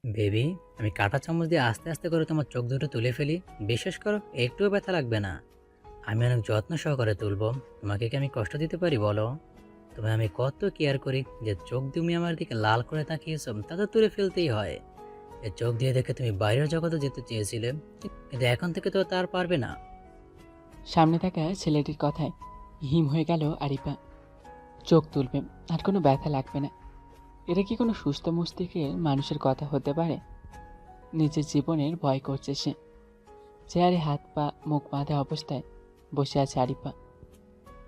Baby, আমি কাঁটা চামচ দিয়ে আস্তে আস্তে করে তোমার চোখ দুটো তুলে ফেলি। বিশ্বাস করো, একটুও ব্যথা লাগবে না। আমি অনেক যত্ন সহকারে তুলবো। তোমাকে কি আমি কষ্ট দিতে পারি বলো? তুমি আমি কত কেয়ার করি, যে চোখ তুমি আমার দিকে লাল করে তাকিয়েছো তা তো তুলে ফেলতেই হয়। এই চোখ দিয়ে দেখে তুমি বাইরের জগতে যেতে চেয়েছিলে, কিন্তু এখন থেকে তো তার পারবে না। সামনে থাকা ছেলেটির কথায় হিম হয়ে গেল আরিফা। চোখ তুলবে, আর কোনো ব্যথা লাগবে না। এটা কি কোনো সুস্থ মস্তিষ্কের মানুষের কথা হতে পারে? নিজের জীবনের ভয় করছে সে। চেয়ারে হাত পা মুখ বাঁধা অবস্থায় বসে আছে আরিফা।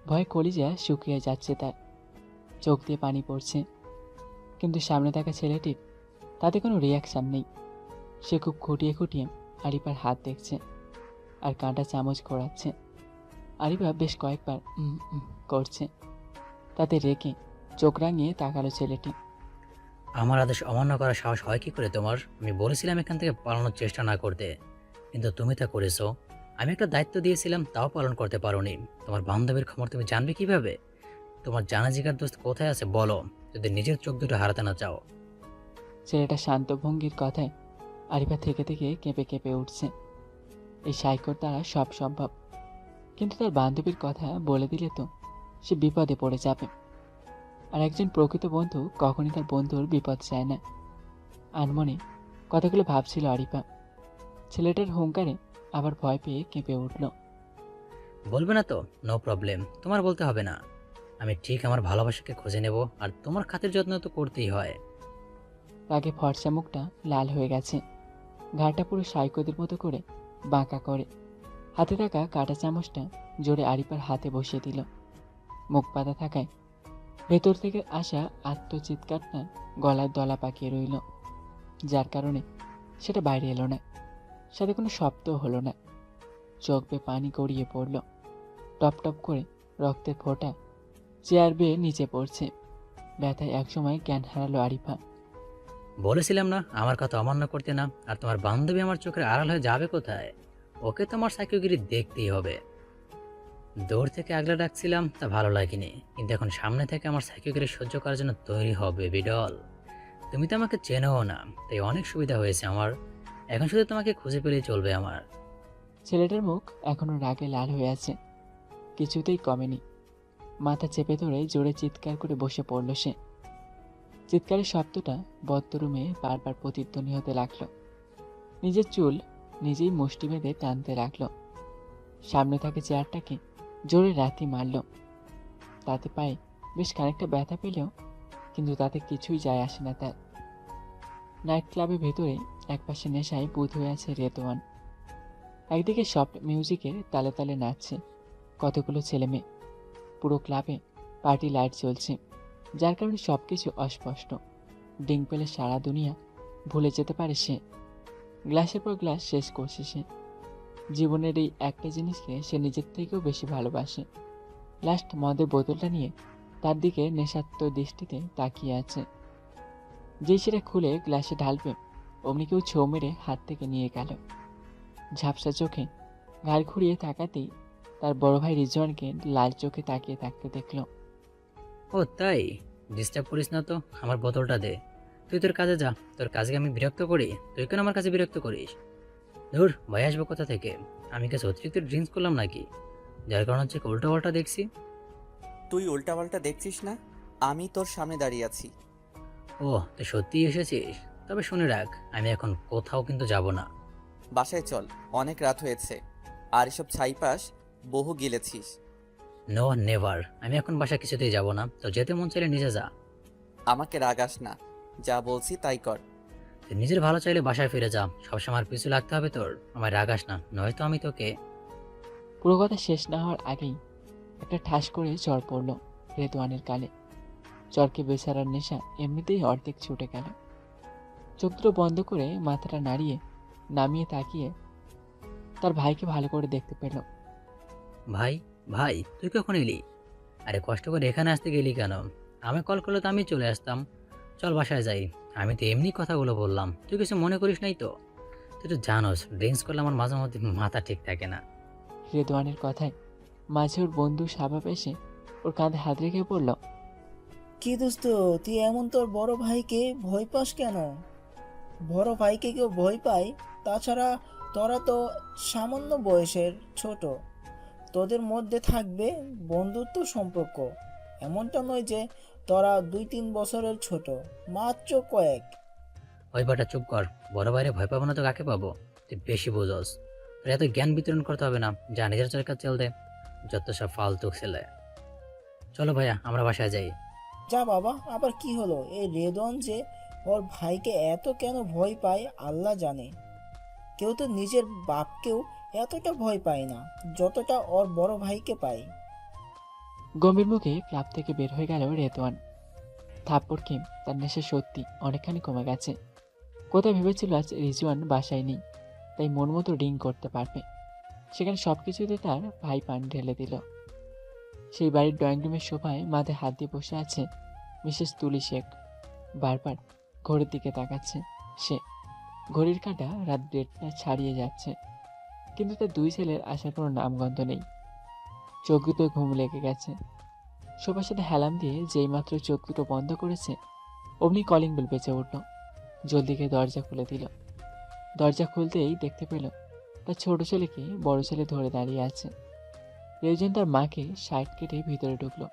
ভয়ে কলিজা শুকিয়ে যাচ্ছে তার। চোখ দিয়ে পানি পড়ছে, কিন্তু সামনে থাকা ছেলেটির তাতে কোনো রিয়াকশন নেই। সে খুব খুঁটিয়ে খুঁটিয়ে আরিফার হাত দেখছে আর কাঁটা চামচ ঘোরাচ্ছে। আরিফা বেশ কয়েকবার করছে। তাতে রেগে চোখ রাঙিয়ে তাকালো ছেলেটি। আমার আদেশ অমান্য করার সাহস হয় কি করে তোমার? আমি বলেছিলাম এখান থেকে পালানোর চেষ্টা না করতে, কিন্তু তুমি তা করেছো। আমি একটা দায়িত্ব দিয়েছিলাম, তাও পালন করতে পারোনি। তোমার বান্ধবীর খবর তুমি জানবে কিভাবে? তোমার জানা জিগার দোস্ত কোথায় আছে বলো, যদি নিজের চোখ দুটো হারাতে না চাও। ছেলেটা শান্ত ভঙ্গির কথায় আরিফা থেকে থেকে কেঁপে কেঁপে উঠছে। এই সাইকোর দ্বারা সব সম্ভব, কিন্তু তার বান্ধবীর কথা বলে দিলে তো সে বিপদে পড়ে যাবে। আর একজন প্রকৃত বন্ধু কখনই তার বন্ধুর বিপদ চায় না। আনমনে কথাগুলো ভাবছিল আরিফা। ছেলেটার হুঙ্কারে আবার ভয় পেয়ে কেঁপে উঠল। বলবে না তো, নো প্রবলেম, তোমার বলতে হবে না। আমি ঠিক আমার ভালোবাসাকে খুঁজে নেব, আর তোমার খাতির যত্ন তো করতেই হয়। রাগে ফর্সা মুখটা লাল হয়ে গেছে। ঘাড়টা পুরো সাইকোদের মতো করে বাঁকা করে হাতে থাকা কাঁটা চামচটা জোরে আরিফার হাতে বসিয়ে দিল। মুখ পাতা থাকায় ভেতর থেকে আসা আত্মচিৎকারটা গলায় দলা পাকিয়ে রইল, যার কারণে সেটা বাইরে এলো না। সাথে কোনো শব্দও হলো না। চোখ বেয়ে পানি গড়িয়ে পড়ল। টপ টপ করে রক্তের ফোঁটা চেয়ার বেয়ে নিচে পড়ছে। ব্যথায় একসময় জ্ঞান হারালো আরিফা। বলেছিলাম না আমার কথা অমান্য করতে না। আর তোমার বান্ধবী আমার চোখের আড়াল হয়ে যাবে কোথায়? ওকে তোমার সাইকোগিরি দেখতেই হবে। দূর থেকে আগলে রাখছিলাম, তা ভালো লাগেনি, কিন্তু এখন সামনে থেকে আমার সাইকোগিরি সহ্য করার জন্য তৈরি হবে বিডল। তুমি তো আমাকে চেনোও না, তাই অনেক সুবিধা হয়েছে আমার। এখন শুধু তোমাকে খুঁজে পেলেই চলবে আমার। ছেলেটার মুখ এখনো রাগে লাল হয়ে আছে, কিছুতেই কমেনি। মাথা চেপে ধরে জোরে চিৎকার করে বসে পড়ল সে। চিৎকারের শব্দটা বদ্ধরুমে বারবার প্রতিধ্বনি হতে লাগলো। নিজের চুল নিজেই মুষ্টি বেঁধে টানতে লাগলো। সামনে থাকে চেয়ারটাকে জোরে রাতি মারল। তাতে পায়ে বেশ খানিকটা ব্যথা পেলেও কিন্তু তাতে কিছুই যায় আসে না তার। নাইট ক্লাবের ভেতরে একপাশে নেশায় বুঁদ হয়ে আছে রেদওয়ান। একদিকে সফট মিউজিকের তালে তালে নাচছে কতগুলো ছেলে মেয়ে। পুরো ক্লাবে পার্টি লাইট জ্বলছে, যার কারণে সবকিছু অস্পষ্ট। ডিং পেলে সারা দুনিয়া ভুলে যেতে পারে সে। গ্লাসের পর গ্লাস শেষ করছে সে। জীবনের এই একটা জিনিসকে সে নিজের থেকেও বেশি ভালোবাসে। লাস্ট মদের বোতলটা নিয়ে তার দিকে নেশাত্মক দৃষ্টিতে তাকিয়ে আছে। যেই সেটা খুলে গ্লাসে ঢালবে, অমনি কেউ ছোঁ মেরে হাত থেকে নিয়ে গেল। ঝাপসা চোখে ঘাড় ঘুরিয়ে তাকাতেই তার বড় ভাই রিজওয়ানকে লাল চোখে তাকিয়ে থাকতে দেখল। ও তাই? ডিস্টার্ব করিস না তো, আমার বোতলটা দে। তুই তোর কাজে যা, তোর কাজকে আমি বিরক্ত করি? তুই কেন আমার কাছে বিরক্ত করিস? ধুর, ভাই আসবো কোথা থেকে? আমি কাছে অতিরিক্ত ড্রিঙ্কস করলাম নাকি, যার কারণে হচ্ছে উল্টো পাল্টা দেখছি? তুই উল্টাপাল্টা দেখছিস না? আমি তোর সামনে দাঁড়িয়ে আছি। ও, তুই সত্যিই এসেছিস? তবে শুনে রাখ, আমি এখন কোথাও কিন্তু যাব না। বাসায় চল, অনেক রাত হয়েছে। আর এসব ছাইপাস বহু গিলেছিস। নো নেভার, আমি এখন বাসা কিছুতেই যাব না। তো যেতে মন চাইলে নিজে যা। আমাকে রাগাস না, যা বলছি তাই কর। তুই নিজের ভালো চাইলে বাসায় ফিরে যা, সবসময় আমার পিছু লাগতে হবে তোর? আমার রাগাস না, নয়তো আমি তোকে। পুরো কথা শেষ না হওয়ার আগেই একটা ঠাস করে চর পড়ল রেদওয়ানের গালে। চরকে বেচারার নেশা এমনিতেই অর্ধেক ছুটে গেল। চোখ দুটো বন্ধ করে মাথাটা নাড়িয়ে নামিয়ে তাকিয়ে তার ভাইকে ভালো করে দেখতে পেল। ভাই, ভাই তুই কখন এলি? আরে কষ্ট করে এখানে আসতে গেলি কেন? আমি কল করলে তো আমি চলে আসতাম। চল বাসায় যাই। আমি তো এমনি কথাগুলো বললাম, তুই কিছু মনে করিস নাই তো? তুই তো জানোস, ড্রিঙ্কস করলে আমার মাঝে মধ্যে মাথা ঠিক থাকে না। রেদওয়ানের কথায় মাঝে ওর বন্ধু শাবাব এসে ওর কাঁধে হাত রেখে পড়ল। কি দোস্ত, তুই এমন তোর বড় ভাইকে ভয় পাস কেন? বড় ভাইকে কেউ ভয় পায়? তাছাড়া তোরা তো সামান্য বয়সের ছোট, তোদের মধ্যে থাকবে বন্ধুত্ব সম্পর্ক। এমনটা নয় যে তোরা 2-3 বছরের ছোট, মাত্র কয়েক। ওই বাটা চুপ কর। বড় বাইরে ভয় পাবো না তো কাকে পাবো? তুই বেশি বোঝস। তোর এত জ্ঞান বিতরণ করতে হবে না, যা নিজের চরকার চল দে। যত সব ফালতু ছেলে। চলো ভাইয়া, আমরা বাসায় যাই। যা বাবা, আবার কি হলো? এই রেদন যে ওর ভাইকে এত কেন ভয় পায় আল্লাহ জানে। কেউ তো নিজের বাপকেও এতটা ভয় পায় না যতটা ওর বড় ভাইকে পায়। গম্ভীর মুখে ক্লাব থেকে বের হয়ে গেল রেদওয়ান। থাপ্পড় খেয়ে তার নেশা সত্যি অনেকখানি কমে গেছে। কোথায় ভেবেছিল আজ রিজওয়ান বাসায় নেই, তাই মন মতো রিং করতে পারবে। সেখানে সবকিছুতে তার ভাই পান ঢেলে দিল। সেই বাড়ির ড্রয়িং রুমের সোফায় মাথায় হাত দিয়ে বসে আছে মিসেস তুলি শেখ। বারবার ঘড়ির দিকে তাকাচ্ছে সে। ঘড়ির কাঁটা রাত 1:30 ছাড়িয়ে যাচ্ছে, কিন্তু তার দুই ছেলের আসার কোনো নামগন্ধ নেই। চোখ দুটো ঘুম লেগে গেছে। সোফার সাথে হেলান দিয়ে যেই মাত্র চোখ দুটো বন্ধ করেছে, অমনি কলিং বেল বেজে উঠল। জলদি গিয়ে দরজা খুলে দিল। দরজা খুলতেই দেখতে পেল তার ছোট ছেলেকে বড় ছেলে ধরে দাঁড়িয়ে আছে। রেজন তার মাকে সাইড কেটে ভিতরে ঢুকলো।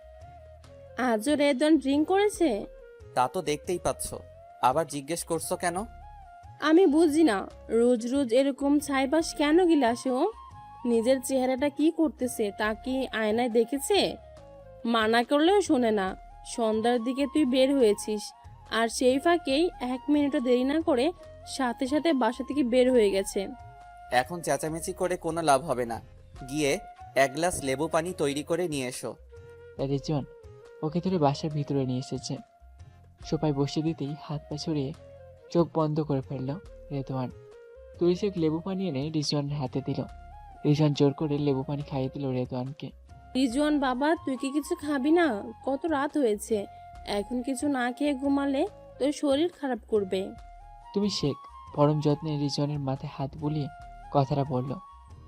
আজও রেদন ড্রিঙ্ক করেছে? তা তো দেখতেই পাচ্ছ, আবার জিজ্ঞেস করছো কেন? আমি বুঝি না, রোজ রোজ এরকম ছাইপাশ কেন গিলাসে ও? নিজের চেহারাটা কি করতেছে তা কি আয়নায় দেখেছে? মানা করলেও শোনে না। সন্ধ্যার দিকে তুই বের হয়েছিস, আর সেই ফাঁকেই 1 মিনিটও দেরি না করে সাথে সাথে বাসা থেকে বের হয়ে গেছে। এখন চেঁচামেচি করে কোনো লাভ হবে না, গিয়ে 1 গ্লাস লেবু পানি তৈরি করে নিয়ে এসো। রেজন ওকে ধরে বাসার ভিতরে নিয়ে এসেছে। সোফায় বসে দিতেই হাত পা ছড়িয়ে চোখ বন্ধ করে ফেলল রেদওয়ান। তুই সে লেবু পানি এনে রিজওয়ানের হাতে দিল। রিজওয়ান জোর করে লেবু পানি খাইয়ে দিল রেদওয়ানকে। রিজওয়ান বাবা, তুই কি কিছু খাবি না? কত রাত হয়েছে, এখন কিছু না খেয়ে ঘুমালে তোর শরীর খারাপ করবে। তুমি শেখ। পরম যত্নে রিজওয়ানের মাথায় হাত বুলিয়ে কথাটা বলল।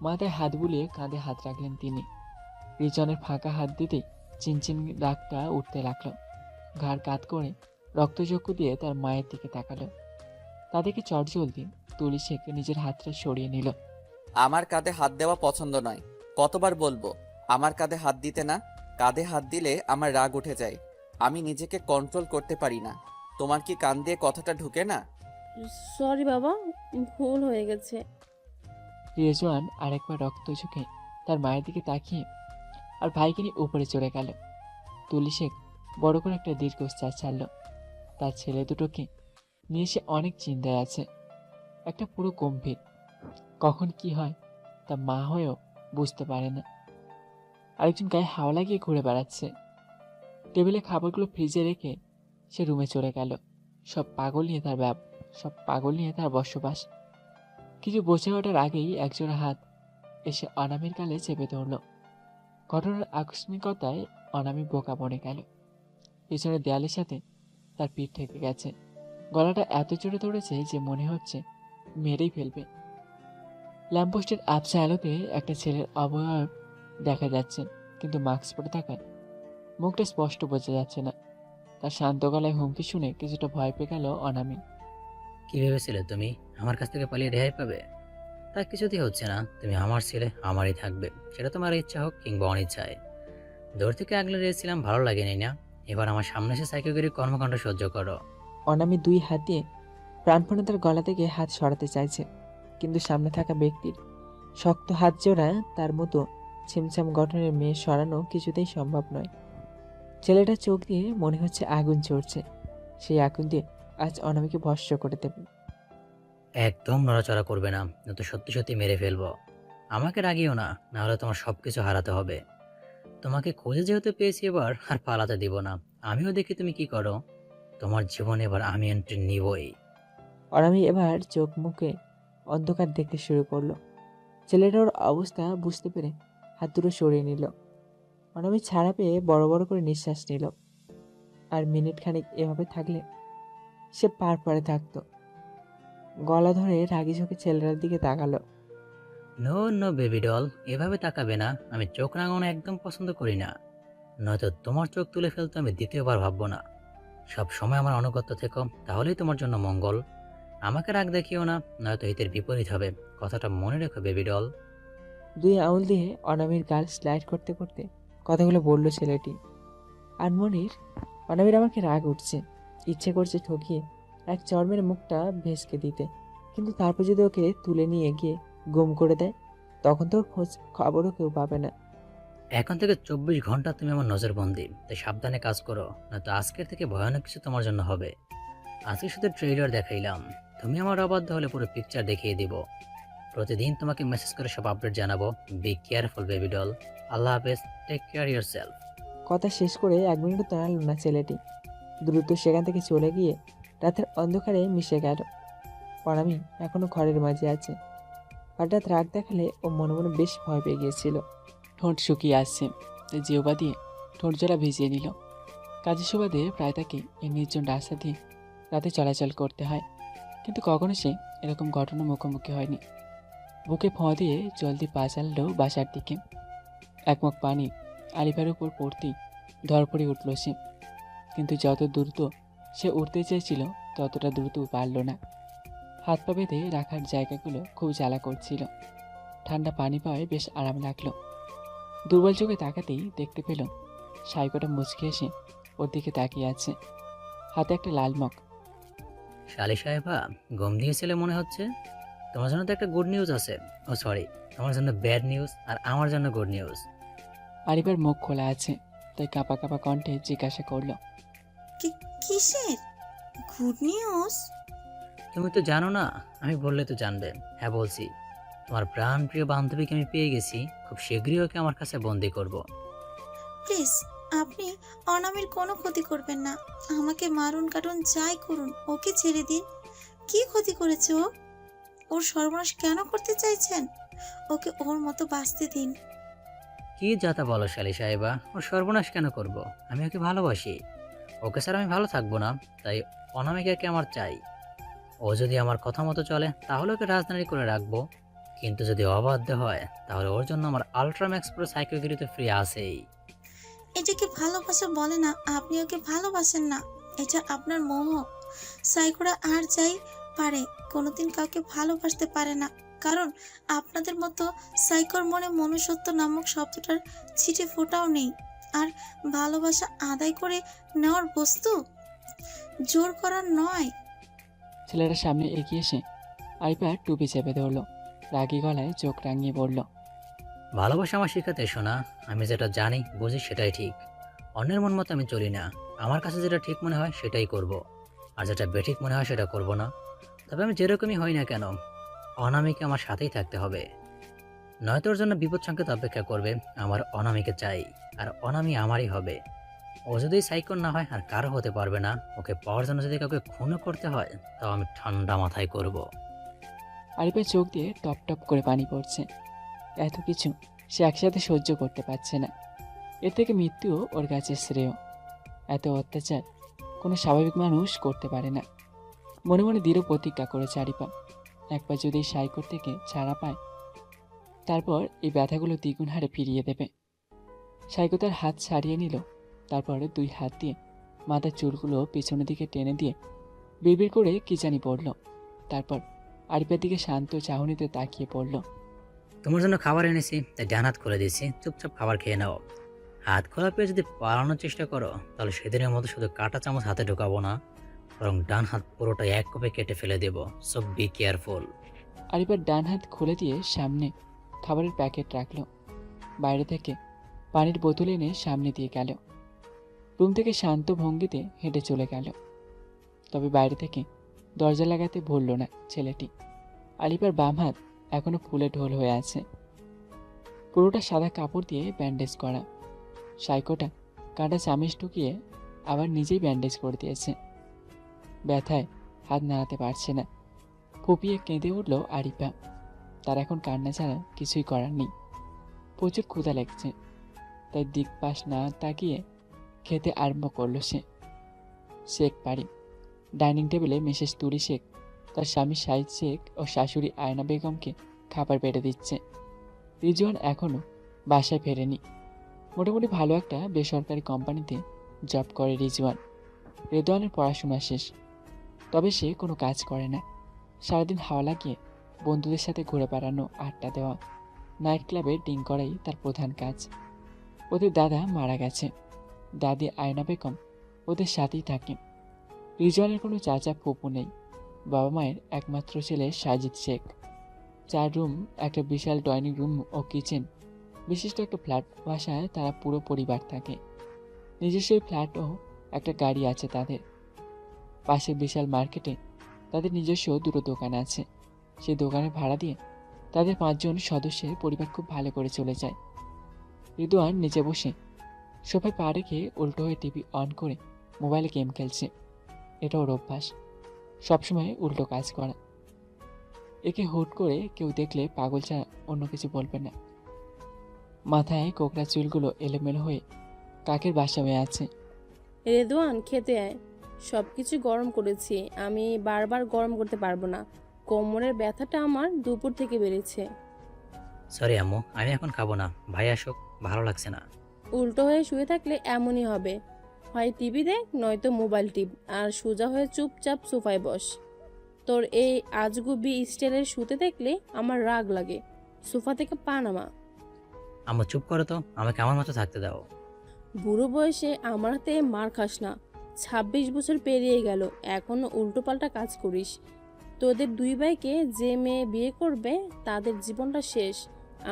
মাথায় হাত বুলিয়ে কাঁধে হাত রাখলেন তিনি। রিজওয়ানের ফাঁকা হাত দিতেই চিনচিন রাগটা উঠতে লাগলো। ঘাড় কাত করে রক্তচক্ষু দিয়ে তার মায়ের দিকে তাকালো। তাদেরকে চটজলদি তুলি শেখ নিজের হাতটা সরিয়ে নিল। আমার কাঁধে হাত দেওয়া পছন্দ নয়। কতবার বলবো আমার কাঁধে হাত দিতে না? কাঁধে হাত দিলে আমার রাগ উঠে যায়, আমি নিজেকে কন্ট্রোল করতে পারি না। তোমার কি কান দিয়ে কথাটা ঢুকে না? সরি বাবা, ভুল হয়ে গেছে। রিজওয়ান আরেকবার রক্ত চোখে তার মায়ের দিকে তাকিয়ে আর ভাইকে নিয়ে উপরে চলে গেল। তুলি শেখ বড় করে একটা দীর্ঘশ্বাস ছাড়ল। তার ছেলে দুটোকে নিয়ে সে অনেক চিন্তায় আছে। একটা পুরো গম্ভীর, কখন কি হয় তা মা হয়েও বুঝতে পারে না। আরেকজন গায়ে হাওয়া লাগিয়ে ঘুরে বেড়াচ্ছে। টেবিলে খাবারগুলো ফ্রিজে রেখে সে রুমে চলে গেল। সব পাগল নিয়ে তার বসবাস। কিছু বোঝে ওঠার আগেই একজোড়া হাত এসে অনামির গালে চেপে ধরল। ঘটনার আকস্মিকতায় অনামি বোকা বনে গেল। পিছনের দেয়ালের সাথে তার পিঠ ঠেকে গেছে। গলাটা এত জোরে ধরেছে যে মনে হচ্ছে মেরেই ফেলবে। ল্যাম্পপোস্টের আবছা আলোতে একটা ছেলের অবয়ব দেখা যাচ্ছে, কিন্তু মাস্ক পরে থাকায় মুখটা স্পষ্ট বোঝা যাচ্ছে না। তার শান্ত গলায় হুমকি শুনে কিছুটা ভয় পেয়ে গেল অনামি। কি ভেবেছিলে তুমি আমার কাছ থেকে পালিয়ে রেহাই পাবে? তা কিছুতেই হচ্ছে না। তুমি আমার ছেলে, আমারই থাকবে, সেটা তোমার ইচ্ছা হোক কিংবা অনিচ্ছায়। দূর থেকে আগলে রেখেছিলাম, ভালো লাগেনি না? এবার আমার সামনে এসে সাইকোগিরি কর্মকাণ্ড সহ্য করো। অনামি দুই হাত দিয়ে প্রাণপণে তার গলা থেকে হাত সরাতে চাইছে, কিন্তু সামনে থাকা ব্যক্তির শক্ত হাত জোড়া তার মতো ছিমছাম গঠনের মেয়ে সরানো কিছুতেই সম্ভব নয়। ছেলেটার চোখ দিয়ে মনে হচ্ছে আগুন চড়ছে। সেই আগুন দিয়ে আজ অনামিকে ভস্ম করে দেবে। একদম নড়াচড়া করবে না, নয়তো সত্যি সত্যি মেরে ফেলবো। আমাকে রাগিও না, না হলে তোমার সবকিছু হারাতে হবে। তোমাকে খুঁজে যেহেতু পেয়েছি, এবার আর পালাতে দিব না। আমিও দেখি তুমি কি করো। তোমার জীবনে এবার আমি এন্ট্রি নিবই। অনামি এবার চোখ মুখে অন্ধকার দেখতে শুরু করলো। ছেলেটার অবস্থা বুঝতে পেরে হাত দুটো সরিয়ে নিল। অনামি ছাড়া পেয়ে বড় বড় করে নিঃশ্বাস নিল। আর মিনিট খানিক এভাবে থাকলে সে পার পারে থাকতো। গলা ধরে রাগি চোখে ছেলেটার দিকে তাকালো। নো নো বেবি ডল, এভাবে তাকাবে না। আমি চোখ রাঙানো একদম পছন্দ করি না, নয়তো তোমার চোখ তুলে ফেলতে আমি দ্বিতীয়বার ভাববো না। সব সময় আমার অনুগত্য থেকো, তাহলেই তোমার জন্য মঙ্গল। আমাকে রাগ দেখিও না, নয়তো হিতের বিপরীত হবে। কথাটা মনে রেখো বেবি ডল। দুই আঙুল দিয়ে অনামির গাল স্লাইড করতে করতে কথাগুলো বলল ছেলেটি। অনামির আমাকে রাগ উঠছে, ইচ্ছে করছে ঠকিয়ে এক চর্মের মুখটা ভেসকে দিতে, কিন্তু তারপর যদি ওকে তুলে নিয়ে গিয়ে গুম করে দেয়, তখন তো ওর খোঁজ খবরও কেউ পাবে না। এখন থেকে 24 ঘন্টা তুমি আমার নজরবন্দি, তাই সাবধানে কাজ করো, নয়তো আজকের থেকে ভয়ানক কিছু তোমার জন্য হবে। আজকে শুধু ট্রেইলার দেখাইলাম, তুমি আমার অবাধ্য হলে পুরো পিকচার দেখিয়ে দিব। প্রতিদিন তোমাকে মেসেজ করে সব আপডেট জানাবো। Be careful baby doll. আল্লাহ হাফেজ, টেক কেয়ার ইয়োর সেলফ। কথা শেষ করে 1 মিনিটও দাঁড়ালো না ছেলেটি, দ্রুত সেখান থেকে চলে গিয়ে রাতের অন্ধকারে মিশে গেল। অনামি এখনো ঘরের মাঝে আছে। হঠাৎ রাগ দেখালে ও মনে মনে বেশ ভয় পেয়ে গিয়েছিল। ঠোঁট শুকিয়ে আসছে, তাই জিহ্বা দিয়ে ঠোঁট জোড়া ভিজিয়ে নিল। কাজের সুবাদে প্রায় তাকে এই নির্জন রাস্তা দিয়ে রাতে চলাচল করতে হয়, কিন্তু কখনো সে এরকম ঘটনার মুখোমুখি হয়নি। বুকে ফোঁ দিয়ে জলদি পা চালালো বাসার দিকে। একমুখ পানি আলিফার উপর পড়তেই ধরপড়ে উঠল সে, কিন্তু যত দ্রুত সে উঠতে চেয়েছিল ততটা দ্রুত পারল না। হাত পা বেঁধে রাখার জায়গাগুলো খুব জ্বালা করছিল। ঠান্ডা পানি পাওয়ায় বেশ আরাম লাগলো। দুর্বল চোখে তাকাতেই দেখতে পেল সাইকোটা মুচকে এসে ওর দিকে তাকিয়ে আছে, হাতে একটা লাল মগ। শালি সাহেবা, ঘুম দিয়েছিলে মনে হচ্ছে। তোমার জন্য তো একটা গুড নিউজ আছে। ও সরি, তোমার জন্য ব্যাড নিউজ আর আমার জন্য গুড নিউজ। আরিফার মুখ খোলা আছে, তাই কাঁপা কাঁপা কণ্ঠে জিজ্ঞাসা করলো, কিসের গুড নিউজ? তুমি তো জানো না, আমি বললে তো জানবে। হ্যাঁ বলছি, তোমার প্রাণ প্রিয় বান্ধবীকে আমি পেয়ে গেছি। খুব শীঘ্রই ওকে আমার কাছে বন্দি করব। প্লিজ আপনি অনামির কোনো ক্ষতি করবেন না। আমাকে মারুন কাটুন যাই করুন, ওকে ছেড়ে দিন। কি ক্ষতি করেছে ও? ওর সর্বনাশ কেন করতে চাইছেন? ওকে ওর মতো বাঁচতে দিন। কি যাতা বলো শালি সাহেবা, ওর সর্বনাশ কেন করব? আমি ওকে ভালোবাসি। ওকে স্যার আমি ভালো থাকবো না, তাই অনামিকাকে আমার চাই। ও যদি আমার কথা মতো চলে তাহলে ওকে রাজধানী করে রাখবো, কিন্তু যদি অবাধ্য হয় তাহলে ওর জন্য আমার আলট্রাম্যাক্স প্রো সাইকোগিরিতে ফ্রি আছেই। এটাকে ভালোবাসা বলে না। আপনি ওকে ভালোবাসেন না, এটা আপনার মোহ। সাইকোরা আর যাই পারে কোনোদিন কাউকে ভালোবাসতে পারে না, কারণ আপনাদের মতো সাইকোর মনে মনুষ্যত্ব নামক শব্দটার ছিটে ফোটাও নেই। আর ভালোবাসা আদায় করে নেওয়ার বস্তু, জোর করার নয়। ছেলেটার সামনে এগিয়ে এসে আরিফার টুপি চেপে ধরল, রাগী গলায় চোখ রাঙিয়ে বলল, ভালোবাসা আমার শেখাতে এসো না। আমি যেটা জানি বুঝি সেটাই ঠিক। অন্যের মন মতো আমি চলি না। আমার কাছে যেটা ঠিক মনে হয় সেটাই করব, আর যেটা বেঠিক মনে হয় সেটা করব না। তবে আমি যেরকমই হই না কেন, অনামিকে আমার সাথেই থাকতে হবে। নয়তো ওর জন্য বিপদ সংকেত অপেক্ষা করবে। আমার অনামিকে চাই, আর অনামি আমারই হবে। ও যদি সাইকোর না হয় আর কারো হতে পারবে না। ওকে পাওয়ার জন্য যদি কাউকে খুনও করতে হয় তাও আমি ঠান্ডা মাথায় করব। আরিফার চোখ দিয়ে টপ টপ করে পানি পড়ছে। এত কিছু সে একসাথে সহ্য করতে পারছে না। এর থেকে মৃত্যুও ওর কাছে শ্রেয়। এত অত্যাচার কোনো স্বাভাবিক মানুষ করতে পারে না। মনে মনে দৃঢ় প্রতিজ্ঞা করেছে আরিফা, একবার যদি এই সাইকোর থেকে ছাড়া পায়, তারপর এই ব্যথাগুলো দ্বিগুণ হারে ফিরিয়ে দেবে। সাইকো তার হাত ছাড়িয়ে নিল, তারপরে 2 হাত দিয়ে মাথার চুলগুলো পেছনের দিকে টেনে দিয়ে বিড়বিড় করে কি জানি পড়ল। তারপর আরিফার দিকে শান্ত চাহনিতে তাকিয়ে পড়ল। তোমার জন্য খাবার এনেছি, তাই ডান হাত খুলে দিয়েছি। চুপচাপ খাবার খেয়ে নাও। হাত খোলা পেয়ে যদি পালানোর চেষ্টা করো তাহলে সেদিনের মতো শুধু কাঁটা চামচ হাতে ঢোকাবো না, বরং ডান হাত পুরোটা এক কোপে কেটে ফেলে দেব। So be careful. আরিফার ডান হাত খুলে দিয়ে সামনে খাবারের প্যাকেট রাখল। বাইরে থেকে পানির বোতল এনে সামনে দিয়ে গেল। রুম থেকে শান্ত ভঙ্গিতে হেঁটে চলে গেল। তবে বাইরে থেকে দরজা লাগাতে ভুলল না ছেলেটি। আলিফার বাম হাত এখনো ফুলে ঢোল হয়ে আছে, পুরোটা সাদা কাপড় দিয়ে ব্যান্ডেজ করা। সাইকোটা কাঁটা চামিচ ঢুকিয়ে আবার নিজেই ব্যান্ডেজ করে দিয়েছে। ব্যথায় হাত নাড়াতে পারছে না। ফুপিয়ে কেঁদে উঠল আরিফা। তার এখন কান্না ছাড়া কিছুই করার নেই। প্রচুর ক্ষুধা লাগছে, তাই দিক পাশ না তাকিয়ে খেতে আরম্ভ করলো সে। শেখ পারি ডাইনিং টেবিলে মিসেস তুরি শেখ তার স্বামী শাহিদ শেখ ও শাশুড়ি আয়না বেগমকে খাবার বেড়ে দিচ্ছে। রিজওয়ান এখনও বাসায় ফেরেনি। মোটামুটি ভালো একটা বেসরকারি কোম্পানিতে জব করে রিজওয়ান। রেদওয়ানের পড়াশোনা শেষ, তবে সে কোনো কাজ করে না। সারাদিন হাওয়া লাগিয়ে বন্ধুদের সাথে ঘুরে বেড়ানো, আড্ডা দেওয়া, নাইট ক্লাবে ডিং করাই তার প্রধান কাজ। ওদের দাদা মারা গেছে, দাদি আয়না বেগম ওদের সাথেই থাকে। রিজওয়ানের কোনো চাচা ফুপু নেই। বাবা মায়ের একমাত্র ছেলে সাজিদ শেখ। 4 রুম, একটা বিশাল ডাইনিং রুম ও কিচেন বিশিষ্ট একটা ফ্ল্যাট বাসায় তারা পুরো পরিবার থাকে। নিজস্ব ফ্ল্যাট ও একটা গাড়ি আছে তাদের। পাশের বিশাল মার্কেটে তাদের নিজস্ব 2টো দোকান আছে। সেই দোকানে ভাড়া দিয়ে তাদের 5 জন সদস্যের পরিবার খুব ভালো করে চলে যায়। রিদওয়ান নিচে বসে সোফায় পা রেখে উল্টো হয়ে টিভি অন করে মোবাইলে গেম খেলছে। এটা ওর অভ্যাস, সবসময় উল্টো কাজ করা। একে হুট করে কেউ দেখলে পাগল ছাড়া অন্য কিছু বলবে না। মাথায় কোকড়া চুলগুলো এলোমেলো হয়ে কাকের বাসা হয়ে আছে। রেদওয়ান, খেতে আয়। সব কিছু গরম করেছি, আমি বারবার গরম করতে পারবো না। কোমরের ব্যথাটা আমার দুপুর থেকে বেড়েছে। সরি আম্মু, আমি এখন খাবো না, ভাই আসুক, ভালো লাগছে না। উল্টো হয়ে শুয়ে থাকলে এমনই হবে, হয় টিভি দেখ নয়তো মোবাইল টিপ, আর সোজা হয়ে চুপচাপ সোফায় বস। তোর এই আজগুবি স্টাইলের শুতে দেখলে আমার রাগ লাগে। সোফা থেকে পা নামা। আম্মু চুপ করো তো, আমাকে আমার মতো থাকতে দাও। বুড়ো বয়সে আমার হাতে মার খাস না। 26 বছর পেরিয়ে গেল, এখনো উল্টোপাল্টা কাজ করিস। তোদের 2 ভাইকে যে মেয়ে বিয়ে করবে তাদের জীবনটা শেষ।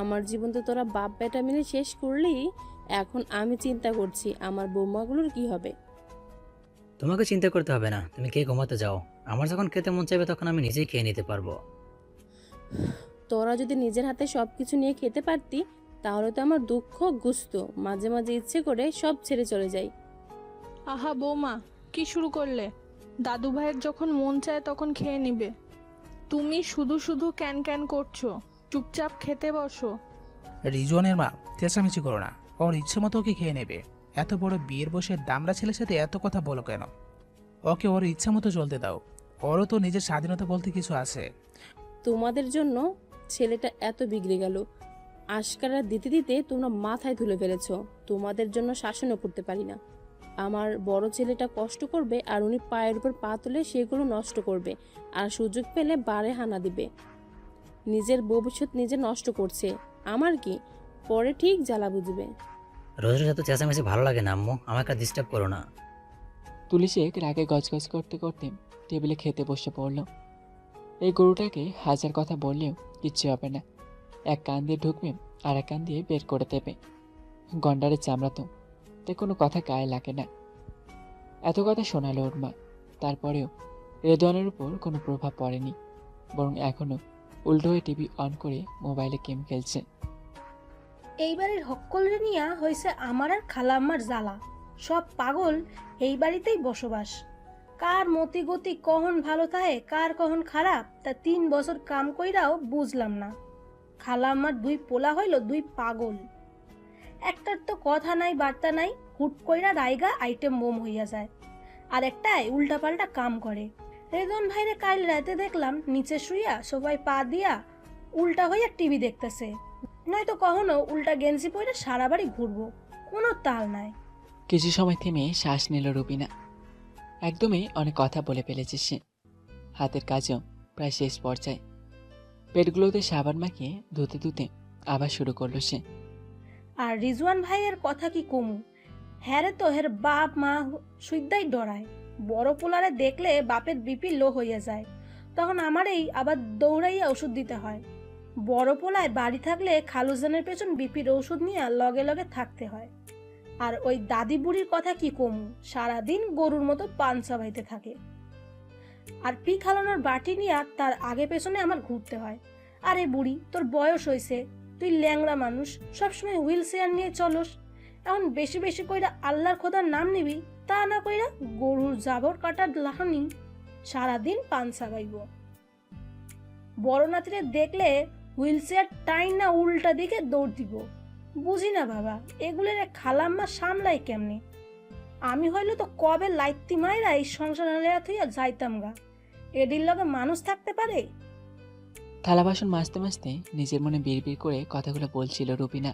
আমার জীবন তো তোরা বাপ বেটা মিলে শেষ করলি। এখন আমি চিন্তা করছি আমার বৌমাগুলোর কি হবে। তোমাকে চিন্তা করতে হবে না, তুমি কে ঘুমাতে যাও। আমার যখন খেতে মন চাইবে তখন আমি নিজেই খেয়ে নিতে পারবো। তোরা যদি নিজের হাতে সব কিছু নিয়ে খেতে পারতি তাহলে তো আমার দুঃখ গুস্ত। মাঝে মাঝে ইচ্ছে করে সব ছেড়ে চলে যাই। আহা বৌমা, কি শুরু করলে? দাদু ভাইয়ের যখন মন চায় তখন খেয়ে নিবে। তুমি শুধু শুধু ক্যান ক্যান করছো, চুপচাপ খেতে বসো। রিজওয়ানের মা, চেঁচামেচি করো না, ওর ইচ্ছে মতো ওকে খেয়ে নেবে। এত বড় বিয়ের বসে দামড়া ছেলের সাথে এত কথা বলো কেন? ওকে ওর ইচ্ছা মতো চলতে দাও, ওরও তো নিজের স্বাধীনতা বলতে কিছু আছে। তোমাদের জন্য ছেলেটা এত বিগড়ে গেল, আশকারা দিতে দিতে তোমরা মাথায় তুলে ফেলেছ। তোমাদের জন্য শাসনও করতে পারি না। আমার বড় ছেলেটা কষ্ট করবে আর উনি পায়ের উপর পা তুলে সেগুলো নষ্ট করবে, আর সুযোগ পেলে বারে হানা দিবে। নিজের ভবিষ্যৎ নিজে নষ্ট করছে, আমার কি? পরে ঠিক জ্বালা বুঝবে। রোজ রোজ এত চেঁচামেচি ভালো লাগে না আম্মু, আমাকে ডিস্টার্ব করো না। তুলি শেখ রাগে গজগজ করতে করতে টেবিলে খেতে বসে পড়ল। এই গরুটাকে হাজার কথা বললেও কিচ্ছু হবে না। এক কান দিয়ে ঢুকবে আর এক কান দিয়ে বের করে দেবে। গন্ডারের চামড়া তো, তাই কোনো কথা গায়ে লাগে না। এত কথা শোনালো ওর মা, তারপরেও রেদওয়ানের উপর কোনো প্রভাব পড়েনি, বরং এখনও উল্টো হয়ে টিভি অন করে মোবাইলে গেম খেলছে। এই বাড়ির হক্কলরে নিয়া হয়েছে আমার আর খালাম্মার জ্বালা। সব পাগল এই বাড়িতেই বসবাস। কার মতি গতি কখন ভালো থাকে কার কখন খারাপ তা 3 বছর কাম কইরাও বুঝলাম না। খালাম্মার 2 পোলা হইল 2 পাগল। একটার তো কথা নাই বার্তা নাই, হুট কইরা রাইগা আইটেম বোম হইয়া যায়, আর একটাই উল্টাপাল্টা কাম করে। রেদন ভাইরে কাল রাতে দেখলাম নিচে শুইয়া সবাই পা দিয়া উল্টা হইয়া টিভি দেখতেছে, নয়তো কখনো উল্টা গেঞ্জি পরে সারা বাড়ি ঘুরবো, কোনো তাল নাই। কিছু সময় থেমে শ্বাস নিল রুবিনা। একদমই অনেক কথা বলে ফেলেছে সে। হাতের কাজও প্রায় শেষ পর্যায়ে। পেটগুলোতে সাবান মাখিয়ে ধুতে ধুতে আবার শুরু করলো সে। আর রিজওয়ান ভাইয়ের কথা কি কমু, হ্যারে তো হের বাপ মা সুইদাই ডরায়। বড় পোলারে দেখলে বাপের বিপি লো হইয়া যায়, তখন আমারই আবার দৌড়াইয়া ওষুধ দিতে হয়। বড় পোলায় বাড়ি থাকলে খালুজানের পেছন বিপির ওষুধ নিয়ে লগে লগে থাকতে হয়। আর ওই দাদি বুড়ির কথা কি কমু, সারাদিন গরুর মতো পান চাবাইতে থাকে। আর পি খালানোর বাটি নিয়ে তার আগে পেছনে আমার ঘুরতে হয়। আরে বুড়ি, তোর বয়স হয়েছে, তুই ল্যাংড়া মানুষ, সবসময় হুইল চেয়ার নিয়ে চলস। এখন বেশি বেশি কইরা আল্লাহর খোদার নাম নিবি, তা না কইরা গরুর জাবর কাটার লাহানি সারাদিন পান চাবাইব। বড় নাতিরে দেখলে হুইল চেয়ার টাইন না উল্টা দিকে দৌড় দিব। বুঝি না বাবা, এগুলোর খালাম্মা সামলাই কেমনে। আমি হইলে তো কবে লাইত্তি মাইরা এই সংসার থইয়া যাইতাম গা। এডির লগে মানুষ থাকতে পারে? থালা বাসন মাজতে মাজতে নিজের মনে বিড়বিড় করে কথাগুলো বলছিল রুবিনা।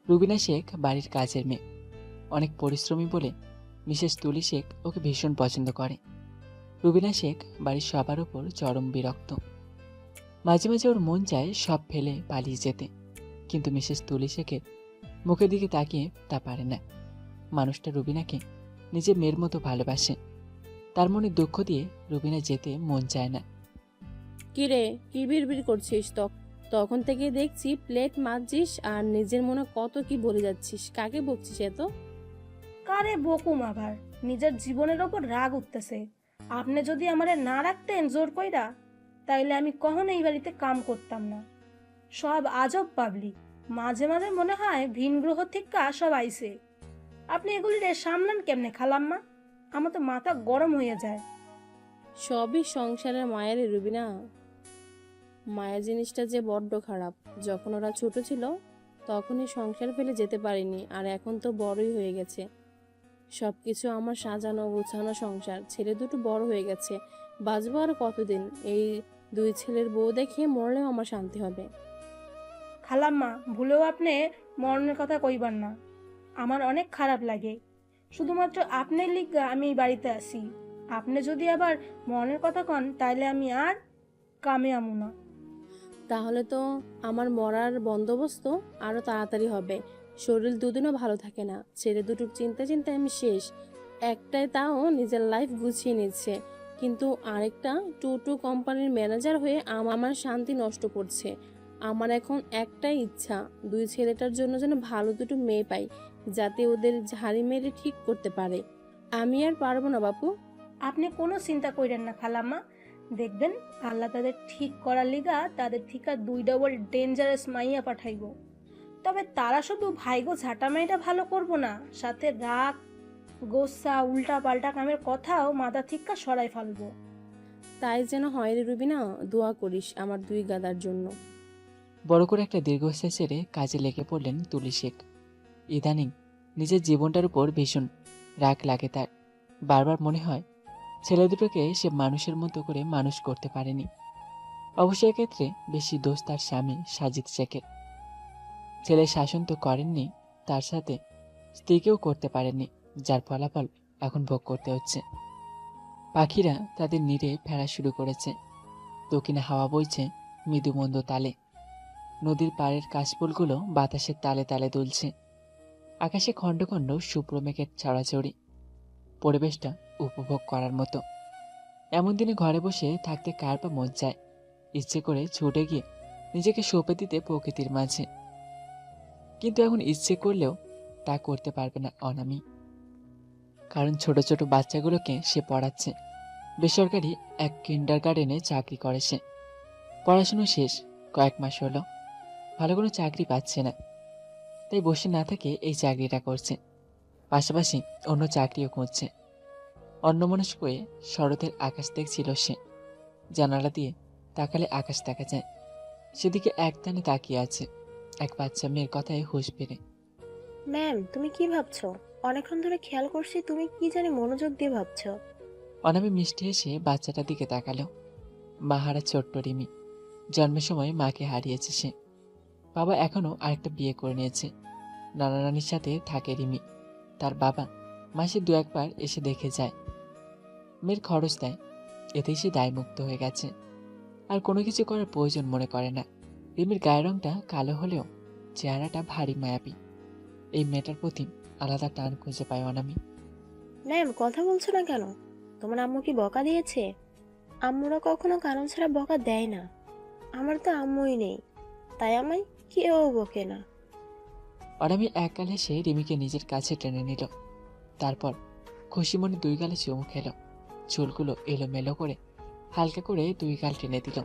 রুবিনা শেখ বাড়ির কাজের মেয়ে, অনেক পরিশ্রমী বলে মিসেস তুলি শেখ ওকে ভীষণ পছন্দ করে। রুবিনা শেখ বাড়ির সবার উপর চরম বিরক্ত। মাঝে মাঝে ওর মন চায় সব ফেলে পালিয়ে যেতে, কিন্তু মিসেস তুলি শেখের মুখের দিকে তাকিয়ে তা পারে না। মানুষটা রুবিনাকে নিজের মেয়ের মতো ভালোবাসে। তার মনে দুঃখ দিয়ে রুবিনা যেতে মন চায় না। কিরে, কি বিড়বিড় করছিস? তখন থেকে দেখছি প্লেট মাজছিস আর নিজের মনে কত কি বলে যাচ্ছিস। কাকে বকছিস এত? কারে বকুম আবার? নিজের জীবনের ওপর রাগ উঠতেছে। আপনি যদি আমারে না রাখতেন জোর কইরা, তাইলে আমি কখনো এই বাড়িতে কাম করতাম না। সব আজব পাবলিক, মাঝে মাঝে মনে হয় ভিন গ্রহ থেকে সব আইছে। আপনি এগুলিরে সামলান কেমনে খালাম্মা? আমার তো মাথা গরম হয়ে যায়। সবই সংসারের মায়ের রুবিনা। মায়া জিনিসটা যে বড্ড খারাপ। যখন ওরা ছোট ছিল তখনই সংসার ফেলে যেতে পারিনি, আর এখন তো বড়ই হয়ে গেছে। সবকিছু আমার সাজানো গোছানো সংসার, ছেলে দুটো বড় হয়ে গেছে। বাঁচবো আর কতদিন? এই দুই ছেলের বউ দেখে মরলেও আমার শান্তি হবে। খালাম্মা, ভুলেও আপনি মরণের কথা কইবার না। আমার অনেক খারাপ লাগে। শুধুমাত্র আপনার লিগা আমি এই বাড়িতে আসি। আপনি যদি আবার মরণের কথা কন, তাইলে আমি আর কামে আমু না। তাহলে তো আমার মরার বন্দোবস্ত আরো তাড়াতাড়ি হবে। শরীর দুদিনও ভালো থাকে না। ছেলে দুটোর চিন্তায় আমি শেষ। একটাই তাও নিজের লাইফ গুছিয়ে নিচ্ছে, কিন্তু আরেকটা টোটো কোম্পানির ম্যানেজার হয়ে আমার শান্তি নষ্ট করছে। আমার এখন একটাই ইচ্ছা, দুই ছেলেটার জন্য যেন ভালো দুটো মেয়ে পাই, যাতে ওদের ঝাড়ি মেরে ঠিক করতে পারে। আমি আর পারবো না বাপু। আপনি কোনো চিন্তা করেন না খালাম্মা। দেখবেন আল্লাহ তাদের ঠিক করার লিগা তাদের ঠিকা 2 ডবল ডেঞ্জারাস মাইয়া পাঠাইব। তবে তারা শুধু ভাইগো ঝাঁটামাইটা ভালো করব না, সাথে রাগ গোসা উল্টা পাল্টা কামের কথাও মাথা থিক্কা সরাই ফেলবো। তাই যেন হয় রে রুবিনা, দোয়া করিস আমার দুই গাদার জন্য। বড় করে একটা দীর্ঘশ্বাস ছেড়ে কাজে লেগে পড়লেন তুলি শেখ। ইদানিং নিজের জীবনটার উপর ভীষণ রাগ লাগে তার। বারবার মনে হয় ছেলে দুটোকে সে মানুষের মতো করে মানুষ করতে পারেনি। অবশ্যই এক্ষেত্রে বেশি দোষ তার স্বামী সাজিদ শেখের। ছেলে শাসন তো করেননি, তার সাথে স্ত্রীকেও করতে পারেননি, যার ফলাফল এখন ভোগ করতে হচ্ছে। পাখিরা তাদের নীড়ে ফেরা শুরু করেছে। দক্ষিণে হাওয়া বইছে মৃদু মন্দ তালে। নদীর পাড়ের কাশফুলগুলো বাতাসের তালে তালে দুলছে। আকাশে খণ্ড খণ্ড শুভ্র মেঘের ছড়াছড়ি। পরিবেশটা উপভোগ করার মতো। এমন দিনে ঘরে বসে থাকতে কার বা মন চায়? ইচ্ছে করে ছুটে গিয়ে নিজেকে সঁপে দিতে প্রকৃতির মাঝে। কিন্তু এখন ইচ্ছে করলেও তা করতে পারবে না অনামি। কারণ ছোট ছোট বাচ্চাগুলোকে সে পড়াচ্ছে। বেসরকারি এক কিন্ডারগার্টেনে চাকরি করে সে। পড়াশুনো শেষ, কয়েক মাস হলো। ভালো কোনো চাকরি পাচ্ছে না, তাই বসে না থেকে এই চাকরিটা করছে। পাশাপাশি অন্য চাকরিও খুঁজছে। অন্যমনস্ক হয়ে শরতের আকাশ দেখছিল সে। জানালা দিয়ে তাকালে আকাশ দেখা যায়। সেদিকে একটানে তাকিয়ে আছে এক বাচ্চা মেয়ের কথায় হুঁশ পেরে। ম্যাম, তুমি কি ভাবছো? অনেকক্ষণ ধরে খেয়াল করছি তুমি কি জানি মনোযোগ দিয়ে ভাবছো। অনামি মিষ্টি এসে বাচ্চাটার দিকে তাকালো। মাহারা ছোট্ট রিমি। জন্মের সময় মাকে হারিয়েছে সে। বাবা এখনো আরেকটা বিয়ে করে নিয়েছে। নানা নানির সাথে থাকে রিমি। তার বাবা মাসে 2-1 বার এসে দেখে যায়, মেয়ের খরচ দেয়। এতেই সে দায়মুক্ত হয়ে গেছে। আর কোনো কিছু করার প্রয়োজন মনে করে না। রিমির গায়ের রংটা কালো হলেও চেহারাটা ভারী মায়াবী। এই মেয়েটার প্রতি আলাদা টান খুঁজে পায় অনামি। ম্যাম, কথা বলছো না কেন? তোমার আম্মু কি বকা দিয়েছে? আম্মুরা কখনো কারণ ছাড়া বকা দেয় না। আমার তো আম্মুই নেই, তাই আমায় কেউ বকে না। অনামি এক গাল হেসে রিমিকে নিজের কাছে টেনে নিল। তারপর খুশি মনে 2 গালে চুমু খেল। চুলগুলো এলোমেলো করে হালকা করে 2 গাল টেনে দিল।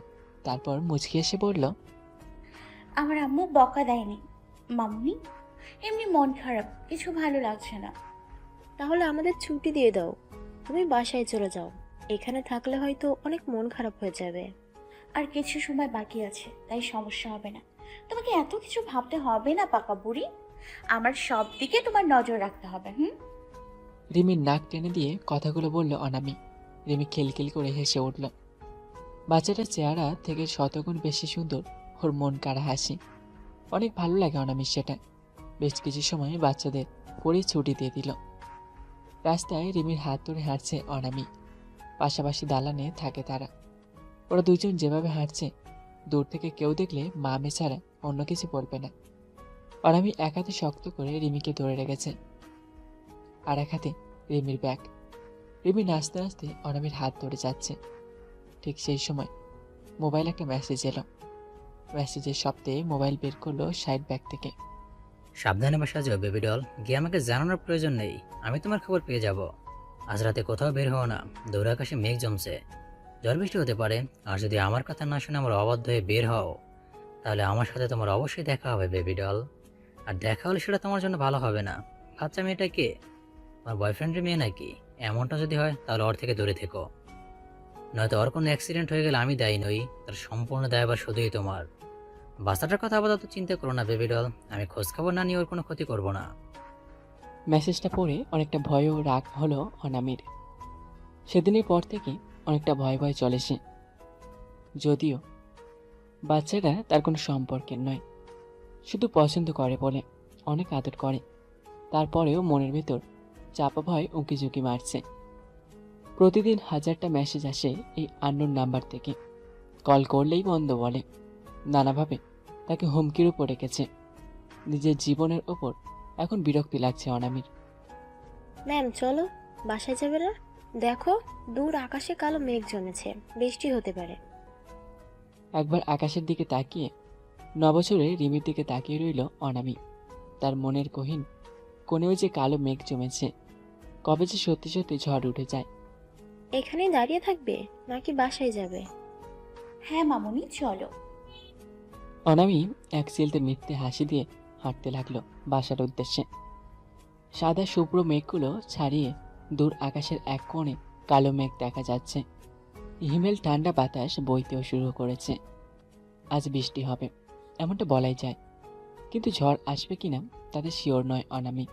তারপর মুচকি এসে বলল, আমার আম্মু বকা দেয়নি মাম্মি, এমনি মন খারাপ, কিছু ভালো লাগছে না। তাহলে আমাদের ছুটি দিয়ে দাও, তুমি বাসায় চলে যাও। এখানে থাকলে হয়তো অনেক মন খারাপ হয়ে যাবে। আর কিছু সময় বাকি আছে, তাই সমস্যা হবে না। তোমাকে এত কিছু ভাবতে হবে না পাকা বুড়ি। আমার সব দিকে তোমার নজর রাখতে হবে। রিমির নাক টেনে দিয়ে কথাগুলো বলল অনামি। রিমি খিলখিল করে হেসে উঠল। বাচ্চাটার চেহারা থেকে শতগুণ বেশি সুন্দর ওর মন কাড়া হাসি। অনেক ভালো লাগে অনামির সেটা। বেশ কিছু সময় বাচ্চাদের পরেই ছুটি দিয়ে দিল। রাস্তায় রিমির হাত ধরে হাঁটছে অনামি। পাশাপাশি দালানে থাকে তারা। ওরা দুজন যেভাবে হাঁটছে, দূর থেকে কেউ দেখলে মা মেয়ে ছাড়া অন্য কিছু বলবে না। আর আমি এক হাতে শক্ত করে রিমিকে ধরে রেখেছে, আর এক হাতে রিমির ব্যাগ। রিমি নাচতে নাচতে অনামির হাত ধরে যাচ্ছে। ঠিক সেই সময় মোবাইল একটা মেসেজ এলো। মেসেজের শব্দে মোবাইল বের করলো সাইড ব্যাগ থেকে। সাবধানে বাসা যাও বেবি ডল, গিয়ে আমাকে জানানোর প্রয়োজন নেই, আমি তোমার খবর পেয়ে যাব। আজ রাতে কোথাও বের হও না, দূর আকাশে মেঘ জমছে, ঝড় বৃষ্টি হতে পারে। আর যদি আমার কথা না শুনে আমার অবাধ্য হয়ে বের হও, তাহলে আমার সাথে তোমার অবশ্যই দেখা হবে বেবি ডল। আর দেখা হলে সেটা তোমার জন্য ভালো হবে না। বাচ্চা মেয়েটা কে? আমার বয়ফ্রেন্ডের মেয়ে নাকি? এমনটা যদি হয় তাহলে ওর থেকে দূরে থেকো, নয়তো ওর কোনো অ্যাক্সিডেন্ট হয়ে গেলে আমি দায়ী নই, তার সম্পূর্ণ দায়ভার শুধুই তোমার। বাচ্চাটার কথা আপাতত চিন্তা করো না বেবি ডল, আমি খোঁজখবর না নিয়ে ওর কোনো ক্ষতি করব না। মেসেজটা পড়ে অনেকটা ভয় ও রাগ হলো অনামির। সেদিনের পর থেকে অনেকটা ভয় ভয় চলে সে। যদিও বাচ্চাটা তার কোনো সম্পর্কের নয়, শুধু পছন্দ করে বলে অনেক আদর করে, তারপরেও মনের ভেতর চাপা ভয় উঁকিঝুঁকি মারছে। প্রতিদিন হাজারটা মেসেজ আসে এই আননোন নাম্বার থেকে, কল করলেই বন্ধ বলে। নানাভাবে তাকে হুমকির উপর রেখেছে। নিজের জীবনের ওপর এখন বিরক্তি লাগছে অনামির। ম্যাম চলো, বাসায় যাবে না? দেখো দূর আকাশে কালো মেঘ জমেছে, বৃষ্টি হতে পারে। একবার আকাশের দিকে তাকিয়ে নবছরে রিমির দিকে তাকিয়ে রইল অনামি। তার মনের গহীন কোণেও যে কালো মেঘ জমেছে, কবে যে সত্যি সত্যি ঝড় উঠে যায়। এখানেই দাঁড়িয়ে থাকবে নাকি বাসায় যাবে? হ্যাঁ মামুনি চলো। অনামি এক চিলতে মিথ্যে হাসি দিয়ে হাঁটতে লাগলো বাসার উদ্দেশ্যে। সাদা শুভ্র মেঘগুলো ছাড়িয়ে দূর আকাশের এক কোণে কালো মেঘ দেখা যাচ্ছে। হিমেল ঠান্ডা বাতাস বইতেও শুরু করেছে। আজ বৃষ্টি হবে এমনটা বলাই যায়, কিন্তু ঝড় আসবে কিনা তাতে শিওর নয় অনামি।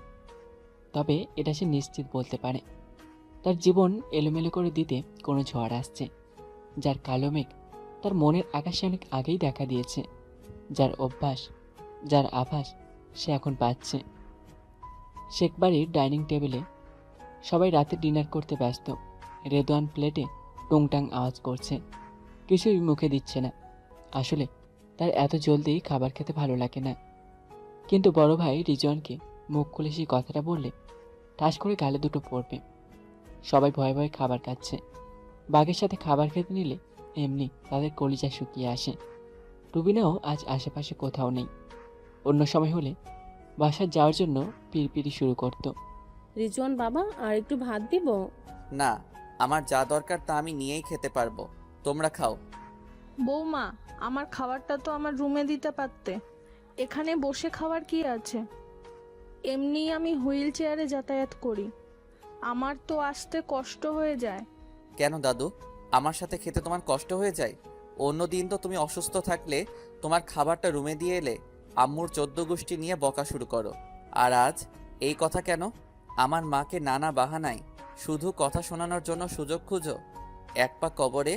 তবে এটা সে নিশ্চিত বলতে পারে, তার জীবন এলোমেলো করে দিতে কোনো ঝড় আসছে, যার কালো মেঘ তার মনের আকাশে অনেক আগেই দেখা দিয়েছে, যার অভ্যাস, যার আভাস সে এখন পাচ্ছে। শেখ বাড়ির ডাইনিং টেবিলে সবাই রাতে ডিনার করতে ব্যস্ত। রেদওয়ান প্লেটে টুংটাং আওয়াজ করছে, কিছুই মুখে দিচ্ছে না। আসলে তার এত জলদি খাবার খেতে ভালো লাগে না, কিন্তু বড় ভাই রিজওয়ানকে মুখ খুলে সেই কথাটা বললে ঠাস করে গালে দুটো পড়বে। সবাই ভয়ে ভয়ে খাবার খাচ্ছে। বাঘের সাথে খাবার খেতে নিলে এমনি তাদের কলিজা শুকিয়ে আসে। রুবিনাও আজ আশেপাশে কোথাও নেই। অন্য সময় হলে বাসায় যাওয়ার জন্য পিড়পিড়ি শুরু করত। রিজওয়ান বাবা, আর একটু ভাত দিব? না, আমার যা দরকার তা আমি নিয়েই খেতে পারবো, তোমরা খাও। বৌমা, আমার খাবারটা তো আমার রুমে দিতে পারতে, এখানে বসে খাওয়ার কি আছে? এমনি আমি হুইল চেয়ারে যাতায়াত করি, আমার তো আসতে কষ্ট হয়ে যায়। কেন দাদু, আমার সাথে খেতে তোমার কষ্ট হয়ে যায়? অন্য দিন তো তুমি অসুস্থ থাকলে তোমার খাবারটা রুমে দিয়ে এলে আম্মুর 14 গোষ্ঠী নিয়ে বকা শুরু করো, আর আজ এই কথা কেন? আমার মাকে নানা বাহানায় শুধু কথা শোনানোর জন্য সুযোগ খুঁজো। এক পা কবরে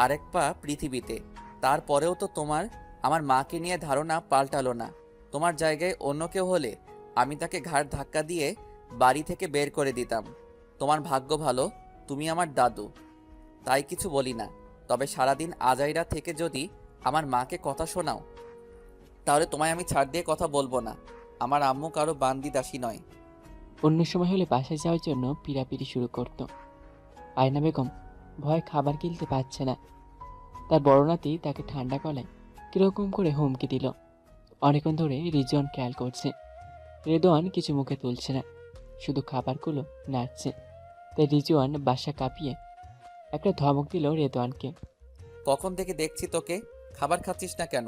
আরেক পা পৃথিবীতে, তারপরেও তো তোমার আমার মাকে নিয়ে ধারণা পাল্টালো না। তোমার জায়গায় অন্য কেউ হলে আমি তাকে ঘাড় ধাক্কা দিয়ে বাড়ি থেকে বের করে দিতাম। তোমার ভাগ্য ভালো তুমি আমার দাদু, তাই কিছু বলি না। তবে সারাদিন আজাইরা থেকে যদি আমার মাকে কথা শোনাও, তাহলে তোমায় আমি ছাড় দিয়ে কথা বলবো না। আমার আম্মু কারো বান্দি দাসী নয়। অন্য সময় হলে বাসায় যাওয়ার জন্য পিড়াপিড়ি শুরু করত। আয়না বেগম ভয় খাবার কিনতে পারছে না। তার বড় নাতি তাকে ঠান্ডা গলায় কিরকম করে হুমকি দিল। অনেকক্ষণ ধরে রিজওয়ান খেয়াল করছে। রেদওয়ান কিছু মুখে তুলছে না, শুধু খাবারগুলো নাড়ছে। তাই রিজওয়ান বাসা কাঁপিয়ে একটা ধমক দিল রেদওয়ানকে। কখন থেকে দেখছি তোকে খাবার খাচ্ছিস না কেন?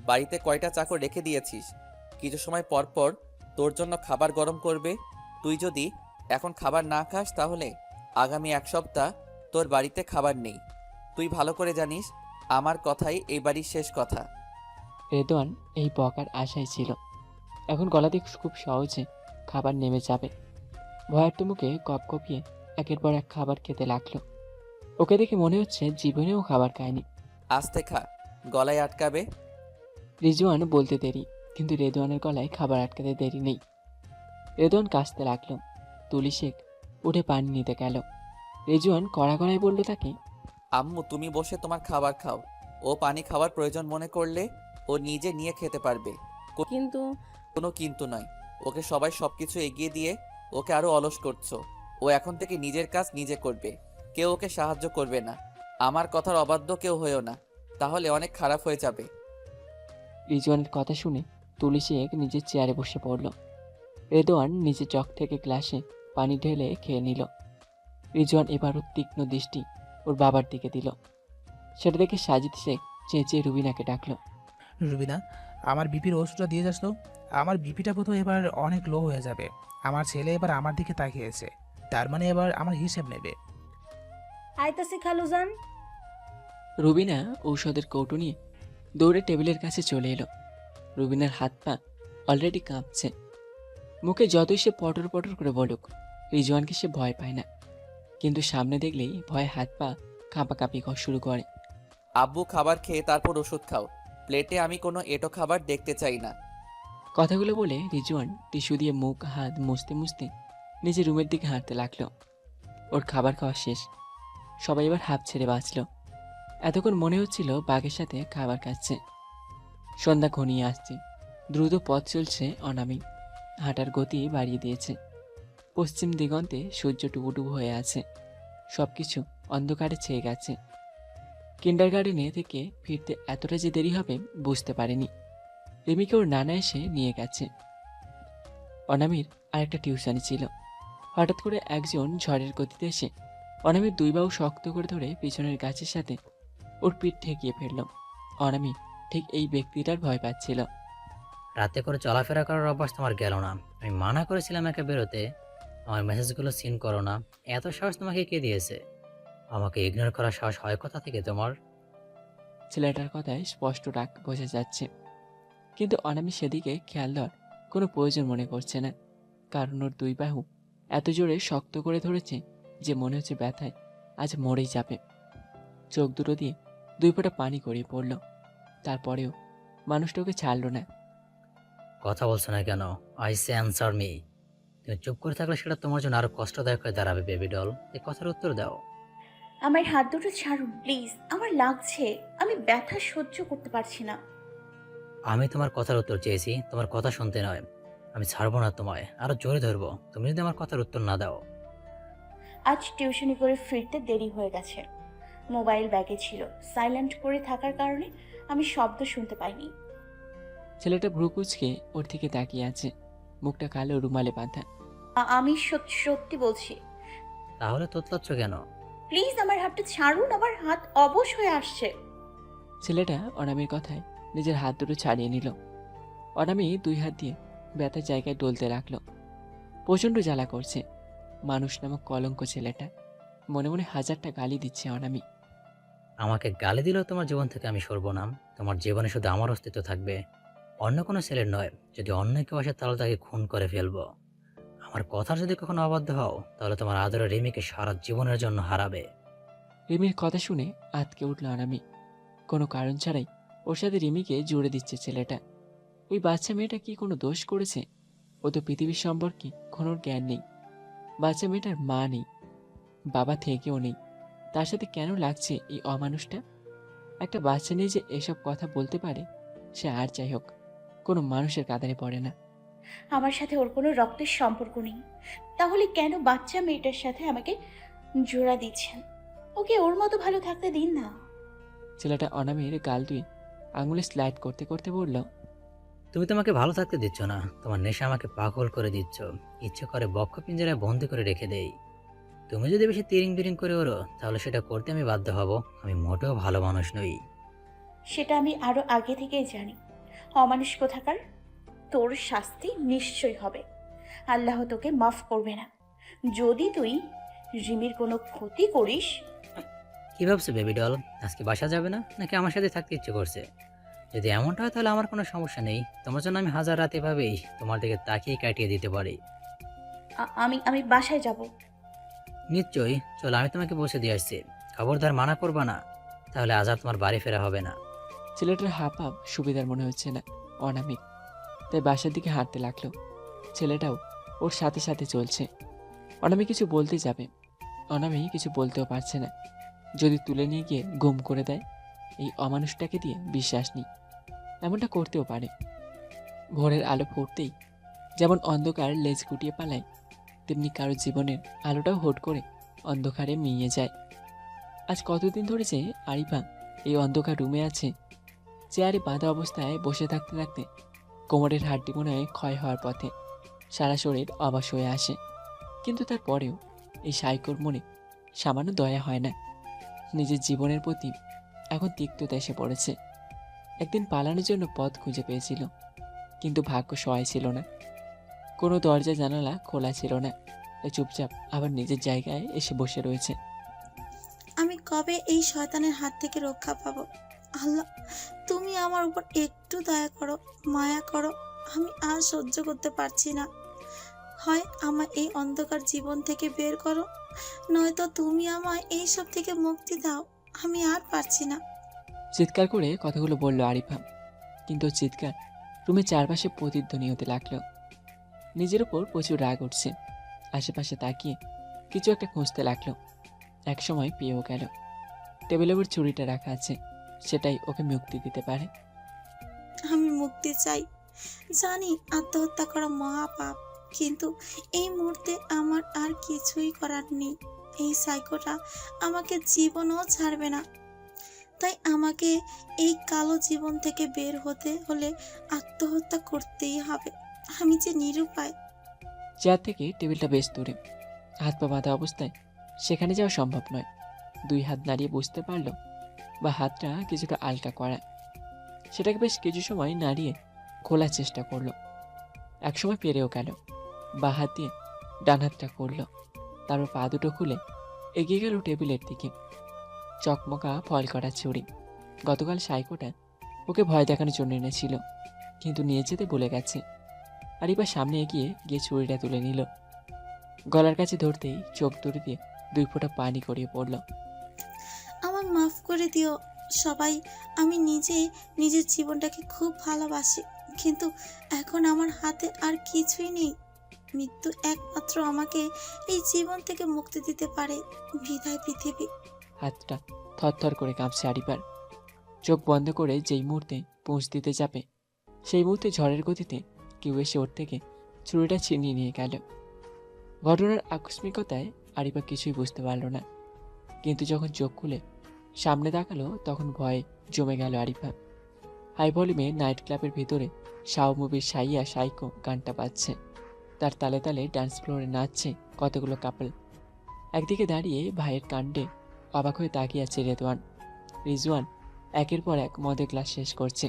বাড়িতে কয়টা চাকর রেখে দিয়েছিস? কিছু সময় পর পর তোর জন্য খাবার গরম করবে। তুই যদি এখন খাবার না খাস তাহলে আগামী 1 সপ্তাহ তোর বাড়িতে খাবার নেই। তুই ভালো করে জানিস আমার কথাই এই বাড়ির শেষ কথা। রেদওয়ান এই বকার আশায় ছিল, এখন গলা দিয়ে খুব সহজে খাবার নেমে যাবে। ভয়ার্ত মুখে কপিয়ে একের পর এক খাবার খেতে লাগলো। ওকে দেখে মনে হচ্ছে জীবনেও খাবার খায়নি। আস্তে খা, গলায় আটকাবে। রিজওয়ান বলতে দেরি, কিন্তু রেদওয়ানের গলায় খাবার আটকাতে দেরি নেই। রেদওয়ান কাশতে লাগলো। তুলি শেখ উঠে পানি নিতে গেল। রিজওয়ান কড়া গলায় বলল তাকে, আম্মু তুমি বসে তোমার খাবার খাও। ও পানি খাওয়ার প্রয়োজন মনে করলে ও নিজে নিয়ে খেতে পারবে। কিন্তু কোনো কিন্তু নয়। ওকে সবাই সবকিছু এগিয়ে দিয়ে ওকে আরো অলস করছো। ও এখন থেকে নিজের কাজ নিজে করবে, কেউ ওকে সাহায্য করবে না। আমার কথার অবাধ্য কেউ হয়েও না, তাহলে অনেক খারাপ হয়ে যাবে। রিজওয়ানের কথা শুনে তুলি শেখ নিজের চেয়ারে বসে পড়ল। রেদওয়ান নিজের জগ থেকে গ্লাসে পানি ঢেলে খেয়ে নিল। রিজওয়ান এবার ওর তীক্ষ্ণ দৃষ্টি ওর বাবার দিকে দিল। সেটা দেখে সাজিদ শেখ চেঁচিয়ে রুবিনাকে ডাকলো। রুবিনা, আমার বিপির ওষুধটা দিয়ে যাস তো। আমার বিপিটা বোধহয় এবার অনেক লো হয়ে যাবে। আমার ছেলে এবার আমার দিকে তাকিয়েছে, তার মানে এবার আমার হিসেব নেবে। আইতাসি খালুজান। রুবিনা ঔষধের কৌটো নিয়ে দৌড়ে টেবিলের কাছে চলে এলো। রুবিনার হাত পা অলরেডি কাঁপছে। মুখে যতই সে পটর পটর করে বলুক, রিজওয়ানকে সে ভয় পায় না, কিন্তু সামনে দেখলেই ভয়ে হাত পা কাঁপাকাঁপি শুরু করে। আব্বু খাবার খেয়ে তারপর ওষুধ খাও। প্লেটে আমি কোনো এঁটো খাবার দেখতে চাই না। কথাগুলো বলে রিজওয়ান টিস্যু দিয়ে মুখ হাত মুছতে মুছতে নিজের রুমের দিকে হাঁটতে লাগলো। ওর খাবার খাওয়া শেষ। সবাই এবার হাঁপ ছেড়ে বাঁচল। এতক্ষণ মনে হচ্ছিল বাঘের সাথে খাবার খাচ্ছে। সন্ধ্যা ঘনিয়ে আসছে। দ্রুত পথ চলছে অনামিক। হাঁটার গতি বাড়িয়ে দিয়েছে। পশ্চিম দিগন্তে সূর্য টুবুটুবু হয়ে আছে। সবকিছু অন্ধকারে ছেয়ে গেছে। কিন্ডারগার্ডেনে থেকে ফিরতে এতটা যে দেরি হবে বুঝতে পারেনি। রিমিকে ওর নানা এসে নিয়ে গেছে। অনামির আরেকটা টিউশনি ছিল। হঠাৎ করে একজন ঝড়ের গতিতে এসে অনামির দুই বাহু শক্ত করে ধরে পিছনের গাছের সাথে ওর পিঠ ঠেকিয়ে ফেলল। অনামি ঠিক এই ব্যক্তিটার ভয় পাচ্ছিল। রাতে করে চলাফেরা করার অভ্যাস তোমার গেল না। আমি মানা করেছিলাম একা বেরোতে। আমার মেসেজগুলো সিন করো না। এত সাহস তোমাকে কে দিয়েছে? আমাকে ইগনোর করার সাহস হয় কোথা থেকে তোমার? ছেলেটার কথায় স্পষ্ট রাগ বোঝা যাচ্ছে, কিন্তু অনামি সেদিকে খেয়াল দেওয়ার কোনো প্রয়োজন মনে করছে না। কারণ ওর দুই বাহু এত জোরে শক্ত করে ধরেছে যে মনে হচ্ছে ব্যথায় আজ মরেই যাবে। চোখ দুটো দিয়ে দুই ফোঁটা পানি গড়িয়ে পড়ল। তারপরেও মানুষটা ওকে ছাড়ল না। কথা বলছো না কেন? I say answer me. তুমি চুপ করে থাকলে সেটা তোমার জন্য আরো কষ্টদায়ক হয়ে দাঁড়াবে বেবি ডল। এই কথার উত্তর দাও। আমার হাত দুটো ছাড়ুন প্লিজ, আমার লাগছে, আমি ব্যথা সহ্য করতে পারছি না। আমি তোমার কথার উত্তর চেয়েছি, তোমার কথা শুনতে নয়। আমি ছাড়বো না তোমায়, আরো জোরে ধরবো তুমি যদি আমার কথার উত্তর না দাও। আজ টিউশনি করে ফিরতে দেরি হয়ে গেছে। মোবাইল ব্যাগে ছিল, সাইলেন্ট করে থাকার কারণে আমি শব্দ শুনতে পাইনি। ছেলেটা ভ্রু কুঁচকে ওর দিকে তাকিয়ে আছে, মুখটা কালো রুমালে বাঁধা। আমি সত্যি বলছি, তাহলে তোতলাচ্ছ কেন? প্লিজ আমার হাতটা ছাড়ুন, আমার হাত অবশ হয়ে আসছে। ছেলেটা অনামির কথায় নিজের হাত দুটো ছাড়িয়ে নিল। অনামি দুই হাত দিয়ে ব্যথার জায়গায় ডলতে লাগলো। প্রচণ্ড জ্বালা করছে। মানুষ নামক কলঙ্ক ছেলেটা। মনে মনে হাজারটা গালি দিচ্ছে অনামি। আমাকে গালি দিলেও তোমার জীবন থেকে আমি সরবো না। তোমার জীবনে শুধু আমার অস্তিত্ব থাকবে, অন্য কোনো ছেলের নয়। যদি অন্য কেউ আসে তাহলে তাকে খুন করে ফেলবো। আমার কথার যদি কখনো অবাধ্য হও তাহলে তোমার আদরের রিমিকে সারা জীবনের জন্য হারাবে। রিমির কথা শুনে আতকে উঠল অনামি। কোনো কারণ ছাড়াই ওর সাথে রিমিকে জুড়ে দিচ্ছে ছেলেটা। ওই বাচ্চা মেয়েটা কি কোনো দোষ করেছে? ও তো পৃথিবীর সম্পর্কে কোনো জ্ঞান নেই। বাচ্চা মেয়েটার মা নেই, বাবা থেকেও নেই। তার সাথে কেন লাগছে এই অমানুষটা? একটা বাচ্চা নিয়ে যে এসব কথা বলতে পারে, সে আর যাই হোক কোনো মানুষের কাঁদারে পড়ে না। আমার সাথে ওর কোনো রক্তের সম্পর্ক নেই, তাহলে কেন বাচ্চা মেয়েটার সাথে আমাকে জোড়া দিচ্ছেন? ওকে ওর মতো ভালো থাকতে দিন না। ছেলেটা অনামির গাল দুই আঙুলে স্লাইড করতে করতে বলল, তুমি তোমাকে ভালো থাকতে দিচ্ছ না, তোমার নেশা আমাকে পাগল করে দিচ্ছ। ইচ্ছে করে বক্ষ পিঞ্জরায় বন্দি করে রেখে দেই। তুমি যদি বেশি তিরিং বিরিং করে ওরো তাহলে সেটা করতে আমি বাধ্য হব। আমি মোটেও ভালো মানুষ নই। সেটা আমি আরো আগে থেকেই জানি। অমানুষ কোথাকার, তোর শাস্তি নিশ্চয় হবে। আল্লাহ তোকে মাফ করবে না যদি তুই রিমির কোনো ক্ষতি করিস। কি ভাবছো বেবি ডল? আজকে বাসা যাবে না নাকি আমার সাথে থাকতে ইচ্ছে করছে? যদি এমনটা হয় তাহলে আমার কোনো সমস্যা নেই। তোমার জন্য আমি হাজার রাত এভাবেই তোমার দিকে তাকিয়ে কাটিয়ে দিতে পারি। আমি বাসায় যাব। নিশ্চয়ই, চলো আমি তোমাকে বসে দিয়ে আসছি। খবরদার মানা করবা না, তাহলে আজ আর তোমার বাড়ি ফেরা হবে না। ছেলেটার হাব ভাব সুবিধার মনে হচ্ছে না অনামিক, তাই বাসার দিকে হাঁটতে লাগলো। ছেলেটাও ওর সাথে সাথে চলছে। অনামিক কিছু বলতে যাবে, অনামি কিছু বলতেও পারছে না। যদি তুলে নিয়ে গিয়ে গুম করে দেয়, এই অমানুষটাকে দিয়ে বিশ্বাস নেই, এমনটা করতেও পারে। ভোরের আলো ফুটতেই যেমন অন্ধকার লেজ গুটিয়ে পালায়, তেমনি কারো জীবনের আলোটাও হুট করে অন্ধকারে মিইয়ে যায়। আজ কতদিন ধরে যে আরিফা এই অন্ধকার রুমে আছে। চেয়ারে বাঁধা অবস্থায় বসে থাকতে থাকতে কোমরের হাড্ডি মনে হয় ক্ষয় হওয়ার পথে, সারা শরীর অবশ হয়ে আসে। কিন্তু তারপরেও এই সাইকোর মনে সামান্য দয়া হয় না। নিজের জীবনের প্রতি এখন তিক্ততা এসে পড়েছে। একদিন পালানোর জন্য পথ খুঁজে পেয়েছিল, কিন্তু ভাগ্য সহায় ছিল না। কোনো দরজা জানালা খোলা ছিল না, তাই চুপচাপ আবার নিজের জায়গায় এসে বসে রয়েছে। আমি কবে এই শয়তানের হাত থেকে রক্ষা পাবো? আল্লাহ, তুমি আমার উপর একটু দয়া করো, মায়া করো। আমি আর সহ্য করতে পারছি না। হয় আমায় এই অন্ধকার জীবন থেকে বের করো, নয়তো তুমি আমায় এইসব থেকে মুক্তি দাও। আমি আর পারছি না। চিৎকার করে কথাগুলো বলল আরিফা, কিন্তু ওর চিৎকার রুমের চারপাশে প্রতিধ্বনি হতে লাগলো। নিজের উপর প্রচুর রাগ উঠছে। আশেপাশে তাকিয়ে কিছু একটা খুঁজতে লাগলো। এক সময় পেয়েও গেল। টেবিলের উপর ছুরিটা রাখা আছে, সেটাই ওকে মুক্তি দিতে পারে। আমি মুক্তি চাই। জানি আত্মহত্যা করা মহাপাপ, কিন্তু এই মুহূর্তে আমার আর কিছুই করার নেই। এই সাইকোটা আমাকে জীবনও ছাড়বে না। তাই আমাকে এই কালো জীবন থেকে বের হতে হলে আত্মহত্যা করতেই হবে। আমি যে নিরুপায়। চেয়ার থেকে টেবিলটা বেশ দূরে, হাত পা বাঁধা অবস্থায় সেখানে যাওয়া সম্ভব নয়। দুই হাত নাড়িয়ে বুঝতে পারলো বা হাতটা কিছুটা আলকা করা। সেটাকে বেশ কিছু সময় নাড়িয়ে খোলার চেষ্টা করলো। একসময় পেরেও গেল। বা হাত দিয়ে ডান হাতটা করলো, তারপর পা দুটো খুলে এগিয়ে গেল টেবিলের দিকে। চকমকা ফল করা ছুরি। গতকাল সাইকোটা ওকে ভয় দেখানোর জন্য এনেছিল, কিন্তু নিয়ে যেতে ভুলে গেছে। আর এবার সামনে এগিয়ে গিয়ে ছুরিটা তুলে নিল। গলার কাছে ধরতেই চোখ দুটি দিয়ে দুই ফোঁটা পানি গড়িয়ে পড়ল। আমার মাফ করে দিও সবাই। আমি নিজের জীবনটাকে খুব ভালোবাসি, কিন্তু এখন আমার হাতে আর কিছুই নেই। মৃত্যু একমাত্র আমাকে এই জীবন থেকে মুক্তি দিতে পারে। বিদায় পৃথিবী। হাতটা থরথর করে কাঁপছে আরিপার। চোখ বন্ধ করে যেই মুহূর্তে পৌঁছ দিতে যাবে, সেই মুহূর্তে ঝড়ের গতিতে কেউ এসে ওর থেকে ছুরিটা ছিনিয়ে নিয়ে গেল। ঘটনার আকস্মিকতায় আরিপা কিছুই বুঝতে পারল না, কিন্তু যখন চোখ খুলে সামনে তাকালো তখন ভয়ে জমে গেল আরিফা। হাই ভলিউমে নাইট ক্লাবের ভিতরে শাও মুভির সাইয়া সাইকো গানটা বাজছে। তার তালে তালে ডান্স ফ্লোরে নাচছে কতগুলো কাপল। একদিকে দাঁড়িয়ে ভাইয়ের কাণ্ডে অবাক হয়ে তাকিয়ে আছে রিজওয়ান একের পর এক মদের গ্লাস শেষ করছে।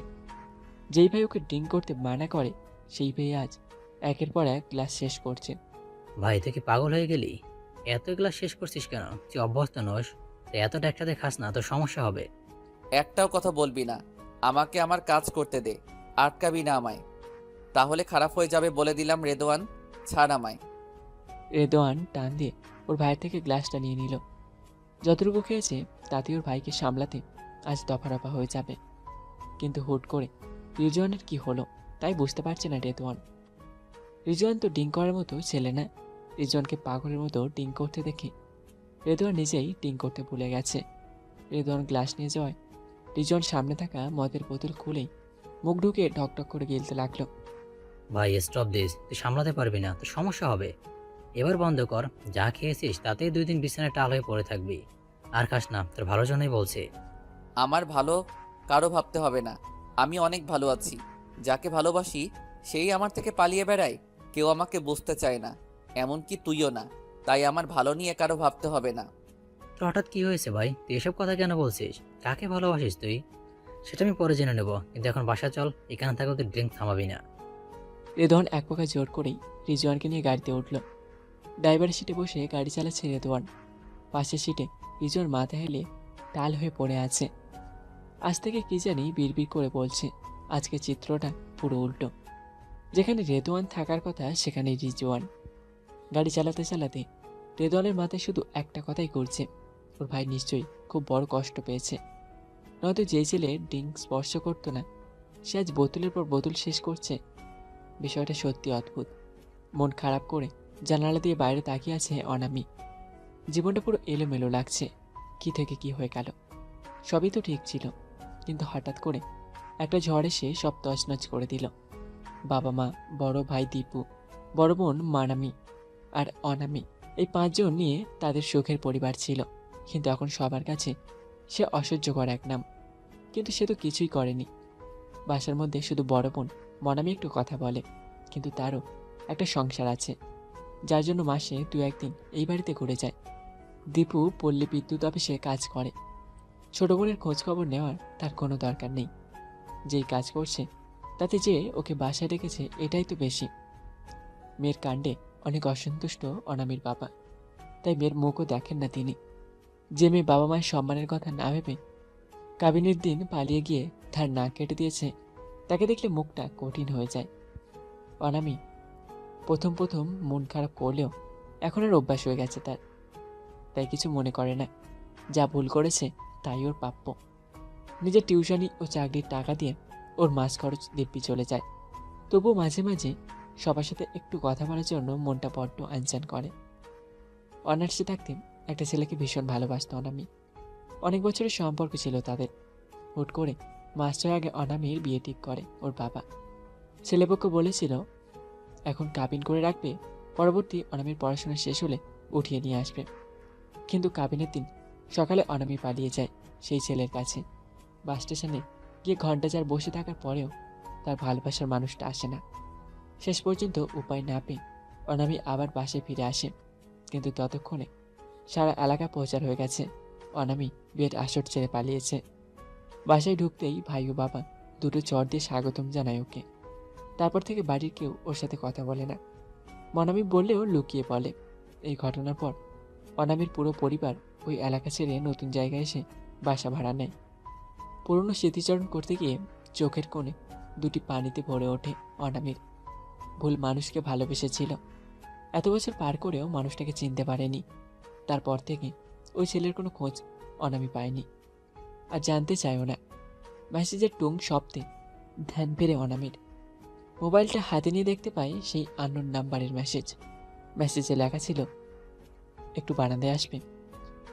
যেই ভাই ওকে ড্রিঙ্ক করতে মানা করে, সেই ভাই আজ একের পর এক গ্লাস শেষ করছে। ভাই তুই কি পাগল হয়ে গেলি? এত গ্লাস শেষ করছিস কেন? তুই অভ্যস্ত নোস, তো এতটা একসাথে খাস না, তো সমস্যা হবে। একটাও কথা বলবি না। আমাকে আমার কাজ করতে দে, আটকাবি না আমায়, তাহলে খারাপ হয়ে যাবে বলে দিলাম। রেদওয়ান, ছাড় আমায়। রেদওয়ান টান দিয়ে ওর ভাইয়ের থেকে গ্লাসটা নিয়ে নিল। যতটুকু খেয়েছে তাতে ওর ভাইকে সামলাতে আজ দফারফা হয়ে যাবে। কিন্তু হুট করে রিজওয়ানের কি হলো তাই বুঝতে পারছে না রেদওয়ান। রিজওয়ান তো ডিং করার মতো ছেলে না। রিজওয়ানকে পাগলের মতো ডিং করতে দেখে রেদওয়ান নিজেই ডিং করতে ভুলে গেছে। রেদওয়ান গ্লাস নিয়ে যাওয়ায় রিজওয়ান সামনে থাকা মদের বোতল খুলেই মুখ ঢুকে ঢকঢক করে গিলতে লাগলো। ভাই স্টপ দিস, তুই সামলাতে পারবি না, তো সমস্যা হবে। এবার বন্ধ কর। যা খেয়েছিস তাতেই 2 দিন বিছানায় টাল হয়ে পড়ে থাকবি। আর খাস না, তোর ভালোর জন্যই বলছি। আমার ভালো কারো ভাবতে হবে না। আমি অনেক ভালো আছি। যাকে ভালোবাসি সেই আমার থেকে পালিয়ে বেড়ায়। কেউ আমাকে বুঝতে চায় না, এমনকি তুইও না। তাই আমার ভালো নিয়ে কারো ভাবতে হবে না। তো হঠাৎ কি হয়েছে ভাই? তুই এসব কথা কেন বলছিস? কাকে ভালোবাসিস তুই? সেটা আমি পরে জেনে নেব, কিন্তু এখন বাসা চল। এখানে থাকলে তুই ড্রিঙ্ক থামাবি না। রেদওয়ান এক প্রকার জোর করেই রিজওয়ানকে নিয়ে গাড়িতে উঠল। ড্রাইভারের সিটে বসে গাড়ি চালাচ্ছে রেদওয়ান। পাশের সিটে রিজওয়ান মাথা হেলে টাল হয়ে পড়ে আছে। আজ থেকে কি জানি বিড়বিড় করে বলছে। আজকে চিত্রটা পুরো উল্টো। যেখানে রেদওয়ান থাকার কথা সেখানে রিজওয়ান। গাড়ি চালাতে চালাতে রেদওয়ানের মাথায় শুধু একটা কথাই ঘুরছে, ওর ভাই নিশ্চয়ই খুব বড় কষ্ট পেয়েছে। নয়তো যে ছেলে ড্রিঙ্ক স্পর্শ করতো না, সে আজ বোতলের পর বোতল শেষ করছে। বিষয়টা সত্যি অদ্ভুত। মন খারাপ করে জানালা দিয়ে বাইরে তাকিয়ে আছে অনামি। জীবনটা পুরো এলোমেলো লাগছে। কি থেকে কি হয়ে গেল? সবই তো ঠিক ছিল, কিন্তু হঠাৎ করে একটা ঝড় এসে সব তছনছ করে দিল। বাবা মা, বড় ভাই দীপু, বড় বোন মানামি আর অনামি, এই 5 জন নিয়ে তাদের সুখের পরিবার ছিল। কিন্তু এখন সবার কাছে সে অসহ্যকর এক নাম। কিন্তু সে তো কিছুই করেনি। বাসার মধ্যে শুধু বড় বোন মনামি একটু কথা বলে, কিন্তু তারও একটা সংসার আছে, যার জন্য মাসে 2-1 দিন এই বাড়িতে ঘুরে যায়। দীপু পল্লী বিদ্যুৎ অফিসে কাজ করে। ছোট বোনের খোঁজ খবর নেওয়ার তার কোনো দরকার নেই। যেই কাজ করছে তাতে যে ওকে বাসায় রেখেছে এটাই তো বেশি। মেয়ের কাণ্ডে অনেক অসন্তুষ্ট অনামির বাবা, তাই মেয়ের মুখও দেখেন না তিনি। যে মেয়ে বাবা মায়ের সম্মানের কথা না ভেবে কাবিনের দিন পালিয়ে গিয়ে তার নাক কেটে দিয়েছে, তাকে দেখলে মুখটা কঠিন হয়ে যায়। অনামি প্রথম প্রথম মন খারাপ করলেও এখন আর অভ্যাস হয়ে গেছে তার, তাই কিছু মনে করে না। যা ভুল করেছে তাই ওর প্রাপ্য। নিজের টিউশনি ও চাকরির টাকা দিয়ে ওর মাস খরচ দিব্যি চলে যায়। তবুও মাঝে মাঝে সবার সাথে একটু কথা বলার জন্য মনটা বড্ড আনচান করে। অনার্সে থাকতে একটা ছেলেকে ভীষণ ভালোবাসত অনামি। অনেক বছরের সম্পর্ক ছিল তাদের। হুট করে মাস 6 আগে অনামির বিয়ে ঠিক করে ওর বাবা। ছেলেপক্ষ বলেছিল এখন কাবিন করে রাখবে, পরবর্তী অনামির পড়াশোনা শেষ হলে উঠিয়ে নিয়ে আসবে। কিন্তু কাবিনের দিন সকালে অনামি পালিয়ে যায় সেই ছেলের কাছে। বাস স্টেশনে গিয়ে ঘন্টা 4 বসে থাকার পরেও তার ভালোবাসার মানুষটা আসে না। শেষ পর্যন্ত উপায় না পেয়ে অনামি আবার বাসায় ফিরে আসে, কিন্তু ততক্ষণে সারা এলাকা প্রচার হয়ে গেছে অনামি বিয়ের আসর ছেড়ে পালিয়েছে। বাসায় ঢুকতেই ভাই ও বাবা দুটো চর দিয়ে স্বাগতম জানায় ওকে। তারপর থেকে বাড়ির কেউ ওর সাথে কথা বলে না। মনামি বললেও লুকিয়ে বলে। এই ঘটনার পর অনামির পুরো পরিবার ওই এলাকা ছেড়ে নতুন জায়গায় এসে বাসা ভাড়া নেয়। পুরনো স্মৃতিচারণ করতে গিয়ে চোখের কোণে দুটি পানিতে ভরে ওঠে অনামির। ভুল মানুষকে ভালোবেসেছিল, এত বছর পার করেও মানুষটাকে চিনতে পারেনি। তারপর থেকে ওই ছেলের কোনো খোঁজ অনামি পায়নি, আর জানতে চায়ও না। মেসেজের টুং শব্দে ধ্যান ফেরে অনামির। মোবাইলটা হাতে নিয়ে দেখতে পাই সেই আননোন নাম্বারের মেসেজে লেখা ছিল, একটু বারান্দায় আসবে,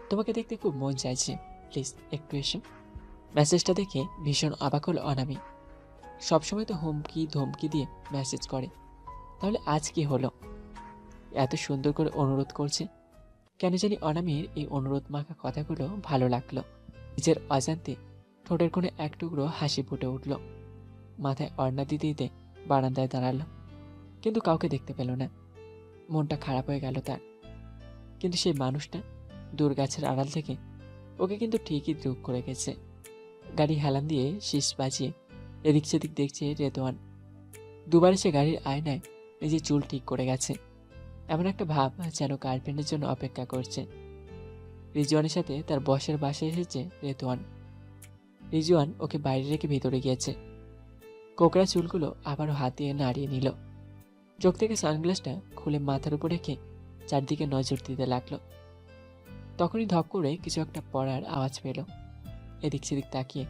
তোমাকে দেখতে খুব মন চাইছে, প্লিজ একটু এসো। মেসেজটা দেখে ভীষণ অবাক হলো অনামি। সবসময় তো হুমকি ধমকি দিয়ে মেসেজ করে, তাহলে আজ কি হলো? এত সুন্দর করে অনুরোধ করছে। কেন জানি অনামির এই অনুরোধ মাখা কথাগুলো ভালো লাগলো। নিজের অজান্তে ঠোঁটের কোণে এক টুকরো হাসি ফুটে উঠল। মাথায় ওড়না দিতে দিতে বারান্দায় দাঁড়ালো, কিন্তু কাউকে দেখতে পেল না। মনটা খারাপ হয়ে গেল তার। কিন্তু সেই মানুষটা দূর গাছের আড়াল থেকে ওকে কিন্তু ঠিকই দুঃখ করে গেছে। গাড়ি হেলান দিয়ে শীষ বাজিয়ে এদিক সেদিক দেখছে রেদওয়ান। দুবার সে গাড়ির আয়নায় নিজের চুল ঠিক করে গেছে, এমন একটা ভাব যেন গার্লফ্রেন্ডের জন্য অপেক্ষা করছে। রিজওয়ানের সাথে তার বসের বাসায় এসেছে রেদওয়ান। রিজওয়ান ওকে বাইরে রেখে ভিতরে গিয়েছে। কোকড়া চুলগুলো আবারও হাত দিয়ে নাড়িয়ে নিল। চোখ থেকে সানগ্লাসটা খুলে মাথার উপর রেখে চারদিকে নজর দিতে লাগলো। তখনই ধপ করে কিছু একটা পড়ার আওয়াজ পেল। এদিক সেদিক তাকিয়ে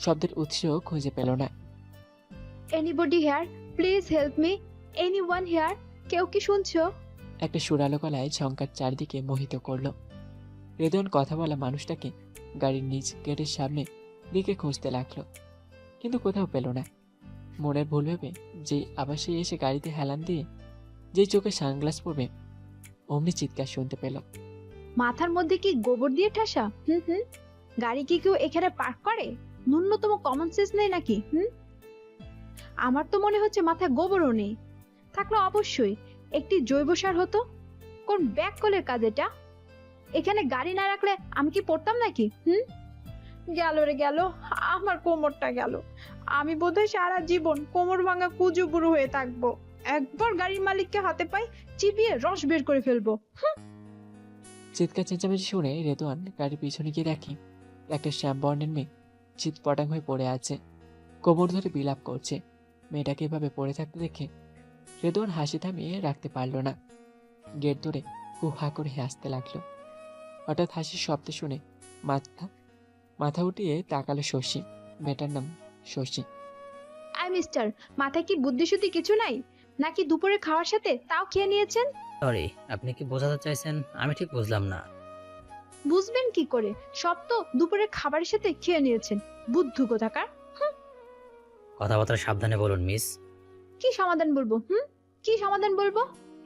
শব্দের উৎস খুঁজে পেল না। Anybody here, please help me, anyone here, কেউ কি শুনছো? একটা সুরালো গলায় ঝঙ্কার চারদিকে মোহিত করলো। রেদওয়ান কথা বলা মানুষটাকে গাড়ির নিচ গেটের সামনে দিকে খুঁজতে লাগলো, কিন্তু কোথাও পেল না। মনের ভুল ভেবে যেই আবার সে এসে গাড়িতে হেলান দিয়ে যেই চোখে সানগ্লাস পরবে, অমনি চিৎকার শুনতে পেল। মাথার মধ্যে কি গোবর দিয়ে ঠাসা? গাড়ি কি কেউ এখানে পার্ক করে? ন্যূনতম কমন সেন্স নেই নাকি? আমার তো মনে হচ্ছে মাথায় গোবরও নেই। থাকলে অবশ্যই একটি জৈব সার হতো। কোন ব্যাক কলের কাজ এটা? এখানে গাড়ি না রাখলে আমি কি পড়তাম নাকি? গেল রে গেল, আমার কোমরটা গেল। আমি বোধহয় সারা জীবন কোমর ভাঙা কুজুবুরু হয়ে থাকবো। একবার গাড়ির মালিককে হাতে পাই, চিবিয়ে রস বের করে ফেলবো। চিৎকার চেঁচামেচি শুনে রেদওয়ান গাড়ির পিছনে গিয়ে দেখে একটা শ্যাম বর্ণের মেয়ে চিৎপটাং হয়ে পড়ে আছে, কোমর ধরে বিলাপ করছে। মেয়েটাকে এভাবে পড়ে থাকতে দেখে রেদওয়ান হাসি থামিয়ে রাখতে পারল না। গেট ধরে হু হা করে হাসতে লাগলো। হঠাৎ হাসির শব্দ শুনে মাথা উঠিয়ে তাকালো শশী। মেয়েটার নাম শশী। মিস্টার, মাথায় কি বুদ্ধি শুদ্ধি কিছু নাই নাকি? দুপুরে খাওয়ার সাথে তাও খেয়ে নিয়েছেন? সরি, আপনি কি বোঝাতে চাইছেন? আমি ঠিক বুঝলাম না। বুঝবেন কি করে? সব তো দুপুরের খাবারের সাথে খেয়ে নিয়েছেন, বুদ্ধু কোথাকার। কথাবার্তা সাবধানে বলুন মিস। কি সমাধান বলবো? কি সমাধান বলবো?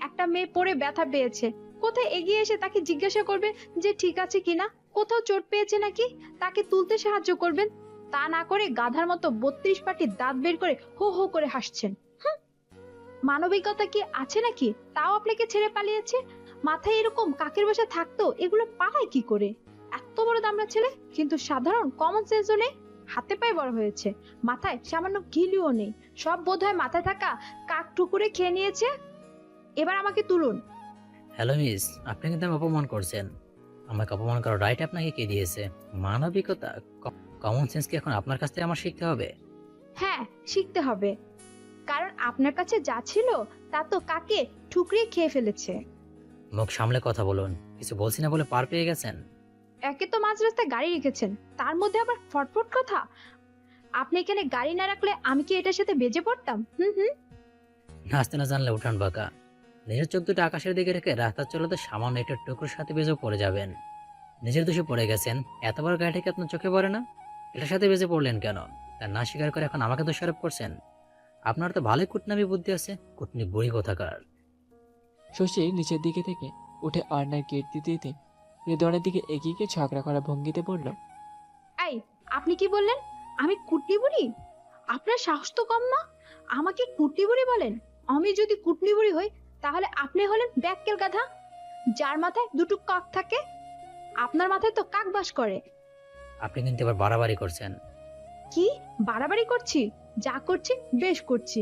একটা মেয়ে পড়ে ব্যথা পেয়েছে, কোথায় এগিয়ে এসে তাকে জিজ্ঞাসা করবেন যে ঠিক আছে কিনা, কোথাও চোট পেয়েছে নাকি, তাকে তুলতে সাহায্য করবেন। তা না করে গাধার মতো 32 পাটি দাঁত বের করে হো হো করে হাসছেন। মানবিকতা কি আছে নাকি? তাও আপনাকে ছেড়ে পালিয়েছে। মাথায় এরকম কাকের বাসা থাকতো, এগুলো পালায় কি করে? এত বড় দামড়া ছেলে, কিন্তু সাধারণ কমন সেন্সও নেই। হাতে পায়ে বড় হয়েছে, মাথায় সামান্য ঘিলিও নেই। সব বোধহয় মাথায় থাকা কাক টুকুরে খেয়ে নিয়েছে। এবার আমাকে তুলুন। হ্যালো মিস, আপনি কিন্তু আমাকে অপমান করছেন। আমাকে অপমান করার রাইট আপনাকে কে দিয়েছে? মানবিকতা, কমন সেন্স কি এখন আপনার কাছ থেকে আমার শিখতে হবে? হ্যাঁ, শিখতে হবে, কারণ আপনার কাছে যা ছিল তা তো কাকে ঠুকরিয়ে খেয়ে ফেলেছে। মুখ সামলে কথা বলুন। কিছু বলছি না বলে পার পেয়ে গেছেন। একে তো মাঝ রাস্তায় গাড়ি রেখেছেন, তার মধ্যে আবার ফটফট কথা। আপনি এখানে গাড়ি না রাখলে আমি কি এটার সাথে বেজে পড়তাম? নাচতে না জানলে উঠান বাঁকা। নিজের চোখ দুটো আকাশের দিকে রেখে রাস্তা চলাতে সামান্য একটা টুকরোর সাথে বেজে পড়ে যাবেন। নিজের দোষে পড়ে গেছেন, এত বড় গাড়িটাকে আপনার চোখে পড়ে না? এটার সাথে বেজে পড়লেন কেন? তা না স্বীকার করে এখন আমাকে দোষারোপ করছেন। আপনার তো ভালোই কুটনামি বুদ্ধি আছে, কুটনি বুড়ি কোথাকার। শশী নিচের দিকে থেকে উঠে অর্ণার গেট দিতে দিতে রেদনের দিকে এগিয়ে গিয়ে ঝগড়া করা ভঙ্গিতে বলল, এই, আপনি কি বললেন? আমি কুটনি বুড়ি? আপনার সাহস তো কম না, আমাকে কুটনি বুড়ি বলেন? আমি যদি কুটনি বুড়ি হই তাহলে আপনি হলেন ব্যাক্কেল গাধা, যার মাথায় দুটো কাক থাকে। আপনার মাথায় তো কাক বাস করে। আপনি কিন্তু এবার বাড়াবাড়ি করছেন। কি বাড়াবাড়ি করছি? যা করছি বেশ করছি।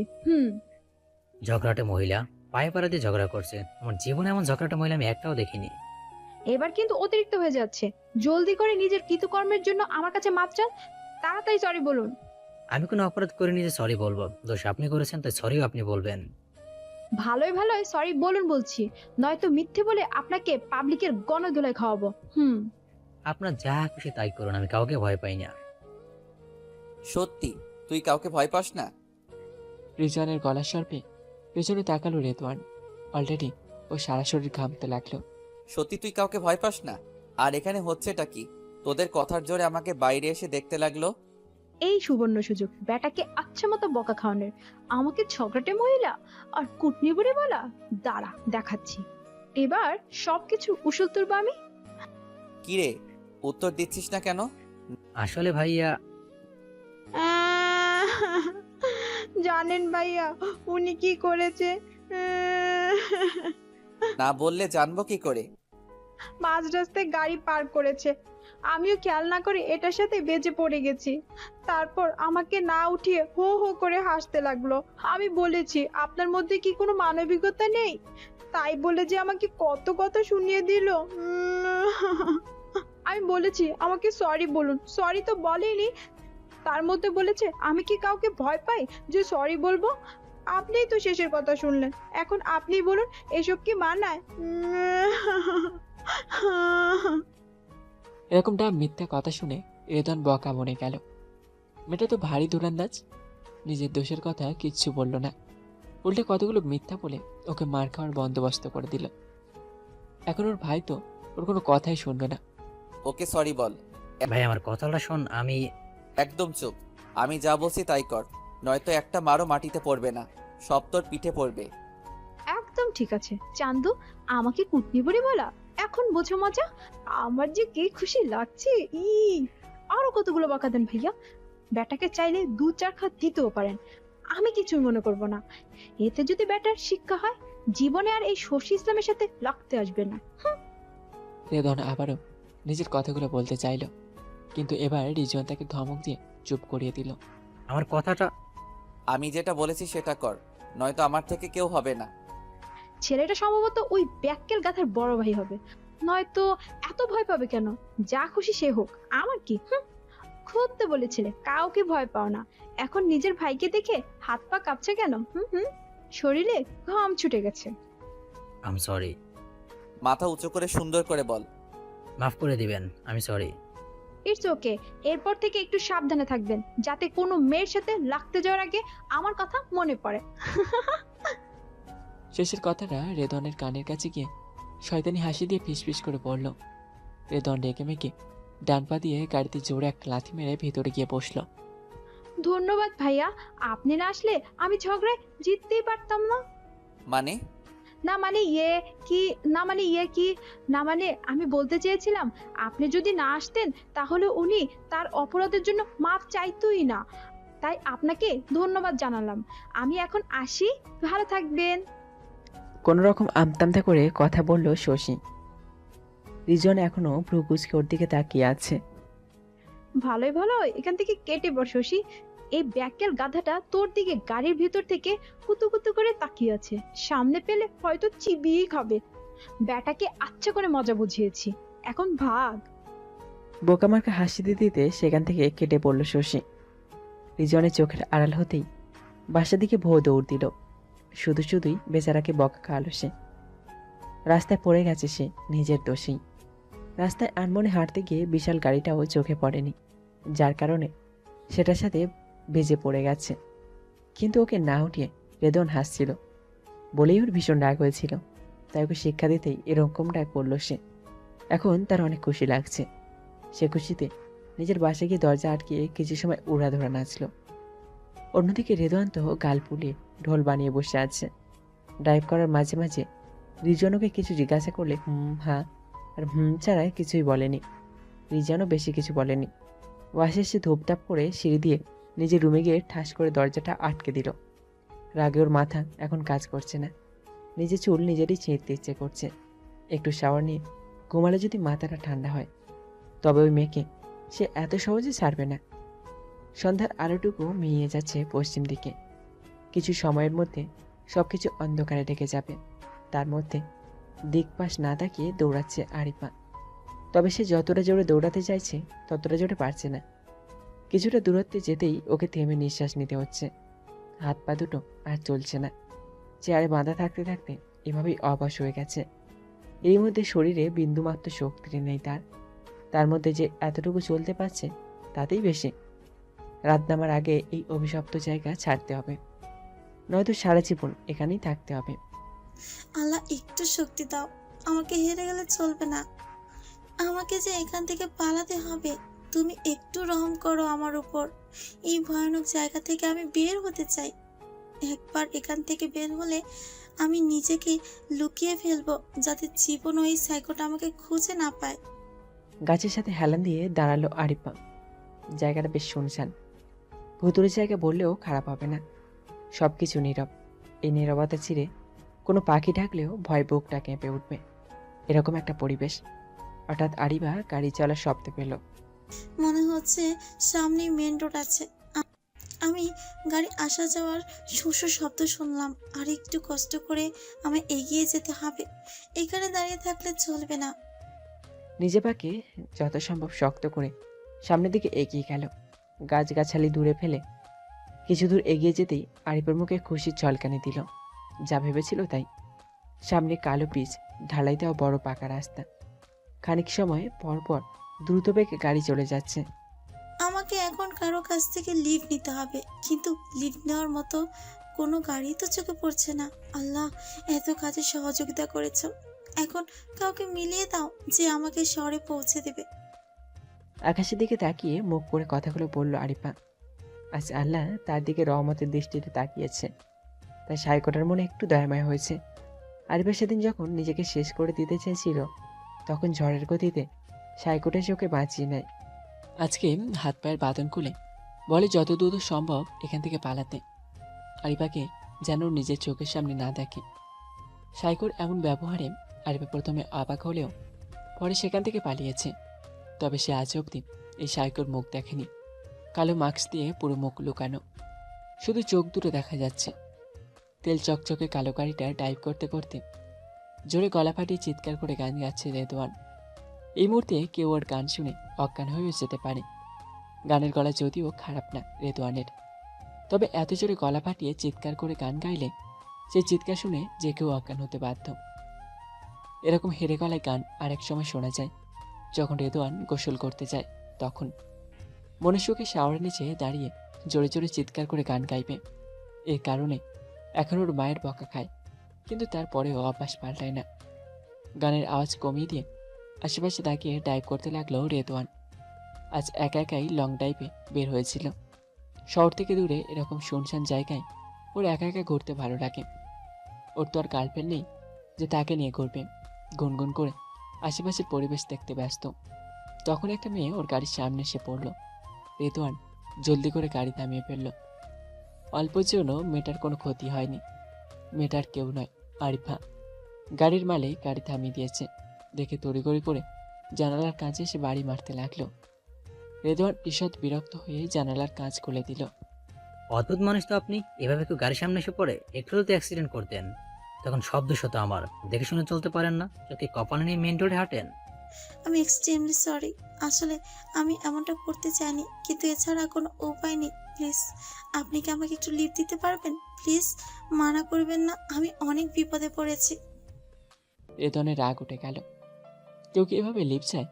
ঝগড়াটে মহিলা পায়ে পাড়া দিয়ে ঝগড়া করছে। আমার জীবনে এমন ঝগড়াটে মহিলা আমি একটাও দেখিনি। এবার কিন্তু অতিরিক্ত হয়ে যাচ্ছে। জলদি করে নিজের কৃতকর্মের জন্য আমার কাছে মাপ চান। তাড়াতাড়ি সরি বলুন। আমি কোনো অপরাধ করিনি যে সরি বলবো। দোষ আপনি করেছেন, তাই সরিও আপনি বলবেন। ভালোই ভালোই সরি বলুন বলছি, নয়তো মিথ্যে বলে আপনাকে পাবলিকের গণধোলায় খাওয়াবো। আপনার যা খুশি তাই করুন, আমি কাউকে ভয় পাই না। সত্যি তুই কাউকে ভয় পাস না? রিজওয়ানের গলার স্বর পেছনে তাকালো রেদওয়ান। অলরেডি ও সারা শরীর ঘামতে লাগলো। সত্যি তুই কাউকে ভয় পাস না? আর এখানে হচ্ছেটা কি? তোদের কথার জোরে আমাকে বাইরে এসে দেখতে লাগলো। এই সুবর্ণ সুযোগ ব্যাটাকে আচ্ছা মতো বকা খাওয়ানোর। আমাকে ঝগড়াটে মহিলা আর কুটনি বুড়ি বলা, দাঁড়া দেখাচ্ছি। এবার সবকিছু উসুল তুলবো আমি। কিরে, উত্তর দিচ্ছিস না কেন? আসলে ভাইয়া, জানেন ভাইয়া উনি কি করেছে? না বললে জানবো কি করে? মাঝ রাস্তায় গাড়ি পার্ক করেছে, আমিও খেয়াল না করে এটার সাথে বেজে পড়ে গেছি। তারপর আমাকে না উঠিয়ে হো হো করে হাসতে লাগলো। আমি বলেছি আপনার মধ্যে কি কোনো মানবিকতা নেই? তাই বলে যে আমাকে কত কথা শুনিয়ে দিল। আমি বলেছি আমাকে সরি বলুন, সরি তো বলেনি। তার মধ্যে বলেছে আমি কি কাউকে ভয় পাই যে সরি বলবো? আপনিই তো শেষের কথা শুনলেন, এখন আপনি বলুন এসব কি মানায়? এরকমটা মিথ্যা কথা শুনে রেদন বকা মনে গেল। মেয়েটা তো ভারী দুরান্দাজ। নিজের দোষের কথা কিচ্ছু বলল না, উল্টে কতগুলো মিথ্যা বলে ওকে মার খাওয়ার বন্দোবস্ত করে দিল। এখন ওর ভাই তো ওর কোনো কথাই শুনবে না। ওকে সরি বল। ভাই আমার কথাটা শোন। আমি একদম চুপ। আমি যা বলছি তাই কর, নয়তো একটা মারও মাটিতে পড়বে না, সব তোর পিঠে পড়বে। একদম ঠিক আছে চান্দু, আমাকে কুটনি বুড়ি বলা এখন বোঝো মজা। আমার যে কি খুশি লাগছে। আরো কতগুলো বকা দেন ভাইয়া, ব্যাটাকে চাইলে 2-4 খাত দিতেও পারেন, আমি কিছুই মনে করব না। এতে যদি ব্যাটার শিক্ষা হয়, জীবনে আর এই শশী ইসলামের সাথে লাগতে আসবে না। রেদন আবারও নিজের কথাগুলো বলতে চাইল, কিন্তু এবার রিজওয়ান তাকে ধমক দিয়ে চুপ করিয়ে দিল। আমার কথাটা, আমি যেটা বলেছি সেটা কর, নয়তো আমার থেকে কেউ হবে না। ছেলেটা সম্ভবত ওই ব্যাক্কেল গাথার বড় ভাই হবে, নয়তো এত ভয় পাবে কেন? যা খুশি সে হোক, আমার কি? খুঁজতে বলেছিলে কাউকে ভয় পাও না, এখন নিজের ভাইকে দেখে হাত পা কাঁপছে কেন? শরীরে ঘাম ছুটে গেছে। আম সরি। মাথা উঁচু করে সুন্দর করে বল। মাফ করে দিবেন, আমি সরি। ইটস ওকে, এরপর থেকে একটু সাবধানে থাকবেন, যাতে কোনো মেয়ের সাথে লাগতে যাওয়ার আগে আমার কথা মনে পড়ে। শেষের কথাটা রেদনের কানের কাছে গিয়ে শয়তানি হাসি দিয়ে ফিসফিস করে পড়ল। রেদন রেগে মেগে ডান পা দিয়ে গাড়িতে জোরে একটা লাথি মেরে ভিতরে গিয়ে বসলো। ধন্যবাদ ভাইয়া, আপনি না আসলে আমি ঝগড়ায় জিততেই পারতাম না। মানে? না মানে ইয়ে কি, না মানে ইয়ে কি, না মানে আমি বলতে চেয়েছিলাম আপনি যদি না আসতেন তাহলে উনি তার অপরাধের জন্য মাপ চাইতোই না, তাই আপনাকে ধন্যবাদ জানালাম। আমি এখন আসি, ভালো থাকবেন। কোনো রকম আমতামতা করে কথা বলল শশী। রিজন এখনো ভ্রু কুঁচকে ওর দিকে তাকিয়ে আছে। ভালোই ভালো, এখান থেকে কেটে বস শশী। এই ব্যাকের গাধাটা তোর দিকে গাড়ির ভিতর থেকে কুতু কুতু করে তাকিয়ে আছে, সামনে পেলে হয়তো চিবিয়েই খাবে। ব্যাটাকে আচ্ছা করে মজা বুঝিয়েছি, এখন ভাগ। বোকামার্কা হাসি দিতে দিতে সেখান থেকে কেটে পড়ল শশী। রিজনের চোখের আড়াল হতেই বাসার দিকে ভো দৌড় দিল। শুধু শুধুই বেচারাকে বকা খাওয়ালো সে। রাস্তায় পড়ে গেছে সে নিজের দোষেই। রাস্তায় আনমনে হাঁটতে গিয়ে বিশাল গাড়িটাও চোখে পড়েনি, যার কারণে সেটার সাথে বেজে পড়ে গেছে। কিন্তু ওকে না উঠিয়ে রেদন হাসছিল বলেই ওর ভীষণ রাগ হয়েছিল, তাই ওকে শিক্ষা দিতেই এরকমটা করলো সে। এখন তার অনেক খুশি লাগছে। সে খুশিতে নিজের বাসায় গিয়ে দরজা আটকিয়ে কিছু সময় উড়াধরা নাচল। অন্যদিকে রেদওয়ান তো গাল ফুলিয়ে ঢোল বানিয়ে বসে আছে। ড্রাইভ করার মাঝে মাঝে রিজনকে কিছু জিজ্ঞাসা করলে হ্যাঁ আর ছাড়াই কিছুই বলেনি। রিজনও বেশি কিছু বলেনি। ওয়াসে সে ধূপধাপ করে সিঁড়ি দিয়ে নিজের রুমে গিয়ে ঠাস করে দরজাটা আটকে দিল। রাগে ওর মাথা এখন কাজ করছে না। নিজের চুল নিজেরই ছিঁড়তে ইচ্ছে করছে। একটু শাওয়ার নিয়ে ঘুমালে যদি মাথাটা ঠান্ডা হয়, তবে ওই মেয়েকে সে এত সহজে ছাড়বে না। সন্ধ্যার আলোটুকু মিলিয়ে যাচ্ছে পশ্চিম দিকে। কিছু সময়ের মধ্যে সবকিছু অন্ধকারে ঢেকে যাবে। তার মধ্যে দিকপাশ না তাকিয়ে দৌড়াচ্ছে আরিফা। তবে সে যতটা জোরে দৌড়াতে চাইছে ততটা জোরে পারছে না। কিছুটা দূরত্বে যেতেই ওকে থেমে নিঃশ্বাস নিতে হচ্ছে। হাত পা দুটো আর চলছে না। চেয়ারে বাঁধা থাকতে থাকতে এভাবেই অবশ হয়ে গেছে। এই মধ্যে শরীরে বিন্দুমাত্র শক্তি নেই তার। তার মধ্যে যে এতটুকু চলতে পারছে তাতেই বেশি। রাত নামার আগে এই অভিশপ্ত জায়গা ছাড়তে হবে, নয়তো সারা জীবন এখানেই থাকতে হবে। আল্লাহ একটু শক্তি দাও, আমাকে হেরে গেলে চলবে না, আমাকে যে এখান থেকে পালাতে হবে। তুমি একটু রহম করো আমার উপর। এই ভয়ানক জায়গা থেকে আমি বের হতে চাই। একবার এখান থেকে বের হলে আমি নিজেকে লুকিয়ে ফেলবো, যাতে জীবন ওই সাইকোটা আমাকে খুঁজে না পায়। গাছের সাথে হেলান দিয়ে দাঁড়ালো আরিফা। জায়গাটা বেশ শুনশান। ভুতুরে জায়গা বললেও খারাপ হবে না। সব কিছু নীরব। এই নীরবতা ছিঁড়ে কোনো পাখি ডাকলেও ভয় বুকটা কেঁপে উঠবে, এরকম একটা পরিবেশ। হঠাৎ আরিফা গাড়ি চলার শব্দ পেল। মনে হচ্ছে সামনে মেন রোড আছে। আমি গাড়ি আসা যাওয়ার শোষো শব্দ শুনলাম। আর একটু কষ্ট করে আমায় এগিয়ে যেতে হবে, এখানে দাঁড়িয়ে থাকলে চলবে না। নিজে পাকে যত সম্ভব শক্ত করে সামনের দিকে এগিয়ে গেল। গাছগাছালি দূরে ফেলে কিছু দূর এগিয়ে যেতেই আরিফের মুখে খুশির ঝলকানি দিল। যা ভেবেছিল তাই। সামনে কালো পিচ, ঢালাই দেওয়া বড় পাকা রাস্তা। খানিক সময় পরপর দ্রুত বেগে গাড়ি চলে যাচ্ছে। আমাকে এখন কারো কাছ থেকে লিভ নিতে হবে, কিন্তু লিভ নেওয়ার মতো কোনো গাড়ি তো চোখে পড়ছে না। আল্লাহ, এত কাজে সহযোগিতা করেছো, এখন কাউকে মিলিয়ে দাও যে আমাকে শহরে পৌঁছে দেবে। আকাশের দিকে তাকিয়ে মুখ করে কথাগুলো বলল আরিফা। আজ আল্লাহ তার দিকে রহমতের দৃষ্টিতে তাকিয়েছে, তাই সাইকোটার মনে একটু দয়াময় হয়েছে। আরিফা সেদিন যখন নিজেকে শেষ করে দিতে চেয়েছিল, তখন ঝড়ের গতিতে সাইকোটা চোখে বাঁচিয়ে নেয়। আজকে হাত পায়ের বাঁধন খুলে বলে যত দ্রুত সম্ভব এখান থেকে পালাতে। আরিফাকে যেন নিজের চোখের সামনে না দেখে। সাইকোর এমন ব্যবহারে আরিফা প্রথমে অবাক হলেও পরে সেখান থেকে পালিয়েছে। তবে সে আজ অবধি এই সাইকোর মুখ দেখেনি। কালো মাস্ক দিয়ে পুরো মুখ লুকানো, শুধু চোখ দুটো দেখা যাচ্ছে। তেল চকচকে কালো গাড়িটা ড্রাইভ করতে করতে জোরে গলা ফাটিয়ে চিৎকার করে গান গাচ্ছে রেদওয়ান। এই মুহূর্তে কেউ ওর গান শুনে অজ্ঞান হয়ে যেতে পারে। গানের গলা যদিও খারাপ না রেদওয়ানের, তবে এত জোরে গলা ফাটিয়ে চিৎকার করে গান গাইলে সেই চিৎকার শুনে যে কেউ অজ্ঞান হতে বাধ্য। এরকম হেরে গলায় গান আরেক সময় শোনা যায় যখন রেদওয়ান গোসল করতে যায়। তখন মনের সুখে শাওয়ারের নিচে দাঁড়িয়ে জোরে জোরে চিৎকার করে গান গাইবে। এর কারণে এখন ওর মায়ের বকা খায়। কিন্তু তারপরেও অভ্যাস পাল্টায় না। গানের আওয়াজ কমিয়ে দিয়ে আশেপাশে তাকিয়ে ড্রাইভ করতে লাগলো রেদওয়ান। আজ একা একাই লং ড্রাইভে বের হয়েছিল। শহর থেকে দূরে এরকম শুনশান জায়গায় ওর একা একা ঘুরতে ভালো লাগে। ওর তো আর গার্লফ্রেন্ড নেই যে তাকে নিয়ে ঘুরবে। গুনগুন করে আশেপাশের পরিবেশ দেখতে ব্যস্ত। তখন একটা মেয়ে ওর গাড়ির সামনে এসে পড়ল। রেদওয়ান জলদি করে গাড়ি থামিয়ে ফেলল। অল্পের জন্য মেয়েটার কোনো ক্ষতি হয়নি। মেয়েটার কেউ নয়, আরিফা। গাড়ির মালিক গাড়ি থামিয়ে দিয়েছে দেখে তড়িঘড়ি করে জানালার কাছে এসে বাড়ি মারতে লাগলো। রেদওয়ান ঈষৎ বিরক্ত হয়ে জানালার কাঁচ খুলে দিল। অদ্ভুত মানুষ তো আপনি, এভাবে কেউ গাড়ির সামনে এসে পড়ে? একটু তো অ্যাক্সিডেন্ট করতেন, তখন শব্দ শত আমার, দেখে শুনে চলতে পারেন না? চোখে কপালে নিয়ে মেন রোডে হাঁটেন? আমি এক্সট্রিমলি সরি। আসলে আমি এমনটা করতে চাইনি, কিন্তু এছাড়া কোনো উপায় নেই। প্লিজ আপনি কি আমাকে একটু লিফট দিতে পারবেন? প্লিজ মানা করবেন না, আমি অনেক বিপদে পড়েছি। রেদওয়ানের রাগ উঠে গেল। কেউ কি এভাবে লিফট চায়?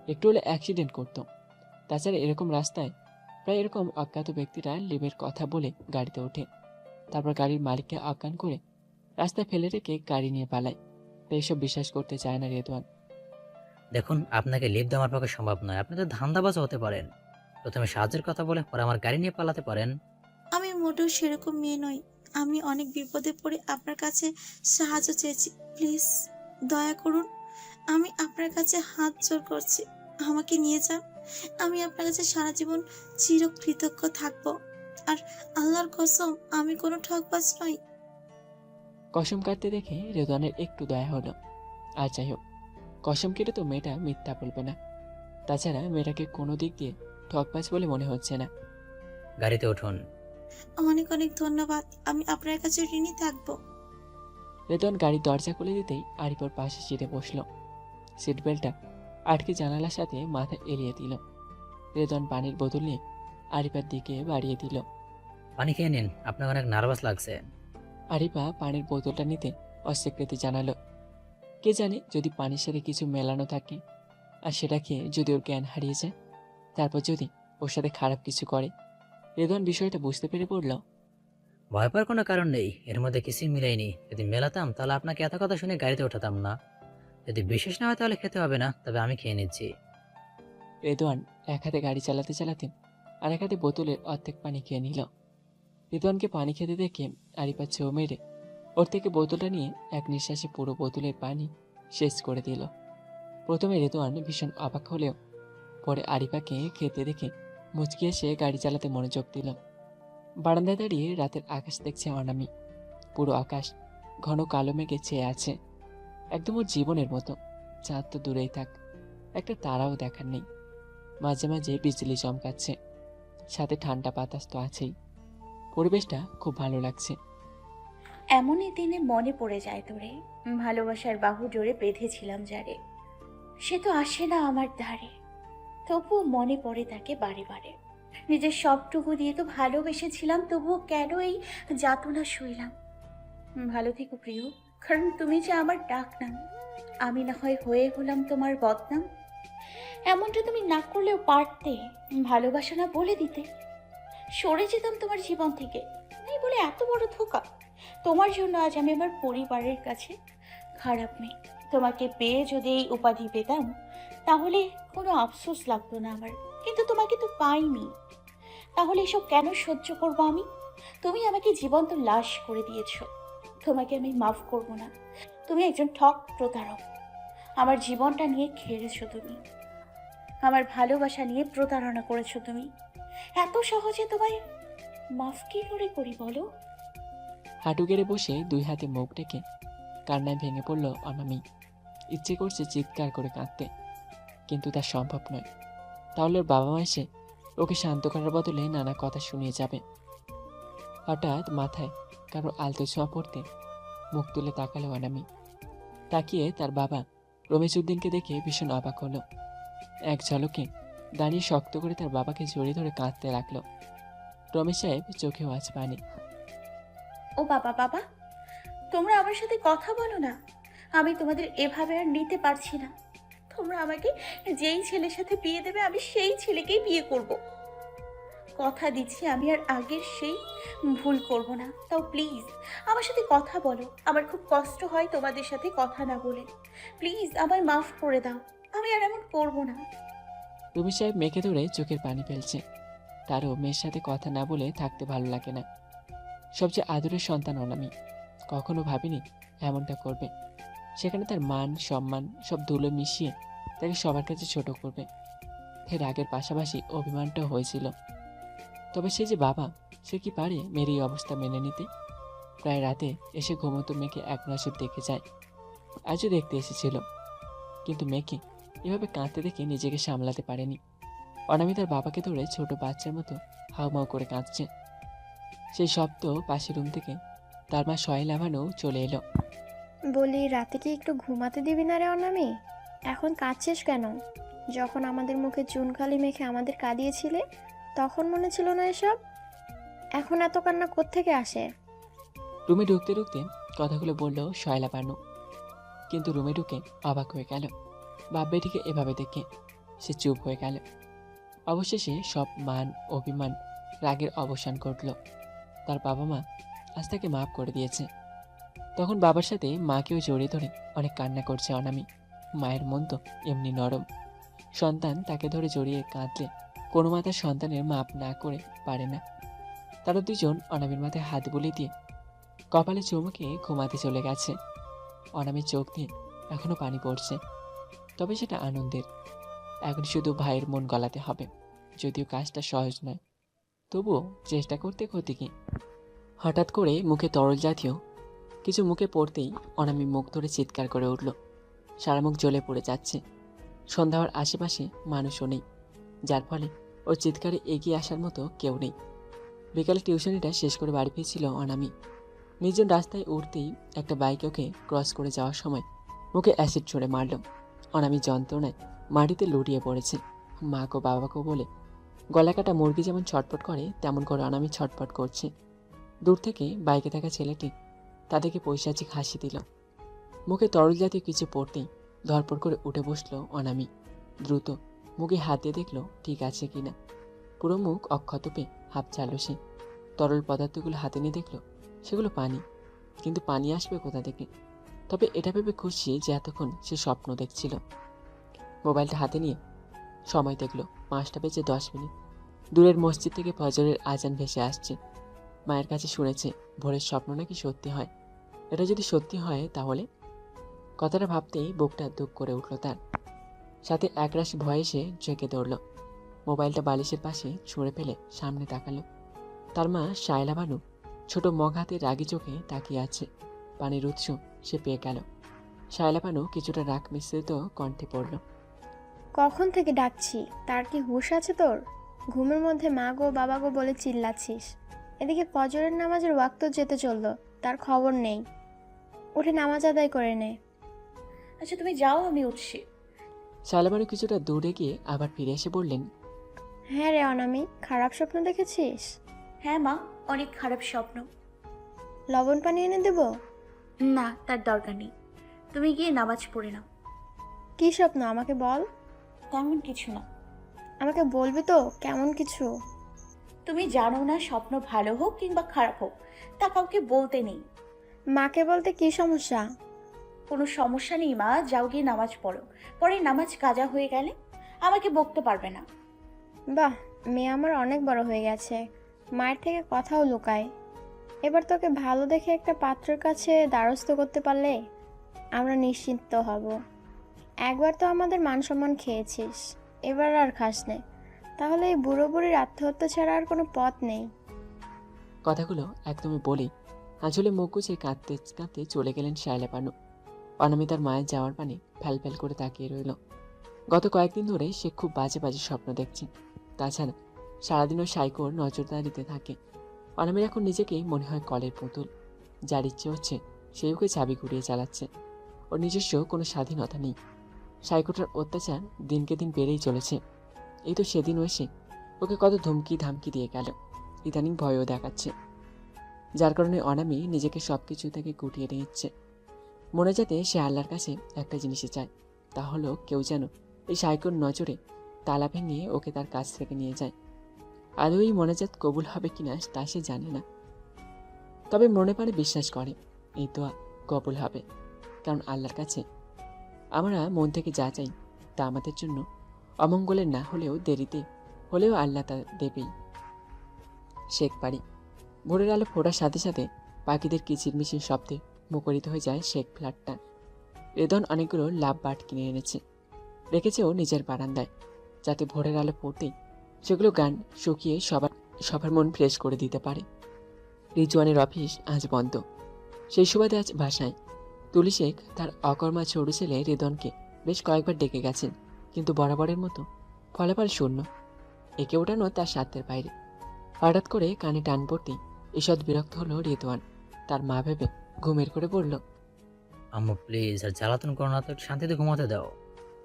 একটু হলে অ্যাক্সিডেন্ট করতো। তাছাড়া এরকম রাস্তায় প্রায় এরকম অজ্ঞাত ব্যক্তিরা লিফটের কথা বলে গাড়িতে ওঠে, তারপর গাড়ির মালিককে অজ্ঞান করে রাস্তায় ফেলে রেখে গাড়ি নিয়ে পালায়। তাই এসব বিশ্বাস করতে চায় না রেদওয়ান। দেখুন, আপনাকে লিফট দেওয়ার পক্ষে সম্ভব নয়। আপনি তো ধান্দাবাজ হতে পারেন, প্রথমে সাহায্যের কথা বলে পরে আমার গাড়ি নিয়ে পালাতে পারেন। আমি মোটেও সেরকম মেয়ে নই। আমি অনেক বিপদে পড়ে আপনার কাছে সাহায্য চেয়েছি। প্লিজ দয়া করুন, আমি আপনার কাছে হাত জোর করছি, আমাকে নিয়ে যান। আমি আপনার কাছে সারা জীবন চিরকৃতজ্ঞ থাকবো। আর আল্লাহর কসম, আমি কোনো ঠকবাজ নই। কসম কাটতে দেখে রেদওয়ানের একটু দয়া হলো। আর যাই হোক, কসম কেটে তো মেয়েটা মিথ্যা বলবে না। তাছাড়া মেয়েটাকে কোনো দিক দিয়ে ঠকবাজ বলে মনে হচ্ছে না। গাড়িতে উঠুন। অনেক অনেক ধন্যবাদ, আমি আপনার কাছে ঋণী থাকবো। রেদওয়ান গাড়ির দরজা খুলে দিতেই আরিফার পাশে সিটে বসল। সিট বেল্টটা আটকে জানালার সাথে মাথা এলিয়ে দিল। রেদওয়ান পানির বোতল নিয়ে আরিফার দিকে বাড়িয়ে দিল। পানি খেয়ে নিন, আপনাকে অনেক নার্ভাস লাগছে। আরিফা পানির বোতলটা নিতে অস্বীকৃতি জানালো। কে জানে যদি পানির সাথে কিছু মেলানো থাকে, আর সেটা খেয়ে যদি ওর জ্ঞান হারিয়ে যায়, তারপর যদি ওর সাথে খারাপ কিছু করে। রেদওয়ান বিষয়টা বুঝতে পেরে পড়ল। ভয় পাওয়ার কোনো কারণ নেই, এর মধ্যে কিছুই মিলাইনি। যদি মেলাতাম তাহলে আপনাকে এত কথা শুনে গাড়িতে ওঠাতাম না। যদি বিশেষ না হয় তাহলে খেতে হবে না, তবে আমি খেয়ে নিচ্ছি। রেদওয়ান এক হাতে গাড়ি চালাতে চালাতে আর এক হাতে বোতলের অর্ধেক পানি খেয়ে নিল। রেদওয়ানকে পানি খেতে দেখে আরিফা ছো মেরে ওর থেকে বোতলটা নিয়ে এক নিঃশ্বাসে পুরো বোতলের পানি শেষ করে দিল। প্রথমে রেদওয়ান ভীষণ অবাক হলেও পরে আরিফাকে খেতে দেখে মুচকি এসে গাড়ি চালাতে মনোযোগ দিল। বারান্দায় দাঁড়িয়ে রাতের আকাশ দেখছে অনামি। পুরো আকাশ ঘন কালো মেঘে ছেয়ে আছে, একদম ওর জীবনের মতো। চাঁদ তো দূরেই থাক, একটা তারাও দেখার নেই। মাঝে মাঝে বিজলি চমকাচ্ছে, সাথে ঠান্ডা বাতাস তো আছেই। পরিবেশটা খুব ভালো লাগছে। এমনই দিনে মনে পড়ে যায় তোরে, ভালোবাসার বাহু জোরে বেঁধেছিলাম যারে, সে তো আসে না আমার ধারে, তবুও মনে পড়ে তাকে বারে বারে। নিজের সবটুকু দিয়ে তো ভালোবেসেছিলাম, তবুও কেন এই যাতনা সইলাম। ভালো থেকো প্রিয়, কারণ তুমি যে আমার ডাক নাম, আমি না হয় হয়ে হলাম তোমার বদনাম। এমনটা তুমি না করলেও পারতে, ভালোবাসা না বলে দিতে, সরে যেতাম তোমার জীবন থেকে। এই বলে এত বড় ধোঁকা। তোমার জন্য আজ আমি আমার পরিবারের কাছে খারাপ মেয়ে। তোমাকে পেয়ে যদি এই উপাধি পেতাম তাহলে কোনো আফসোস লাগতো না আমার, কিন্তু তোমাকে তো পাইনি। তাহলে এসব কেন সহ্য করবো আমি? তুমি আমাকে জীবন্ত লাশ করে দিয়েছো, তোমাকে আমি মাফ করব না। তুমি একজন ঠক প্রতারক। আমার জীবনটা নিয়ে খেলেছো তুমি, আমার ভালোবাসা নিয়ে প্রতারণা করেছো তুমি। এত সহজে তোমায় মাফ কি করে করি বলো? হাঁটু গেড়ে বসে দুই হাতে মুখ ডেকে কান্নায় ভেঙে পড়ল অনামি। ইচ্ছে করছে চিৎকার করে কাঁদতে, কিন্তু তা সম্ভব নয়। তাহলে ওর বাবা মা এসে ওকে শান্ত করার বদলে নানা কথা শুনিয়ে যাবে। হঠাৎ মাথায় কারো আলতো ছোঁয়া পড়তে মুখ তুলে তাকালো অনামি। তাকিয়ে তার বাবা রমেশউদ্দিনকে দেখে ভীষণ অবাক হলো। এক ঝলকে দাঁড়িয়ে শক্ত করে তার বাবাকে জড়িয়ে ধরে কাঁদতে লাগলো। রমেশ সাহেব চোখেও আজ পানি। ও বাবা, বাবা তোমরা আমার সাথে কথা বলো না, আমি তোমাদের এভাবে আর নিতে পারছি না। তোমরা আমাকে যেই ছেলের সাথে বিয়ে দেবে আমি সেই ছেলেকেই বিয়ে করব। কথা দিচ্ছি আমি আর আগের সেই ভুল করব না। তাও প্লিজ আমার সাথে কথা বলো। আমার খুব কষ্ট হয় তোমাদের সাথে কথা না বলে। প্লিজ আমায় মাফ করে দাও, আমি আর এমন করব না। রুমি সাহেব মেয়েকে ধরে চোখের পানি ফেলছে। তারও মেয়ের সাথে কথা না বলে থাকতে ভালো লাগে না। সবচেয়ে আদরের সন্তান অনামি, কখনো ভাবিনি এমনটা করবে। সেখানে তার মান সম্মান সব ধুলো মিশিয়ে তাকে সবার কাছে ছোট করবে। এর রাগের পাশাপাশি অভিমানটাও হয়েছিল। তবে সে যে বাবা, সে কি পারে মেয়ের এই অবস্থা মেনে নিতে? প্রায় রাতে এসে ঘুমতো মেয়েকে এক নজর দেখে যায়। আজও দেখতে এসেছিল, কিন্তু মেয়েকে এভাবে কাঁদতে দেখে নিজেকে সামলাতে পারেনি। অনামি তার বাবাকে ধরে ছোট বাচ্চার মতো হাউমাউ করে কাঁদছে। সেই শব্দ পাশের রুম থেকে তার মা সহেলা ভানু চলে এলো। বলি, রাতে কি একটু ঘুমাতে দিবি না রে অনামি? এখন কাঁদছিস কেন? যখন আমাদের মুখে চুনকালি মেখে আমাদের কাঁদিয়েছিলে তখন মনে ছিল না এসব? এখন এত কান্না কোত্থেকে আসে? রুমে ঢুকতে ঢুকতে কথাগুলো বলল সহেলা ভানু, কিন্তু রুমে ঢুকে অবাক হয়ে গেল বাপ বেটিকে এভাবে দেখে। সে চুপ হয়ে গেল। অবশেষে সব মান অভিমান রাগের অবসান ঘটল। তার বাবা মা আজ তাকে মাফ করে দিয়েছে। তখন বাবার সাথে মাকেও জড়িয়ে ধরে অনেক কান্না করছে অনামি। মায়ের মন তো এমনি নরম, সন্তান তাকে ধরে জড়িয়ে কাঁদলে কোনো মাতা সন্তানের মাপ না করে পারে না। তারা দুজন অনামির মাথায় হাত বুলিয়ে দিয়ে কপালে চুমুকে ঘুমাতে চলে গেছে। অনামির চোখ দিয়ে এখনো পানি পড়ছে, তবে সেটা আনন্দের। এখন শুধু ভাইয়ের মন গলাতে হবে, যদিও কাজটা সহজ নয়, তবুও চেষ্টা করতে ক্ষতি কি। হঠাৎ করে মুখে তরল জাতীয় কিছু মুখে পড়তেই অনামি মুখ ধরে চিৎকার করে উঠল। সারা মুখ জ্বলে পড়ে যাচ্ছে। সন্ধ্যা হওয়ার আশেপাশে মানুষও নেই, যার ফলে ওর চিৎকারে এগিয়ে আসার মতো কেউ নেই। বিকালে টিউশনিটা শেষ করে বাড়ি ফিরছিল অনামি। নির্জন রাস্তায় উঠতেই একটা বাইক ওকে ক্রস করে যাওয়ার সময় মুখে অ্যাসিড ছুঁড়ে মারল। অনামি যন্ত্রণায় মাটিতে লুটিয়ে পড়েছে। মাকে বাবাকেও বলে গলা কাটা মুরগি যেমন ছটপট করে তেমন করে অনামি ছটপট করছে। দূর থেকে বাইকে থাকা ছেলেটি তাদেরকে পৈশাচিক হাসি দিল। মুখে তরল জাতীয় কিছু পড়তেই ধরপড় করে উঠে বসলো অনামি। দ্রুত মুখে হাত দিয়ে দেখলো ঠিক আছে কিনা। পুরো মুখ অক্ষত পেয়ে হাঁপ ছাড়ল সে। তরল পদার্থগুলো হাতে নিয়ে দেখলো সেগুলো পানি, কিন্তু পানি আসবে কোথা থেকে? তবে এটা ভেবে খুশি যে এতক্ষণ সে স্বপ্ন দেখছিল। মোবাইলটা হাতে নিয়ে সময় দেখলো 5:10। দূরের মসজিদ থেকে ফজরের আজান ভেসে আসছে। মায়ের কাছে শুনেছে ভোরের স্বপ্ন নাকি সত্যি হয়। এটা যদি সত্যি হয় তাহলে? কথাটা ভাবতেই বুকটা দুঃখ করে উঠল তার, সাথে একরাশ ভয় এসে ঝেঁকে ধরল। মোবাইলটা বালিশের পাশে ছুঁড়ে ফেলে সামনে তাকালো। তার মা শায়লা ভানু ছোট মগ হাতে রাগি চোখে তাকিয়ে আছে। পানির উৎস সে পেয়ে গেল। শায়লা ভানু কিছুটা রাগ মিশ্রিত কণ্ঠে পড়ল, কখন থেকে ডাকছি, তার কি হুঁশ আছে তোর? ঘুমের মধ্যে মা গো বাবা গো বলে চিল্লাচ্ছিস। এদিকে ফজরের নামাজের ওয়াক্ত যেতে চললো, তার খবর নেই। উঠে নামাজ আদায় করে নে। আচ্ছা তুমি যাও, আমি উঠছি। শায়লা ভানু কিছুটা দূরে গিয়ে আবার ফিরে এসে বললেন, হ্যাঁ রে অনামি, খারাপ স্বপ্ন দেখেছিস? হ্যাঁ মা, অনেক খারাপ স্বপ্ন। লবণ পানি এনে দেবো? না, তার দরকার নেই, তুমি গিয়ে নামাজ পড়ে নাও। কি স্বপ্ন আমাকে বল। তেমন কিছু না। আমাকে বলবি তো কেমন কিছু? তুমি জানো না স্বপ্ন ভালো হোক কিংবা খারাপ হোক তা কাউকে বলতে নেই। মাকে বলতে কি সমস্যা? কোনো সমস্যা নেই মা, যাও গিয়ে নামাজ পড়ো। পরে নামাজ কাজা হয়ে গেলে আমাকে বকতে পারবে না। বাহ, মেয়ে আমার অনেক বড় হয়ে গেছে, মায়ের থেকে কথাও লুকায়। এবার তোকে ভালো দেখে একটা পাত্রের কাছে দ্বারস্থ করতে পারলে আমরা নিশ্চিন্ত হব। একবার তো আমাদের মান সম্মান খেয়েছিস, এবার আর খাস নে। তাহলে এই বুড়ো বুড়ির আত্মহত্যা ছাড়া আর কোনো পথ নেই। কথাগুলো একদমই বলেই আঁচলে মুখ গুছিয়ে কাঁদতে কাঁদতে চলে গেলেন শায়লা ভানু। অনামিতার মায়ের যাওয়ার পানে ফ্যাল ফ্যাল করে তাকিয়ে রইল। গত কয়েকদিন ধরে সে খুব বাজে বাজে স্বপ্ন দেখছে। তাছাড়া সারাদিনও সাইকোর নজরদারিতে থাকে। অনামির এখন নিজেকে মনে হয় কলের পুতুল, যার ইচ্ছে হচ্ছে সেই ওকে চাবি ঘুরিয়ে চালাচ্ছে। ওর নিজস্ব কোনো স্বাধীনতা নেই। সাইকোটার অত্যাচার দিনকে দিন বেড়েই চলেছে। এই তো সেদিন এসে ওকে কত ধমকি ধামকি দিয়ে গেল, ইদানিং ভয়ও দেখাচ্ছে। যার কারণে অনামি নিজেকে সব কিছু থেকে গুটিয়ে নিচ্ছে। মনে যাতে সে আল্লাহর কাছে একটা জিনিসই চায়, তা হলো কেউ যেন এই সাইকোর নজরে তালা ভেঙে ওকে তার কাছ থেকে নিয়ে যায়। আদৌ এই মোনাজাত কবুল হবে কিনা তা সে জানে না, তবে মনে পারে বিশ্বাস করে এই দোয়া কবুল হবে, কারণ আল্লাহর কাছে আমরা মন থেকে যা চাই তা আমাদের জন্য অমঙ্গলের না হলেও দেরিতে হলেও আল্লাহ তা দেবেই। শেখ বাড়ি। ভোরের আলো ফোটার সাথে সাথে পাখিদের কিচিরমিচির শব্দে মুখরিত হয়ে যায় শেখ ফ্ল্যাটটা। রেদন অনেকগুলো লাভ বার্ড কিনে এনেছে, রেখেছেও নিজের বারান্দায়, যাতে ভোরের আলো পড়তেই সেগুলো গান শুকিয়ে সবার মন ফ্রেশ করে দিতে পারে। রিজওয়ানের অফিস আজ বন্ধ, সেই সুবাদে আজ বাসায়। তুলি শেখ তার অকর্মা ছোট ছেলে রেদনকে বেশ কয়েকবার ডেকে গেছেন, কিন্তু বরাবরের মতো ফলাফল শূন্য। একে ওঠানো তার সাধ্যের বাইরে। হঠাৎ করে কানে টান পড়তেই ঈষৎ বিরক্ত হলো রেদওয়ান। তার মা ভেবে ঘুমের করে বলল, আম্মু প্লিজ আর জ্বালাতন করো না তো, একটু শান্তিতে ঘুমাতে দাও।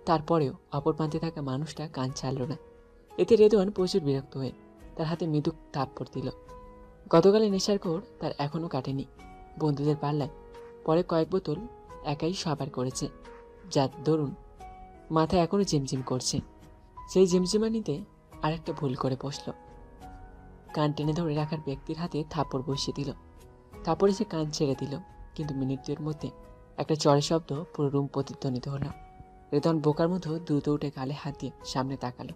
তারপরেও অপর প্রান্তে থাকা মানুষটা কান ছাড়ল না। এতে রেদওয়ান প্রচুর বিরক্ত হয়ে তার হাতে মৃদু থাপ্পড় দিল। গতকালে নেশার ঘোর তার এখনও কাটেনি। বন্ধুদের পাল্লায় পরে কয়েক বোতল একাই সবার করেছে, যার দরুন মাথা এখনও ঝিমঝিম করছে। সেই ঝিমঝিমানিতে আরেকটা ভুল করে বসল। কান টেনে ধরে রাখার ব্যক্তির হাতে থাপ্পড় বসিয়ে দিল। থাপ্পড়ে সে কান ছেড়ে দিল, কিন্তু মিনিটের মধ্যে একটা চড়ে শব্দ পুরো রুম প্রতিধ্বনিত হলো। রেদন বোকার মতো দ্রুত উঠে গালে হাত দিয়ে সামনে তাকালো।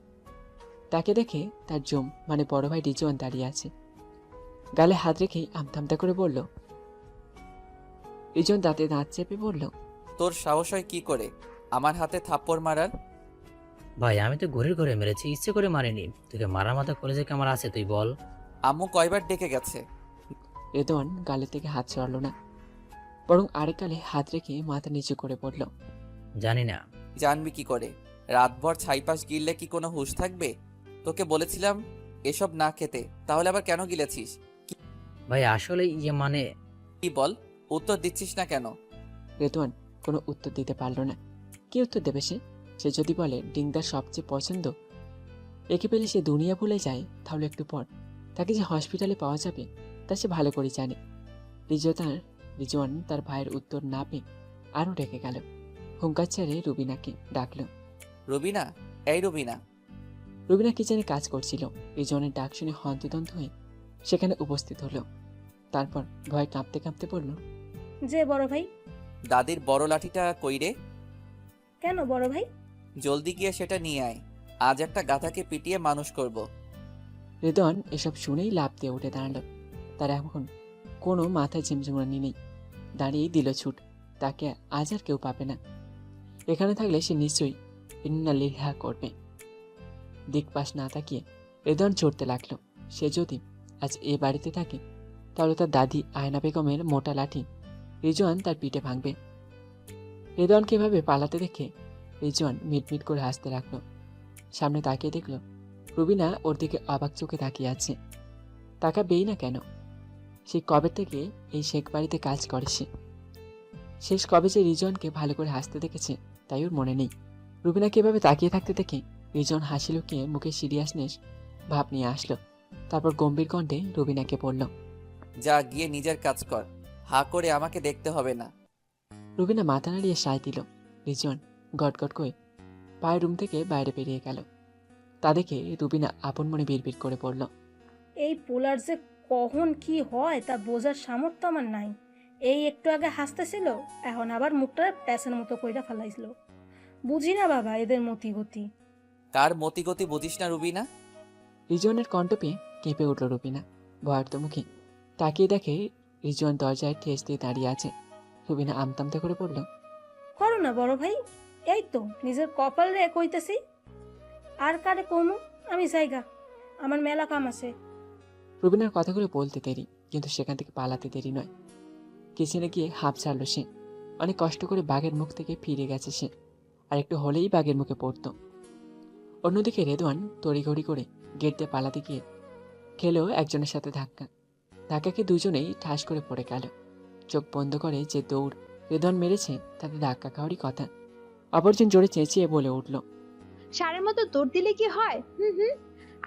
তাকে দেখে তার জম মানে বড় ভাই রিজওয়ান দাঁড়িয়ে আছে। গালে হাত রেখেই আমতামতা করে বলল। রিজওয়ান দাঁতে দাঁত চেপে বলল, তোর সাহস হয় কি করে আমার হাতে থাপ্পড় মারার? ভাই আমি তো ঘুরে ঘুরে মেরেছি, ইচ্ছে করে মারিনি। তোকে মারার মাথা কলেজে আমার আছে, তুই বল। আম্মু কয়বার ডেকে গেছে? রেদওয়ান গালে থেকে হাত সরালো না, বরং আরেক গালে হাত রেখে মাথা নিচু করে বলল, জানি না। জানবি কি করে? রাতভর ছাইপাশ গিললে কি কোনো হুঁশ থাকবে? তোকে বলেছিলাম এসব না খেতে, তাহলে আবার কেন গিলেছিস? ভাই আসলে মানে কি বল, উত্তর দিচ্ছিস না কেন? রেদওয়ান কোনো উত্তর দিতে পারল না। কি উত্তর দেবে সে? সে যদি বলে ডিঙ্গার সবচেয়ে পছন্দ, একে পেলে সে দুনিয়া ভুলে যায়, তাহলে একটু পর তাকে যে হসপিটালে পাওয়া যাবে তা সে ভালো করে জানে। রিজওয়ান তার ভাইয়ের উত্তর না পেয়ে আরও রেগে গেল। হুঙ্কার ছেড়ে রুবিনাকে ডাকল। রুবিনা, এই রুবিনা। রুবিনা কিচেনে কাজ করছিল। রিজওয়ানের ডাক শুনে হন্তদন্ত হয়ে সেখানে উপস্থিত হলো। তারপর ভয় কাঁপতে কাঁপতে বলল, যে বড় ভাই। দাদির বড় লাঠিটা কই রে? কেন বড় ভাই? জলদি গিয়ে সেটা নিয়ে আয়, আজ একটা গাধাকে পিটিয়ে মানুষ করব। রেদন এসব শুনেই লাফ দিয়ে উঠে দাঁড়ালো। তার এখন কোনো মাথায় ঝিমঝিমানি নেই। দাঁড়িয়েই দিল ছুট। তাকে আজ আর কেউ পাবে না। এখানে থাকলে সে নিশ্চয়ই ইন্না লিহা করবে। দিকপাশ না তাকিয়ে রেদন চড়তে লাগলো। সে যদি আজ এ বাড়িতে থাকে, তাহলে তার দাদি আয়না বেগমের মোটা লাঠি রিজওয়ান তার পিঠে ভাঙবে। রেদওয়ানকে এভাবে পালাতে দেখে রিজওয়ান মিটমিট করে হাসতে লাগলো। সামনে তাকিয়ে দেখলো রুবিনা ওর দিকে অবাক চোখে তাকিয়ে আছে। তাকাবেই না কেন? সেই কবে থেকে এই শেখ বাড়িতে কাজ করে সে। শেষ কবে যে রিজওয়ানকে ভালো করে হাসতে দেখেছে তাই ওর মনে নেই। রুবিনাকে এভাবে তাকিয়ে থাকতে দেখে রিজওয়ান হাসি লুকিয়ে মুখে সিরিয়াসনেস ভাব নিয়ে আসলো। তারপর গম্ভীর কণ্ঠে রুবিনাকে বলল, যা গিয়ে নিজের কাজ কর, হা করে আমাকে দেখতে হবে না। রুবিনা মাথা নাড়িয়ে সায় দিল। রিজওয়ান গটগট করে পায়ের রুম থেকে বাইরে বেরিয়ে গেল। তা দেখে রুবিনা আপন মনে বিড়বিড় করে পড়ল, এই পোলার যে কখন কি হয় তা বোঝার সামর্থ্য আমার নাই। এই একটু আগে হাসতেছিল, এখন আবার মুখটা প্যাসের মতো কইরা ফেলাইছিল। বুঝি না বাবা এদের মতিগতি। কার মতিগতি বুঝিস না রুবিনা? রিজওয়ানের কণ্ঠ পেয়ে কেঁপে উঠল রুবিনা। ভয়ার্ত মুখে তাকিয়ে দেখে রিজওয়ান দরজায় ঠেস দিয়ে দাঁড়িয়ে আছে। রুবিনা আমতামতা করে পড়ল, করো না বড় ভাই, এই তো নিজের কপাল রে কইতেছি। আর কারে কমু, আমি জায়গা, আমার মেলা কাম আছে। রুবিনার কথাগুলো বলতে দেরি, কিন্তু সেখান থেকে পালাতে দেরি নয়। কিচেনে গিয়ে হাঁপ ছাড়ল সে। অনেক কষ্ট করে বাঘের মুখ থেকে ফিরে গেছে সে, আর একটু হলেই বাঘের মুখে পড়ত। অন্যদিকে রেদওয়ান তড়িঘড়ি করে গেট দিয়ে পালাতে গিয়ে খেলেও একজনের সাথে ধাক্কাকে দুজনেই ঠাস করে পড়ে গেল। চোখ বন্ধ করে যে দৌড় রেদওয়ান মেরেছে তাতে ধাক্কা খাওয়ারই কথা। অপরজন জোরে চেঁচিয়ে বলে উঠল, সারের মতো দৌড় দিলে কি হয়?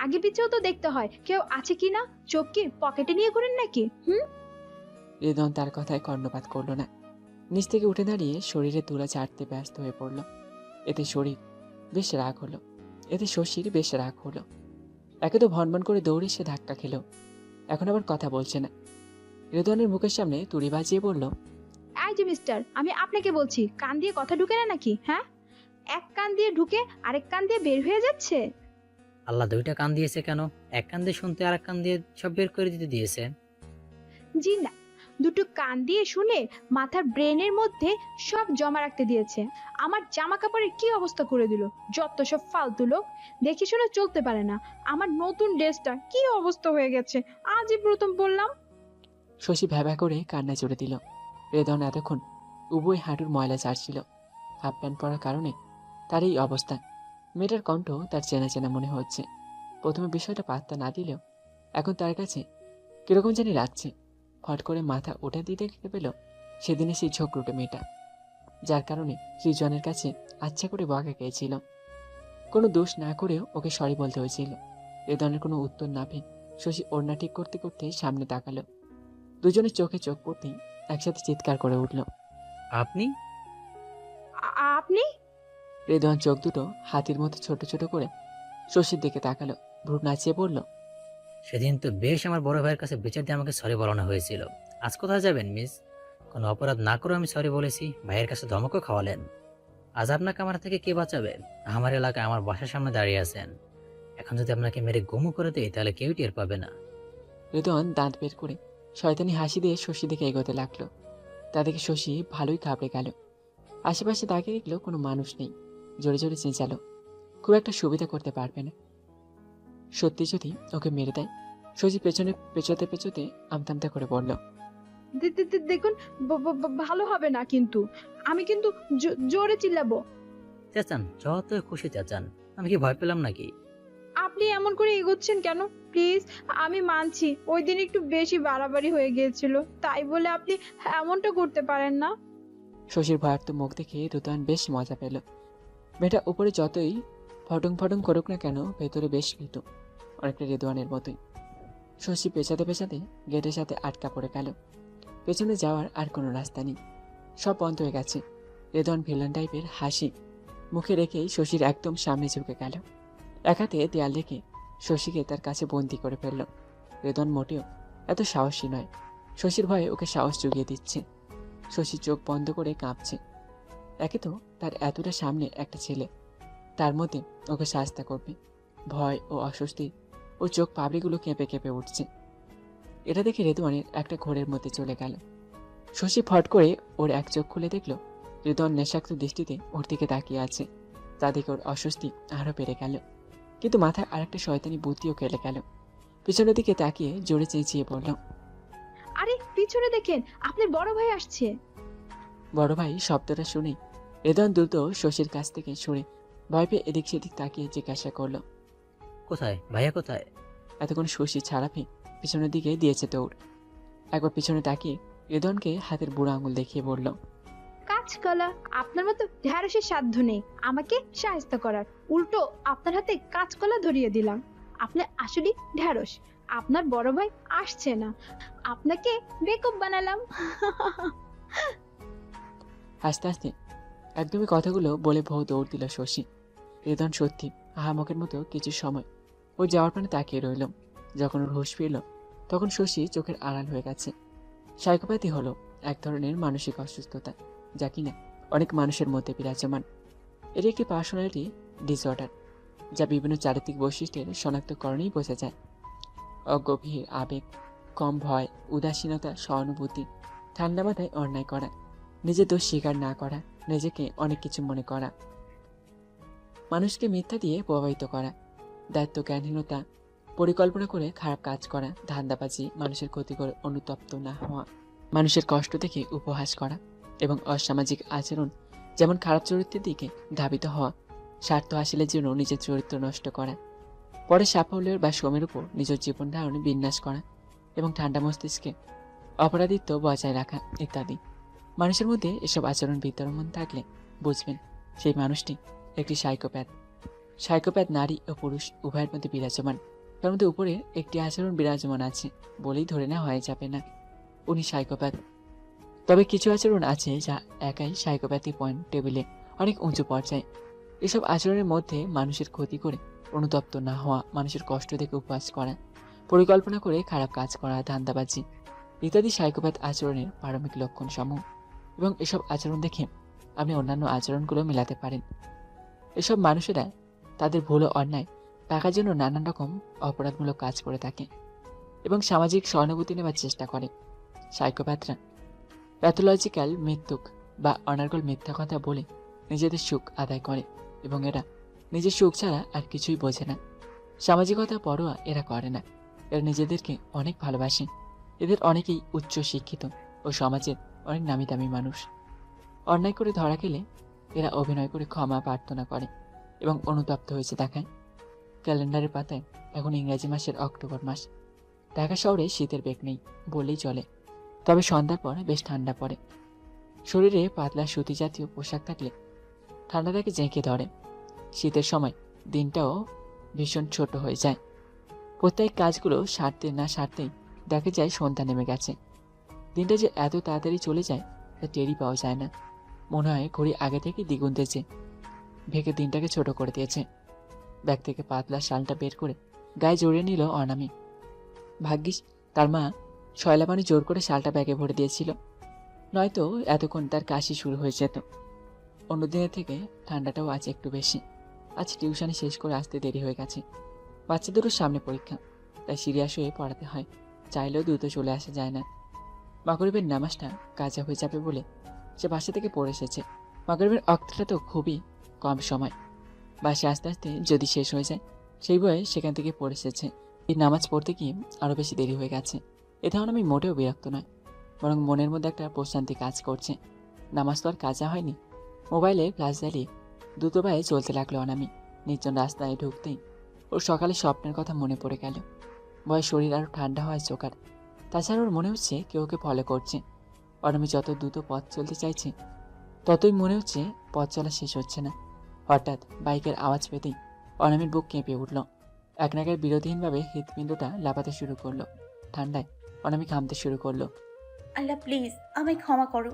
আগে পিছেও তো দেখতে হয় কেউ আছে কিনা। চোখ কি পকেটে নিয়ে ঘুরেন নাকি? রেদওয়ান তার কথায় কর্ণপাত করল না। নিচ থেকে উঠে দাঁড়িয়ে শরীরে তুলা চাটতে ব্যস্ত হয়ে পড়ল। এতে শশীর বেশ রাগ হলো। একে তো ভনভন করে দৌড়ে সে ধাক্কা খেলো, এখন আবার কথা বলছে না। রেদওয়ানের মুখের সামনে তুড়ি বাজিয়ে বলল, এই যে মিস্টার, আমি আপনাকে বলছি, কান দিয়ে কথা ঢুকে না নাকি? হ্যাঁ, এক কান দিয়ে ঢুকে আরেক কান দিয়ে বের হয়ে যাচ্ছে। আল্লাহ দুইটা কান দিয়েছে কেন? এক কান দিয়ে শুনতে আর এক কান দিয়ে সব বের করে দিতে দিয়েছে। জি না, দুটো কান দিয়ে শুনে মাথার ব্রেনের মধ্যে সব জমা রাখতে দিয়েছে। আমার জামা কাপড়ের কি অবস্থা করে দিল, যত সব ফালতু লোক, দেখে শুনে চলতে পারে না। আমার নতুন ড্রেসটা কি অবস্থা হয়ে গেছে, আজই প্রথম বললাম। শশী ভ্যাভা করে কান্না জুড়ে দিল। রেদওয়ান এতক্ষণ উভয় হাঁটুর ময়লা ছাড়ছিল, হাফ প্যান্ট পরার কারণে তার এই অবস্থা। মেয়েটার কণ্ঠ তার চেনা চেনা মনে হচ্ছে। প্রথমে বিষয়টা পাত্তা না দিলেও এখন তার কাছে কিরকম জানি লাগছে। ফট করে মাথা ওঠা দিয়ে দেখতে পেল সেদিনে সেই ঝোঁকরুটে মেয়েটা, যার কারণে রিজওয়ানের কাছে আচ্ছা করে বকা খেয়েছিল। কোনো দোষ না করেও ওকে সরি বলতে হয়েছিল। রেদওয়ানের কোনো উত্তর না পেয়ে শশী ওড়না ঠিক করতে করতে সামনে তাকালো। দুজনের চোখে চোখ পড়তেই একসাথে চিৎকার করে উঠল, আপনি? আপনি? রেদওয়ান চোখ দুটো হাতির মতো ছোট ছোট করে শশীর দিকে তাকালো, ভ্রু নাচিয়ে বলল, সেদিন তো বেশ আমার বড় ভাইয়ের কাছে বিচার দিয়ে আমাকে সরি বলানো হয়েছিল। আজ কোথায় যাবেন মিস? কোনো অপরাধ না করেও আমি সরি বলেছি, ভাইয়ের কাছে ধমকও খাওয়ালেন। আজ আপনাকে আমার থেকে কে বাঁচাবে? আমার এলাকায় আমার বাসার সামনে দাঁড়িয়ে আছেন। এখন যদি আপনাকে মেরে গুমও করে দেয় তাহলে কেউ টের পাবে না। রেদওয়ান দাঁত বের করে শয়তানি হাসি দিয়ে শশী দিকে এগোতে লাগলো। তা দেখে শশী ভালোই ঘাবড়ে গেল। আশেপাশে তাকিয়ে দেখলো কোনো মানুষ নেই। জোরে জোরে চেঁচালো, খুব একটা সুবিধা করতে পারবে না। সত্যি যদি ওকে মেরে দেয়? শশী পেছনে পেছোতে পেছোতে আমতামতা করে বলল, দেখুন, ভালো হবে না কিন্তু। আমি কিন্তু জোরে চিল্লাবো। চেঁচান, যত খুশি চেঁচান, আমি কি ভয় পেলাম নাকি? আপনি এমন করে এগোচ্ছেন কেন? প্লিজ, আমি মানছি ওই দিন একটু বেশি বাড়াবাড়ি হয়ে গিয়েছিল, তাই বলে আপনি এমনটা করতে পারেন না। শশীর ভয়ার্ত মুখ দেখে রেদওয়ান বেশ মজা পেল। মেয়েটা উপরে যতই ফটং ফটং করুক না কেন, ভেতরে বেশ ভীতু, অনেকটা রেদওয়ানের মতোই। শশী পেছাতে পেছাতে গেটের সাথে আটকা পড়ে গেল। পেছনে যাওয়ার আর কোনো রাস্তা নেই, সব বন্ধ হয়ে গেছে। রেদওয়ান ভিলেন টাইপের হাসি মুখে রেখেই শশীর একদম সামনে ঝুঁকে গেল। এক হাতে দেয়াল রেখে শশীকে তার কাছে বন্দি করে ফেলল। রেদওয়ান মোটেও এত সাহসী নয়, শশীর ভয়ে ওকে সাহস জুগিয়ে দিচ্ছে। শশী চোখ বন্ধ করে কাঁপছে। একে তো তার এতটা সামনে একটা ছেলে, তার মধ্যে ওকে শাস্তা করবে। ভয় ও অস্বস্তি ও চোখ পাবড়িগুলো কেঁপে কেঁপে উঠছে। এটা দেখে রেদওয়ানের একটা ঘোরের মধ্যে চলে গেল। শশী ফট করে ওর এক চোখ খুলে দেখল রেদওয়ান নেশাক্ত দৃষ্টিতে ওর দিকে তাকিয়ে আছে। তা দেখে ওর অস্বস্তি আরও বেড়ে গেল, কিন্তু মাথায় আরেকটা শয়তানি বুদ্ধিও খেলে গেল। পিছনের দিকে তাকিয়ে জোরে চেঁচিয়ে বলল, আরে পিছনে দেখেন, আপনার বড় ভাই আসছে। বড় ভাই শব্দটা শুনেই রেদওয়ান দ্রুত শশীর কাছ থেকে সরে ভয় পেয়ে এদিক সেদিক তাকিয়ে জিজ্ঞাসা করলো, কোথায় ভাইয়া, কোথায়? এতক্ষণ শশী ছাড়া পেয়ে পিছনের দিকে দিয়েছে দৌড়। একবার পিছনে তাকিয়ে রেদওয়ানকে হাতের বুড়ো আঙুল দেখিয়ে বলল, কাঁচকলা, আপনার মতো ঢ্যাঁড়সের সাধ্য নেই আমাকে সাহায্য করার, উল্টো আপনার হাতে কাঁচকলা ধরিয়ে দিলাম। আপনি আসলে ঢ্যাঁড়স, আপনার বড় ভাই আসছে না, আপনাকে বেকুব বানালাম। হাসতে হাসতে একদমই কথাগুলো বলে বহু দৌড় দিল শশী। রেদওয়ান সত্যি আহামকের মতো কিছু সময় ওর যাওয়ার পানে তাকিয়ে রইল। যখন ওর হুঁশ ফিরল তখন শশী চোখের আড়াল হয়ে গেছে। সাইকোপ্যাথি হলো এক ধরনের মানসিক অসুস্থতা, যা কিনা অনেক মানুষের মধ্যে বিরাজমান। এর একটি পার্সোনালিটি ডিসঅর্ডার, যা বিভিন্ন চারিত্রিক বৈশিষ্ট্যের শনাক্তকরণেই বোঝা যায়। অগভীর আবেগ, কম ভয়, উদাসীনতা, সহানুভূতি, ঠান্ডা মাথায় অন্যায় করা, নিজের দোষ স্বীকার না করা, নিজেকে অনেক কিছু মনে করা, মানুষকে মিথ্যা দিয়ে প্রভাবিত করা, দায়িত্ব জ্ঞানহীনতা, পরিকল্পনা করে খারাপ কাজ করা, ধান্দাবাজি, মানুষের ক্ষতি করে অনুতপ্ত না হওয়া, মানুষের কষ্ট দেখে উপহাস করা এবং অসামাজিক আচরণ যেমন খারাপ চরিত্রের দিকে ধাবিত হওয়া, স্বার্থ হাসিলের জন্য নিজের চরিত্র নষ্ট করা, পরে সাফল্যের বা শ্রমের উপর নিজের জীবন ধারণে বিন্যাস করা এবং ঠান্ডা মস্তিষ্কে অপরাধিত্ব বজায় রাখা ইত্যাদি। মানুষের মধ্যে এসব আচরণ বিদ্যমান থাকলে বুঝবেন সেই মানুষটি একটি সাইকোপ্যাথ। সাইকোপ্যাথ নারী ও পুরুষ উভয়ের মধ্যে বিরাজমান। তার মধ্যে উপরে একটি আচরণ বিরাজমান আছে বলেই ধরে নেওয়া হয়ে যাবে না উনি সাইকোপ্যাথ। তবে কিছু আচরণ আছে যা একাই সাইকোপ্যাথি পয়েন্ট টেবিলে অনেক উঁচু পর্যায়ে। এসব আচরণের মধ্যে মানুষের ক্ষতি করে অনুতপ্ত না হওয়া, মানুষের কষ্ট দেখে উপহাস করা, পরিকল্পনা করে খারাপ কাজ করা, ধান্দাবাজি ইত্যাদি সাইকোপ্যাথ আচরণের প্রারম্ভিক লক্ষণ সমূহ। এবং এসব আচরণ দেখে আপনি অন্যান্য আচরণগুলো মেলাতে পারেন। এসব মানুষেরা তাদের ভুল ও অন্যায় টাকার জন্য নানান রকম অপরাধমূলক কাজ করে থাকে এবং সামাজিক সহানুভূতি নেওয়ার চেষ্টা করে। সাইকোপ্যাথরা প্যাথোলজিক্যাল মৃত্যুক বা অনার্গল মিথ্যা কথা বলে নিজেদের সুখ আদায় করে এবং এরা নিজের সুখ ছাড়া আর কিছুই বোঝে না। সামাজিকতা পরোয়া এরা করে না। এরা নিজেদেরকে অনেক ভালোবাসে। এদের অনেকেই উচ্চ শিক্ষিত ও সমাজের অনেক নামি দামি মানুষ। অন্যায় করে ধরা গেলে এরা অভিনয় করে ক্ষমা প্রার্থনা করে এবং অনুতপ্ত হয়েছে দেখায়। ক্যালেন্ডারের পাতায় এখন ইংরেজি মাসের অক্টোবর মাস। ঢাকা শহরে শীতের বেগ নেই বললেই চলে, তবে সন্ধ্যার পর বেশ ঠান্ডা পড়ে। শরীরে পাতলা সুতি জাতীয় পোশাক থাকলে ঠান্ডা তাকে জেঁকে ধরে। শীতের সময় দিনটাও ভীষণ ছোট হয়ে যায়। প্রত্যেক কাজগুলো সারতে না সারতেই দেখা যায় সন্ধ্যা নেমে গেছে। দিনটা যে এত তাড়াতাড়ি চলে যায় তা টেরই পাওয়া যায় না। মনে হয় ঘড়ি আগে থেকে দ্বিগুণেছে, ভেঙে দিনটাকে ছোট করে দিয়েছে। ব্যাগ থেকে পাতলা শালটা বের করে গায়ে জড়িয়ে নিল অনামি। ভাগ্যিস তার মা শয়লা পানি জোর করে শালটা ব্যাগে ভরে দিয়েছিল, নয়তো এতক্ষণ তার কাশি শুরু হয়ে যেত। অন্যদিনের থেকে ঠান্ডাটাও আজ একটু বেশি। আজ টিউশনি শেষ করে আসতে দেরি হয়ে গেছে। বাচ্চাদেরও সামনে পরীক্ষা, তাই সিরিয়াস হয়ে পড়াতে হয়। চাইলেও দ্রুত চলে আসা যায় না। মাগরিবের নামাজটা কাজা হয়ে যাবে বলে সে বাসা থেকে পড়ে এসেছে। মাগরিবের অক্তটা তো খুবই কম সময়, বাসে আস্তে আস্তে যদি শেষ হয়ে যায় সেই বয়ে সেখান থেকে পড়ে এসেছে। এই নামাজ পড়তে গিয়ে আরও বেশি দেরি হয়ে গেছে। এতে আমি মোটেও বিরক্ত নয়, বরং মনের মধ্যে একটা প্রশান্তি কাজ করছে। নামাজ তো আর কাজা হয়নি। মোবাইলে ফ্ল্যাশ জ্বালিয়ে দ্রুত পায়ে চলতে লাগলো অনামি। নির্জন রাস্তায় ঢুকতেই ওর সকালে স্বপ্নের কথা মনে পড়ে গেল। ভয়ে শরীর আরও ঠান্ডা হয় চোখার। তাছাড়া ওর মনে হচ্ছে কেউ ওকে ফলো করছে। অনামি যত দ্রুত পথ চলতে চাইছে ততই মনে হচ্ছে পথ চলা শেষ হচ্ছে না। হঠাৎ বাইকের আওয়াজ পেতেই অনামির বুক কেঁপে উঠল। এক নাগার বিরোধীহীনভাবে হৃৎপিণ্ডটা লাফাতে শুরু করলো। ঠান্ডায় অনামি ঘামতে শুরু করলো। আল্লাহ প্লিজ আমায় ক্ষমা করো।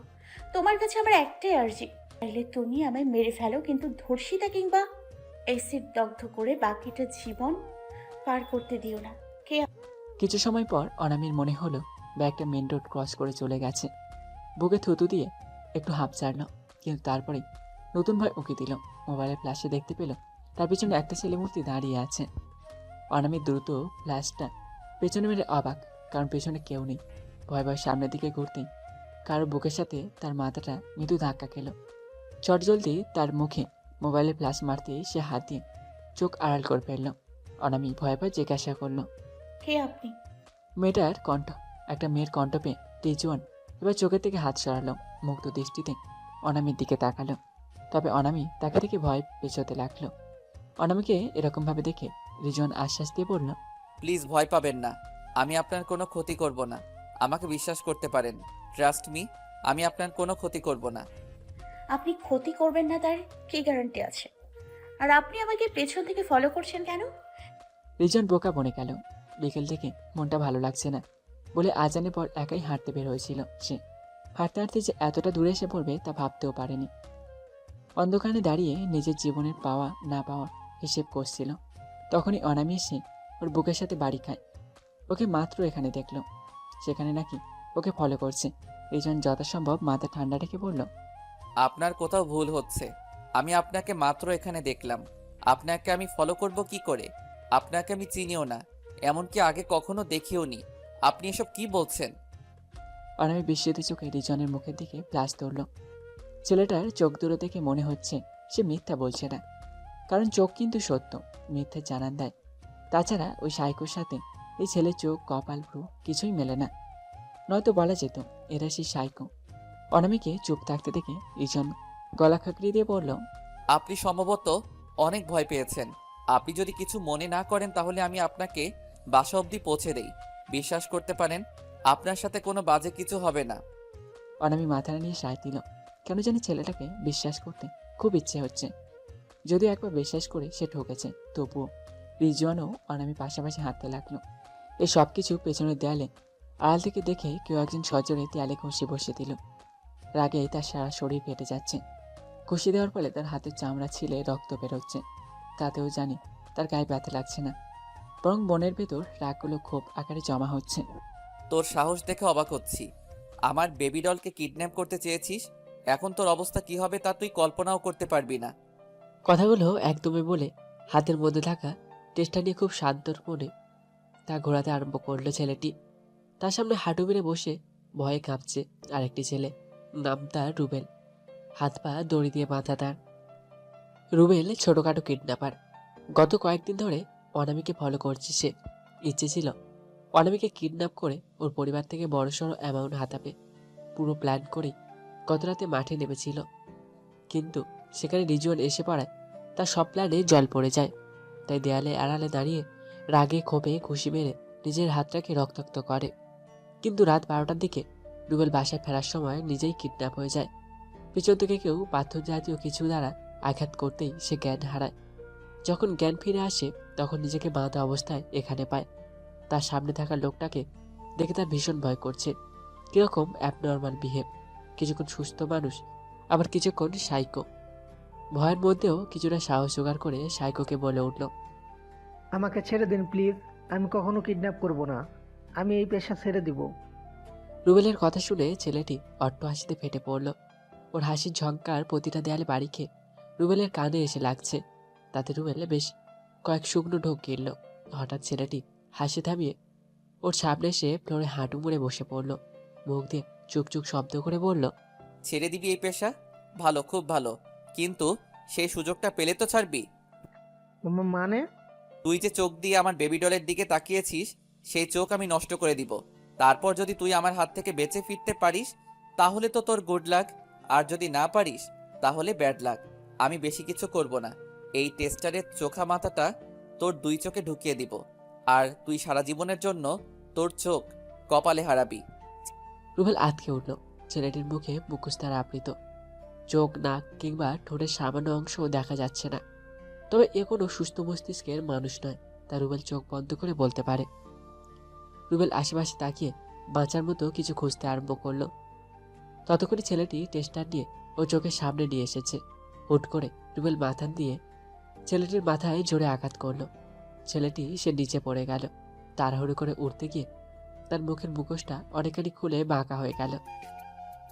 তোমার কাছে আমার একটাই আর্জি, চাইলে তুমি আমায় মেরে ফেলো, কিন্তু ধর্ষিতা কিংবা অ্যাসিড দগ্ধ করে বাকিটা জীবন পার করতে দিও না। কিছু সময় পর অনামির মনে হলো ব্যাগটা মেন রোড ক্রস করে চলে গেছে। বুকে থুতু দিয়ে একটু হাঁপ ছাড়ল, কিন্তু তারপরেই নতুন ভয় উঁকি দিল। মোবাইলের ফ্ল্যাশে দেখতে পেল তার পিছনে একটা ছেলে মূর্তি দাঁড়িয়ে আছে। অনামি দ্রুত ফ্ল্যাশটা পেছনে মেরে অবাক, কারণ পেছনে কেউ নেই। ভয় ভয় সামনের দিকে ঘুরতেই কারো বুকের সাথে তার মাথাটা মৃদু ধাক্কা খেল। চটজলদি তার মুখে মোবাইলের ফ্ল্যাশ মারতেই সে হাত দিয়ে চোখ আড়াল করে ফেলল। অনামি ভয় ভয় জিজ্ঞাসা করলো, কে আপনি? মেয়েটার কণ্ঠ, একটা মেয়ের কণ্ঠ পেয়ে রিজওয়ান এবার চোখের থেকে হাত সরালো। মুগ্ধ দৃষ্টিতে অনামির দিকে তাকালো, তবে অনামি তাকে দেখে ভয় পেছোতে লাগলো। অনামিকে এরকমভাবে দেখে রিজওয়ান আশ্বাস দিয়ে বলল, প্লিজ ভয় পাবেন না, আমি আপনার কোনো ক্ষতি করব না। আমাকে বিশ্বাস করতে পারেন, ট্রাস্ট মি, আমি আপনার কোনো ক্ষতি করব না। আপনি ক্ষতি করবেন না তার কি গ্যারান্টি আছে? আর আপনি আমাকে পেছন থেকে ফলো করছেন কেন? রিজওয়ান বোকা বনে গেল। বিকেল থেকে মনটা ভালো লাগছে না বলে আজানের পর একাই হাঁটতে বের হয়েছিল সে। হাঁটতে হাঁটতে যে এতটা দূরে এসে পড়বে তা ভাবতেও পারেনি। অন্ধকারে দাঁড়িয়ে নিজের জীবনের পাওয়া না পাওয়া হিসেব করছিল। তখনই অনামি এসে ওর বুকের সাথে বাড়ি খায়। ওকে মাত্র এখানে দেখলো, সেখানে নাকি ওকে ফলো করছে। রিজওয়ান যথাসম্ভব মাথা ঠান্ডা রেখে বলল, আপনার কোথাও ভুল হচ্ছে। আমি আপনাকে মাত্র এখানে দেখলাম। আপনাকে আমি ফলো করব কি করে? আপনাকে আমি চিনিও না, এমনকি আগে কখনো দেখিও নি। আপনি এসব কি বলছেন? অনামি বিস্মিত চোখে রিজওয়ানের মুখের দিকে ফ্ল্যাশ ধরল। ছেলেটার চোখ দুটো দেখে মনে হচ্ছে সে মিথ্যা বলছে না, কারণ চোখ কিন্তু সত্য, মিথ্যে জানান দেয়। তাছাড়া ওই সাইকোর সাথে এই ছেলের চোখ, কপাল, ভ্রু কিছুই মেলে না, নয়তো বলা যেত এরা সেই সাইকো। অনামিকে চুপ থাকতে দেখে রিজওয়ান গলা খাঁকড়ি দিয়ে বলল, আপনি সম্ভবত অনেক ভয় পেয়েছেন। আপনি যদি কিছু মনে না করেন তাহলে আমি আপনাকে বাসা অবধি পৌঁছে দেই। বিশ্বাস করতে পারেন, আপনার সাথে কোনো বাজে কিছু হবে না। অনামি মাথা নিয়ে সায় দিল। কেন জানি ছেলেটাকে বিশ্বাস করতে খুব ইচ্ছে হচ্ছে। যদিও একবার বিশ্বাস করে সে ঠকেছে, তবুও রিজওয়ানও অনামি পাশাপাশি হাঁটতে লাগলো। এই সব কিছু পেছনের দেয়ালে আড়াল থেকে দেখে কেউ একজন সজোরে দেয়ালে ঘষে বসে দিল। রাগে তার সারা শরীর ফেটে যাচ্ছে। ঘষে দেওয়ার ফলে তার হাতের চামড়া ছিলে রক্ত বেরোচ্ছে। তাতেও জানি তার গায়ে ব্যথা লাগছে না, বরং মনের ভেতর রাগগুলো ক্ষোভ আকারে জমা হচ্ছে। তোর সাহস দেখে অবাক হচ্ছি। আমার বেবি ডলকে কিডন্যাপ করতে চেয়েছিস, এখন তোর অবস্থা কি হবে তা তুই কল্পনাও করতে পারবি না। কথাগুলো একদমই বলে হাতের মধ্যে থাকা টেস্টটা নিয়ে খুব শান্তর মনে তা ঘোরাতে আরম্ভ করলো ছেলেটি। তার সামনে হাঁটু বেড়ে বসে ভয়ে কাঁপছে আরেকটি ছেলে, নাম তার রুবেল। হাত পা দড়ি দিয়ে বাঁধা তার। রুবেল ছোটখাটো কিডন্যাপার। গত কয়েকদিন ধরে অনামিকে ফলো করছে সে। ইচ্ছে ছিল অনামিকে কিডন্যাপ করে ওর পরিবার থেকে বড়সড় অ্যামাউন্ট হাতাবে। পুরো প্ল্যান করেই গত রাতে মাঠে নেমেছিল, কিন্তু সেখানে রিজওয়ান এসে পড়ায় তার সব প্ল্যানে জল পড়ে যায়। তাই দেয়ালে আড়ালে দাঁড়িয়ে রাগে ক্ষোভে ঘুষি মেরে নিজের হাতটাকে রক্তাক্ত করে। কিন্তু রাত 12টার দিকে রুবেল বাসায় ফেরার সময় নিজেই কিডন্যাপ হয়ে যায়। পিছন থেকে কেউ পাথর জাতীয় কিছু দ্বারা আঘাত করতেই সে জ্ঞান হারায়। যখন জ্ঞান ফিরে আসে তখন নিজেকে বাঁধা অবস্থায় এখানে পায়। তার সামনে থাকা লোকটাকে দেখে তার ভীষণ ভয় করছে। কিরকম অ্যাবনর্মাল বিহেভ, কিছুক্ষণ সুস্থ মানুষ আবার কিছুক্ষণ সাইকো। ভয়ের মধ্যেও কিছুটা সাহস জোগাড় করে সাইকোকে বলে উঠল, আমাকে ছেড়ে দিন প্লিজ, আমি কখনো কিডন্যাপ করব না, আমি এই পেশা ছেড়ে দিব। রুবেলের কথা শুনে ছেলেটি অট্ট হাসিতে ফেটে পড়ল। ওর হাসির ঝংকার প্রতিটা দেয়ালে বাড়ি খেয়ে রুবেলের কানে এসে লাগছে। তাতে রুবেলে বেশ কয়েক শুকনো ঢোক গিলল। হঠাৎ ছেলেটি হাসি থামিয়ে ওর সামনে এসে ফ্লোরে হাঁটু মুড়ে বসে পড়ল। মুখ দিয়ে চুপচুপ শব্দ করে বলল, ছেড়ে দিবি এই পেশা? ভালো, খুব ভালো, কিন্তু সেই সুযোগটা পেলে তো ছাড়বি। মানে? তুই যে চোখ দিয়ে আমার বেবি ডলের দিকে তাকিয়েছিস, সেই চোখ আমি নষ্ট করে দিব। তারপর যদি তুই আমার হাত থেকে বেঁচে ফিরতে পারিস তাহলে তো তোর গুড লাক, আর যদি না পারিস তাহলে ব্যাড লাক। আমি বেশি কিছু করব না, এই টেস্টারের চোখা মাথাটা তোর 2 চোখে ঢুকিয়ে দিব, আর তুই সারা জীবনের জন্য তোর চোখ কপালে হারাবি। রুবেল আটকে উঠল। ছেলেটির মুখে মুখোশ দ্বারা আবৃত, চোখ, নাক কিংবা ঠোঁটের সামান্য অংশ দেখা যাচ্ছে না। তবে এ কোনো সুস্থ মস্তিষ্কের মানুষ নয়, তা রুবেল চোখ বন্ধ করে বলতে পারে। রুবেল আশেপাশে তাকিয়ে বাঁচার মতো কিছু খুঁজতে আরম্ভ করলো। ততক্ষণে ছেলেটি টেস্টার নিয়ে ও চোখের সামনে নিয়ে এসেছে। হুট করে রুবেল মাথা দিয়ে ছেলেটির মাথায় জোরে আঘাত করলো। ছেলেটি সে নিচে পড়ে গেল। তাড়াহুড়ো করে উঠতে গিয়ে তার মুখের মুখোশটা অনেকখানি খুলে বাঁকা হয়ে গেল।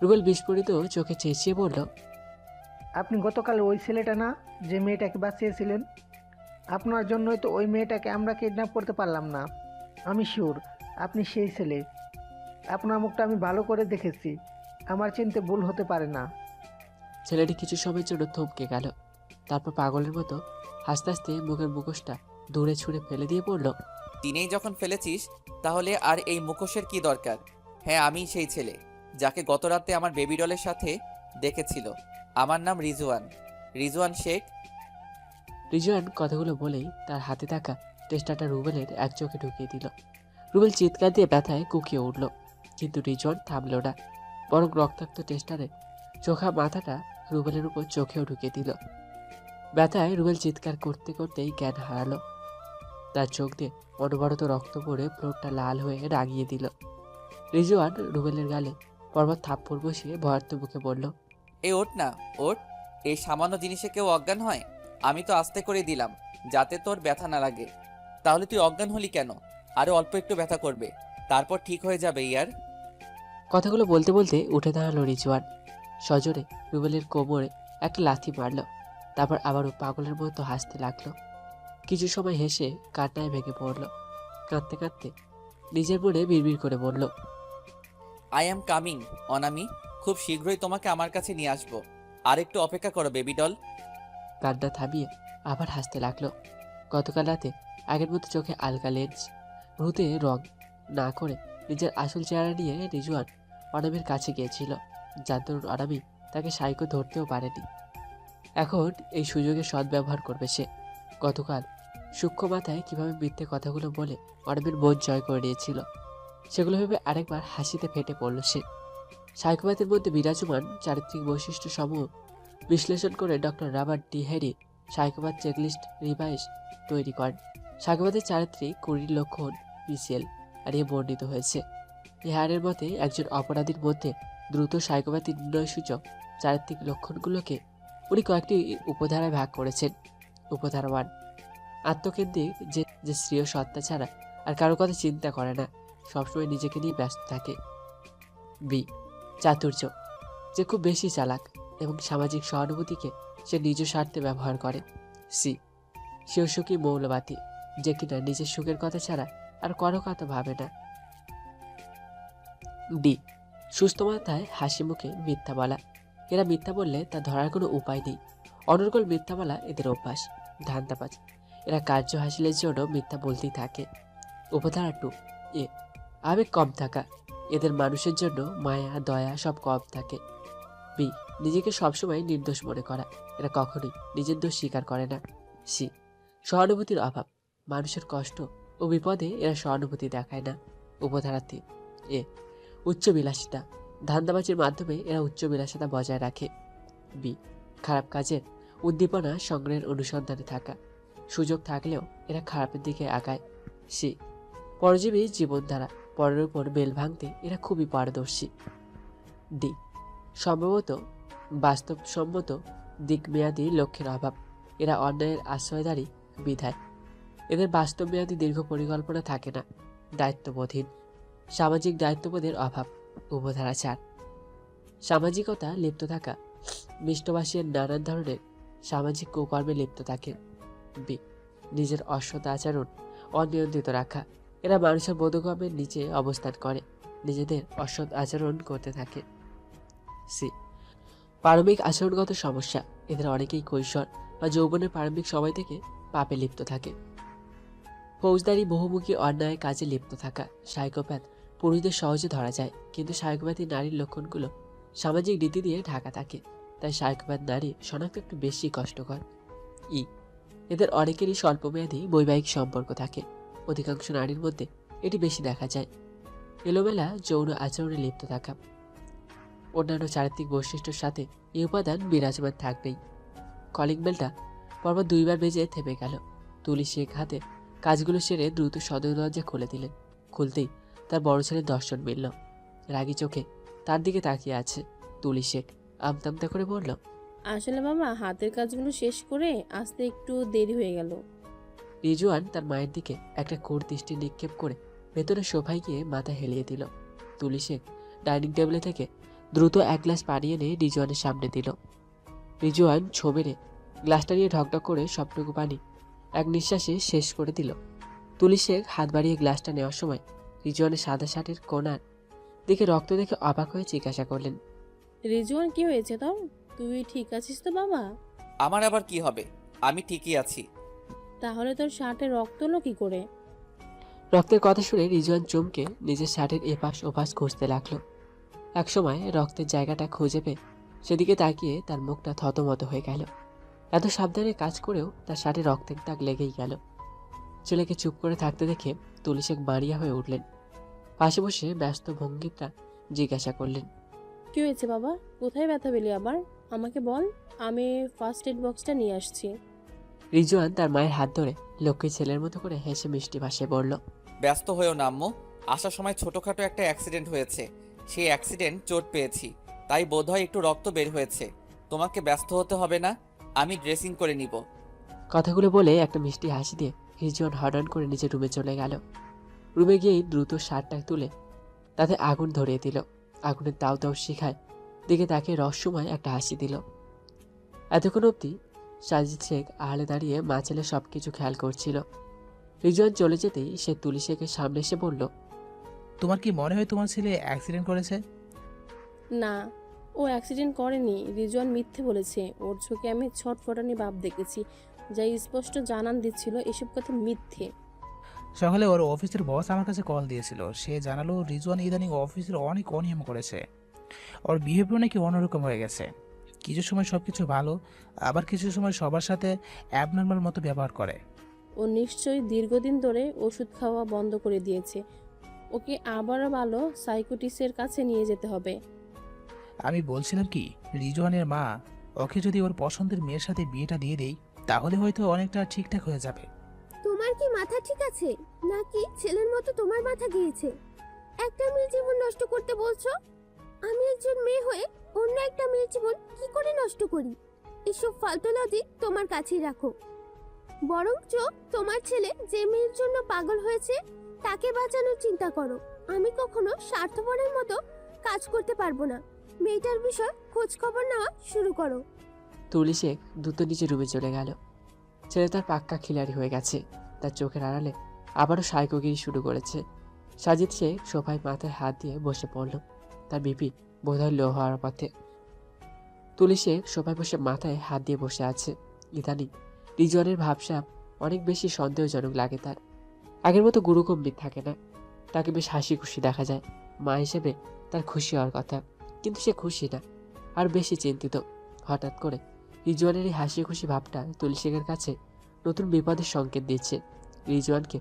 রুবেল বিস্ফোরিত চোখে চেঁচিয়ে বলল, আপনি গতকাল ওই ছেলেটা না যে মেয়েটাকে বাঁচিয়েছিলেন? আপনার জন্যই তো ওই মেয়েটাকে আমরা কিডন্যাপ করতে পারলাম না। আমি শিওর আপনি সেই ছেলে। আপনার মুখটা আমি ভালো করে দেখেছি, আমার চিনতে ভুল হতে পারে না। ছেলেটি কিছু সময়ের জন্য থমকে গেল। তারপর পাগলের মতো হাসতে হাসতে মুখের মুখোশটা দূরে ছুঁড়ে ফেলে দিয়ে বলল, দিনেই যখন ফেলেছিস তাহলে আর এই মুখোশের কি দরকার? হ্যাঁ, আমি সেই ছেলে যাকে গত রাতে আমার বেবি ডলের সাথে দেখেছিল। আমার নাম রিজওয়ান শেখ। রিজওয়ান কথাগুলো বলেই তার হাতে থাকা টেস্টারটা রুবেলের এক চোখে ঢুকিয়ে দিল। রুবেল চিৎকার দিয়ে ব্যথায় কুকিয়ে উঠল, কিন্তু রিজওয়ান থামল না, বরং রক্তাক্ত টেস্টারের চোখা মাথাটা রুবেলের উপর চোখেও ঢুকিয়ে দিল। ব্যথায় রুবেল চিৎকার করতে করতেই জ্ঞান হারালো। তার চোখ দিয়ে অনবরত রক্ত পড়ে ফ্লোরটা লাল হয়ে রাগিয়ে দিল। রিজওয়ান রুবেলের গালে পরপর থাপ্পড় বসিয়ে ভয়ার্থ মুখে বলল, ওঠ না, ওঠ। এই সামান্য জিনিসে কেউ অজ্ঞান হয়? আমি তো আস্তে করে দিলাম যাতে তোর ব্যথা না লাগে। তাহলে তুই অজ্ঞান হলি কেন? আরো অল্প একটু ব্যথা করবে, তারপর ঠিক হয়ে যাবে ইয়ার। কথাগুলো বলতে বলতে উঠে দাঁড়ালো রিজওয়ান। সজোরে রুবেলের কোমরে একটা লাথি মারল। তারপর আবারও পাগলের মতো হাসতে লাগলো। কিছু সময় হেসে কান্নায় ভেঙে পড়ল। কাঁদতে কাঁদতে নিজের মনে বিড়বিড় করে বলল, আই অ্যাম কামিং অনামি, খুব শীঘ্রই তোমাকে আমার কাছে নিয়ে আসবো। আর একটু অপেক্ষা করো বেবি ডল। কান্না থামিয়ে আবার হাসতে লাগলো। গতকাল রাতে আগের মতো চোখে আলগা লেন্স, ভ্রুতে রং না করে নিজের আসল চেহারা নিয়ে রিজওয়ান অনামির কাছে গিয়েছিল, যার দরুন অনামি তাকে সাইকো ধরতেও পারেনি। এখন এই সুযোগের সদ্ব্যবহার করবে সে। গতকাল সূক্ষ্ম মাথায় কীভাবে মিথ্যে কথাগুলো বলে অনামির মন জয় করে নিয়েছিল, সেগুলো ভেবে আরেকবার হাসিতে ফেটে পড়ল সে। সাইকোপ্যাথের মধ্যে বিরাজমান চারিত্রিক বৈশিষ্ট্য সমূহ বিশ্লেষণ করে doctor Robert D Harry psychopath checklist revise তৈরি করেন। সাইকোপ্যাথের চারিত্রিক 20 লক্ষণ পিসিএল আর এ বর্ণিত হয়েছে। হ্যারের মতে একজন অপরাধীর মধ্যে দ্রুত সাইকোপ্যাথি নির্ণয়সূচক চারিত্রিক লক্ষণগুলোকে উনি কয়েকটি উপধারায় ভাগ করেছেন। উপধারা 1, আত্মকেন্দ্রিক যে যে শ্রেয় সত্তা ছাড়া আর কারো কথা চিন্তা করে না, সবসময় নিজেকে নিয়ে ব্যস্ত থাকে। বি, চাতুর্য, যে খুব বেশি চালাক এবং সামাজিক সহানুভূতিকে সে নিজ স্বার্থে ব্যবহার করে। সি, সেও সুখী মৌলবাদী, যে কিনা নিজের সুখের কথা ছাড়া আর কারো কথা ভাবে না। ডি, সুস্থ মাথায় হাসি মুখে মিথ্যা বলা। এরা মিথ্যা বললে তা ধরার কোনো উপায় নেই। অনর্গল মিথ্যা বলা এদের অভ্যাস। ধান্দাবাজ, এরা কার্য হাসিলের জন্য মিথ্যা বলতেই থাকে। উপধারা 2 এ, আবেগ কম থাকা। এদের মানুষের জন্য মায়া দয়া সব কম থাকে। বি, নিজেকে সবসময় নির্দোষ মনে করা। এরা কখনোই নিজের দোষ স্বীকার করে না। সি, সহানুভূতির অভাব। মানুষের কষ্ট ও বিপদে এরা সহানুভূতি দেখায় না। উপধারা 3 এ, উচ্চ বিলাসিতা। ধান্দাবাজির মাধ্যমে এরা উচ্চ বিলাসিতা বজায় রাখে। বি, খারাপ কাজের উদ্দীপনা সংগ্রহের অনুসন্ধানে থাকা। সুযোগ থাকলেও এরা খারাপের দিকে আগায়। সি, পরজীবী জীবনধারা। পরের উপর বেল ভাঙতে এরা খুবই পারদর্শী। ডি, সম্ভবত বাস্তবসম্মত দিকমেয়াদী লক্ষ্যের অভাব। এরা অন্যায়ের আশ্রয়দারী বিধায়। এদের বাস্তবমেয়াদী দীর্ঘ পরিকল্পনা থাকে না। দায়িত্ববোধহীন। সামাজিক দায়িত্ববোধের অভাব। উপধারা 4 সামাজিকতা লিপ্ত থাকা। মিষ্টভাষীর নানান ধরনের সামাজিক কুকর্মে লিপ্ত থাকে। বি, নিজের অসৎ আচরণ অনিয়ন্ত্রিত রাখা। এরা মানুষের বোধগম্যের নিচে অবস্থান করে, নিজেদের অসৎ আচরণ করতে থাকে। সি, পারমিক আচরণগত সমস্যা। এদের অনেকেই কৈশোর বা যৌবনের প্রারম্ভিক সময় থেকে পাপে লিপ্ত থাকে। ফৌজদারি বহুমুখী অন্যায় কাজে লিপ্ত থাকা। সাইকোপ্যাথ পুরুষদের সহজে ধরা যায়, কিন্তু সাইকোপ্যাথি নারীর লক্ষণগুলো সামাজিক রীতি দিয়ে ঢাকা থাকে, তাই সাইকোপ্যাথ নারী শনাক্ত একটু বেশি কষ্টকর। ই, এদের অনেকেরই স্বল্পমেয়াদী বৈবাহিক সম্পর্ক থাকে। অধিকাংশ নারীর মধ্যে এটি বেশি দেখা যায়। এলোমেলা যৌন আচরণে লিপ্ত থাকা। অন্যান্য চারিত্রিক বৈশিষ্ট্যের সাথে এই উপাদান বিরাজমান থাকবেই। কলিং বেলটা পরপর 2 বার বেজে থেমে গেল। তুলি শেখ হাতে কাজগুলো সেরে দ্রুত সদর দরজা খুলে দিলেন। খুলতেই তার বড় ছেলের দর্শন মিলল। রাগী চোখে তার দিকে তাকিয়ে আছে তুলি শেখ। আমতামতা করে বলল, আসলে বাবা হাতের কাজগুলো শেষ করে আসতে একটু দেরি হয়ে গেল। রিজওয়ান তার মায়ের দিকে একটা কোর দৃষ্টি নিক্ষেপ করে ভেতরে সোফায় গিয়ে মাথা হেলিয়ে দিল। তুলি শেখ ডাইনিং টেবিলে থেকে দ্রুত 1 গ্লাস পানি এনে রিজওয়ানের সামনে দিল। রিজওয়ান ছো মেরে গ্লাসটা নিয়ে ঢকঢক করে সবটুকু পানি এক নিঃশ্বাসে শেষ করে দিল। তুলি শেখ হাত বাড়িয়ে গ্লাসটা নেওয়ার সময় রিজওয়ানের সাদা শার্টের কোনার দিকে রক্ত দেখে অবাক হয়ে জিজ্ঞাসা করলেন, রিজওয়ান কি হয়েছে তোর? তুই ঠিক আছিস তো বাবা? আমার আবার কি হবে, আমি ঠিকই আছি। তাহলে তোর শার্টে রক্ত হলো কি করে? রক্তের কথা শুনে রিজওয়ান চমকে নিজের শার্টের এপাশ ওপাশ খুঁজতে লাগলো। একসময় রক্তের জায়গাটা খুঁজে পেয়ে সেদিকে তাকিয়ে তার মুখটা থতমত হয়ে গেল। এত সাবধানে কাজ করেও তার শার্টে রক্তের দাগ লেগেই গেল। ছেলেকে চুপ করে থাকতে দেখে তুলি শেখ বাড়িয়া হয়ে উঠলেন। পাশে বসে ব্যস্ত ভঙ্গিটা জিজ্ঞাসা করলেন, কি হয়েছে বাবা? কোথায় ব্যথা পেলি আবার? আমাকে বল, আমি ফার্স্ট এড বক্সটা নিয়ে আসছি। রিজওয়ান তার মায়ের হাত ধরে লক্ষ্মী ছেলের মতো করে হেসে মিষ্টি ভাষায় বলল, ব্যস্ত হয়েও না আম্মু, আসার সময় ছোটখাটো একটা অ্যাক্সিডেন্ট হয়েছে, সেই অ্যাক্সিডেন্ট চোট পেয়েছি, তাই বোধহয় একটু রক্ত বের হয়েছে। তোমাকে ব্যস্ত হতে হবে না, আমি ড্রেসিং করে নিব। কথাগুলো বলে একটা মিষ্টি হাসি দিয়ে রিজওয়ান হঠাৎ করে নিজের রুমে চলে গেল। রুমে গিয়েই দ্রুত শার্টটা তুলে তাতে আগুন ধরিয়ে দিল। আগুনের দাউ দাউ শিখায় দিকে তাকে রহস্যময় একটা হাসি দিল। এতক্ষণ অবধি সাজিদ শেখ আড়ালে দাঁড়িয়ে মা ছেলে সব কিছু খেয়াল করছিল। রিজওয়ান চলে যেতেই সে তুলি শেখের সামনে এসে বলল, তোমার কি মনে হয় তোমার ছেলে অ্যাক্সিডেন্ট করেছে? না, ও অ্যাক্সিডেন্ট করেনি। রিজওয়ান মিথ্যে বলেছে। ওর চোখে আমি ছটফটানি ভাব দেখেছি, যা স্পষ্ট জানান দিচ্ছিল এসব কথা মিথ্যে। সকালে ওর অফিসের বস আমার কাছে কল দিয়েছিল। সে জানালো রিজওয়ান ইদানিং অফিসের অনেক অনিয়ম করেছে। ওর বিহেভিয়ার নাকি অন্যরকম হয়ে গেছে। কিছু সময় সব কিছু ভালো, আবার কিছু সময় সবার সাথে অ্যাবনর্মাল মতো ব্যবহার করে। ও নিশ্চয়ই দীর্ঘদিন ধরে ওষুধ খাওয়া বন্ধ করে দিয়েছে। ওকে আবারও ভালো সাইকোটিস্টের কাছে নিয়ে যেতে হবে। আমি বলছিলাম কি, রিজওয়ানের মা ওকে যদি ওর পছন্দের মেয়ের সাথে বিয়েটা দিয়ে দেই, তাহলে হয়তো অনেকটা ঠিকঠাক হয়ে যাবে। তোমার কি মাথা ঠিক আছে নাকি ছেলের মতো তোমার মাথা গিয়েছে? একটা মেয়ের জীবন নষ্ট করতে বলছো? আমি একজন মেয়ে হয়ে অন্য একটা মেয়ের জীবন কি করে নষ্ট করি? এসব ফালতু লজিক তোমার কাছেই রাখো। বরঞ্চ তোমার ছেলে যে মেয়ের জন্য পাগল হয়েছে তাকে বাঁচানোর চিন্তা করো। আমি কখনো স্বার্থপরের মতো কাজ করতে পারবো না। মেয়েটার বিষয় খোঁজ খবর নেওয়া শুরু করো। তুলি শেখ দ্রুত নিচে রুমে চলে গেল। ছেলে তার পাক্কা খিলাড়ি হয়ে গেছে। তার চোখের আড়ালে আবারও সাইকোগিরি শুরু করেছে। সাজিদ শেখ সোফায় মাথায় হাত দিয়ে বসে পড়ল। তার বিপি বোধহয় লো হওয়ার পথে। তুলি শেখ সোফায় বসে মাথায় হাত দিয়ে বসে আছে। ইদানিং রিজওয়ানের ভাবসাব অনেক বেশি সন্দেহজনক লাগে তার। আগের মতো গুরুগম্ভীর থাকে না। তাকে বেশ হাসি খুশি দেখা যায়। মা হিসেবে তার খুশি হওয়ার কথা, কিন্তু সে খুশি না, আর বেশি চিন্তিত। হঠাৎ করে রিজওয়ানের এই হাসি খুশি ভাবটা তুলি শেখের কাছে নতুন বিপদের সংকেত দিচ্ছে। রিজওয়ানকে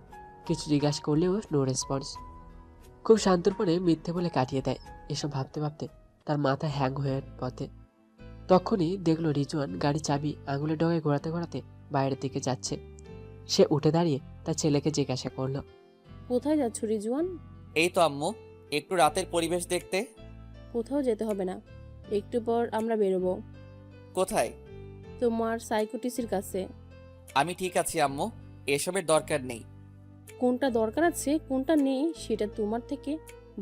কিছু জিজ্ঞাসা করলেও নো রেসপন্স। খুব শান্তপনে মিথ্যে বলে কাটিয়ে দেয়। এসব ভাবতে ভাবতে তার মাথা হ্যাং হয়ে পথে। তখনই দেখলো রিজওয়ান গাড়ি চাবি আঙুলের ডগায় ঘোরাতে ঘোরাতে বাইরের দিকে যাচ্ছে। সে উঠে দাঁড়িয়ে তার ছেলেকে জিজ্ঞাসা করলো, কোথায় যাচ্ছ রিজওয়ান? এই তো আম্মু, একটু রাতের পরিবেশ দেখতে। কোথাও যেতে হবে না, একটু পর আমরা বেরোবো। কোথায়? তোমার সাইকোটিসির কাছে। আমি ঠিক আছি আম্মু, এসবের দরকার নেই। কোনটা দরকার আছে কোনটা নেই সেটা তোমার থেকে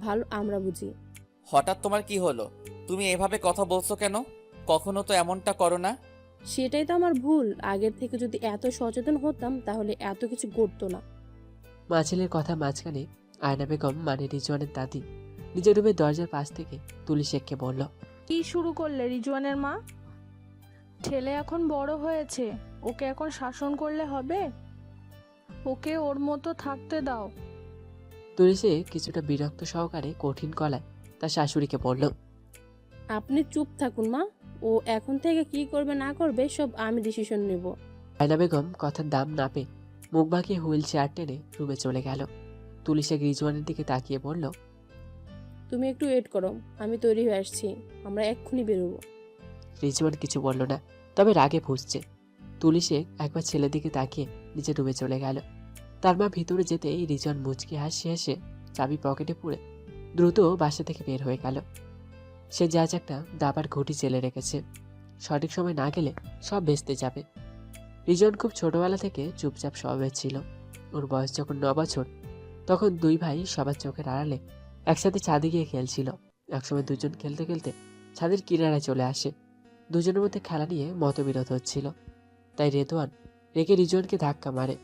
ভালো আমরা বুঝি। হঠাৎ তোমার কি হলো? তুমি এভাবে কথা বলছো কেন? কখনো তো এমনটা করো না। সেটাই তো আমার ভুল। আগের থেকে যদি এত সচেতন হতাম তাহলে এত কিছু ঘটতো না। মা ছেলের কথা মাঝখানে আয়না বেগম মানে রিজওয়ানের দাদি নিজের রুমের দরজার পাশ থেকে তুলি শেখকে বলল, কি শুরু করলে রিজওয়ানের মা? ছেলে এখন বড় হয়েছে, ওকে এখন শাসন করলে হবে? ওকে ওর মতো থাকতে দাও। তুলি শেখ কিছুটা বিরক্ত সহকারে কঠিন গলায় তার শাশুড়িকে বলল, আপনি চুপ থাকুন মা, ও এখন থেকে কি করবে না করবে সব আমি ডিসিশন নেব। আয়না বেগম কথার দাম না পেয়ে মুখ বাঁকিয়ে হুইল চেয়ার টেনে রুমে চলে গেল। তুলি শেখ রিজওয়ানের দিকে তাকিয়ে বলল, তুমি একটু ওয়েট করো, আমি তৈরি হয়ে আসছি, আমরা এক্ষুনি বেরোবো। রিজওয়ান কিছু বলল না, তবে রাগে ফুঁসছে। তুলি শেখ একবার ছেলের দিকে তাকিয়ে নিজের রুমে চলে গেল। তার মা ভিতরে যেতেই রিজওয়ান মুচকি হাসি হেসে চাবি পকেটে পুরে দ্রুত বাসা থেকে বের হয়ে গেল। সে যা একটা দাবার ঘুঁটি চেলে রেখেছে, সঠিক সময় না গেলে সব বেচতে যাবে। রিজওয়ান খুব ছোটবেলা থেকে চুপচাপ স্বভাবের ছিল। ওর বয়স যখন 9 বছর, তখন দুই ভাই সবার চোখের আড়ালে একসাথে ছাদে গিয়ে খেলছিল। একসময় দুজন খেলতে খেলতে ছাদের কিনারায় চলে আসে। দুজনের মধ্যে খেলা নিয়ে মতবিরোধ হচ্ছিল, তাই রেদওয়ান রেগে রিজওয়ানকে ধাক্কা মারে।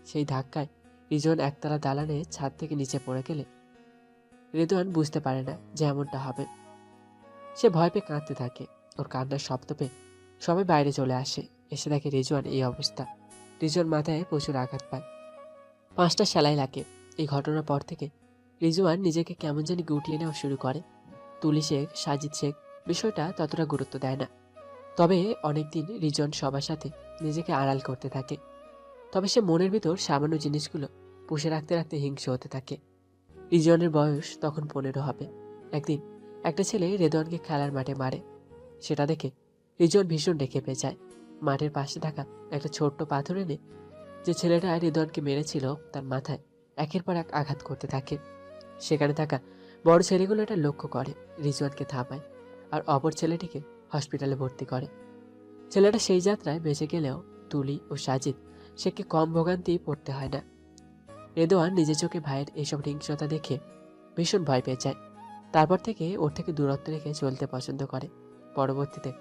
সেই ধাক্কায় রিজওয়ান একতলা দালানে ছাদ থেকে নিচে পড়ে গেলে রেদওয়ান বুঝতে পারে না যে এমনটা হবে। সে ভয় পেয়ে কাঁদতে থাকে। ওর কান্নার শব্দ পেয়ে সবাই বাইরে চলে আসে। এসে দেখে রিজওয়ান এই অবস্থা। রিজওয়ান মাথায় প্রচুর আঘাত পায়, 5টা সেলাই লাগে। এই ঘটনার পর থেকে রিজওয়ান নিজেকে কেমন জানি গুটিয়ে নেওয়া শুরু করে। তুলি শেখ, সাজিদ শেখ বিষয়টা ততটা গুরুত্ব দেয় না। তবে অনেকদিন রিজওয়ান সবার সাথে নিজেকে আড়াল করতে থাকে। তবে সে মনের ভিতর সামান্য জিনিসগুলো পুষে রাখতে রাখতে হিংস্র হতে থাকে। রিজওয়ানের বয়স তখন 15 হবে। একদিন একটা ছেলে রেদওয়ানকে খেলার মাঠে মারে। সেটা দেখে রিজওয়ান ভীষণ রেগে পেয়ে যায়। মাঠের পাশে থাকা একটা ছোট্ট পাথর এনে যে ছেলেটা রেদওয়ানকে মেরেছিল তার মাথায় একের পর এক আঘাত করতে থাকে। সেখানে থাকা বড় ছেলেগুলো এটা লক্ষ্য করে, রিজওয়ানকে থামায় আর অপর ছেলেটিকে হসপিটালে ভর্তি করে। ছেলেটা সেই যাত্রায় বেঁচে গেলেও তুলি ও সাজিদ সেকে কম ভোগান্তি পড়তে হয় না। রেদওয়ান নিজের চোখে ভাইয়ের এইসব হিংস্রতা দেখে ভীষণ ভয় পেয়ে যায়। তারপর থেকে ওর থেকে দূরত্ব রেখে চলতে পছন্দ করে। পরবর্তীতে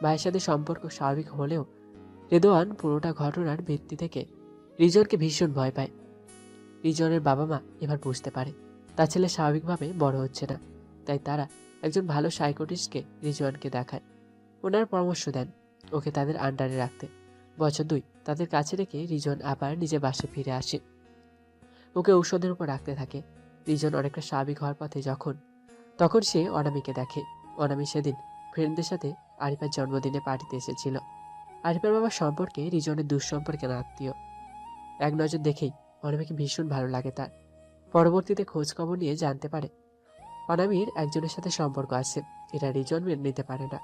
ভাইয়ের সাথে সম্পর্ক স্বাভাবিক হলেও রেদওয়ান পুরোটা ঘটনার ভিত্তি থেকে রিজওয়ানকে ভীষণ ভয় পায়। রিজওয়ানের বাবা মা এবার বুঝতে পারে তার ছেলে স্বাভাবিকভাবে বড় হচ্ছে না, তাই তারা একজন ভালো সাইকোটিস্টকে রিজওয়ানকে দেখায়। ওনার পরামর্শ দেন ওকে তাদের আন্ডারে রাখতে। বছর 2 তাদের কাছে রেখে রিজওয়ান আবার নিজের বাসায় ফিরে আসে। ওকে ঔষধের উপর রাখতে থাকে। রিজওয়ান অনেকটা স্বাভাবিক হওয়ার পথে তখন সে অনামিকে দেখে। অনামি সেদিন ফ্রেন্ডদের সাথে আরিফার জন্মদিনে পার্টিতে এসেছিল। আরিফার বাবার সম্পর্কে রিজওয়ানের দুঃসম্পর্কের আত্মীয়। এক নজর দেখেই অনামিকে ভীষণ ভালো লাগে তার। পরবর্তীতে খোঁজ খবর নিয়ে জানতে পারে অনামির একজনের সাথে সম্পর্ক আছে। এটা রিজওয়ান মেনে নিতে পারে না,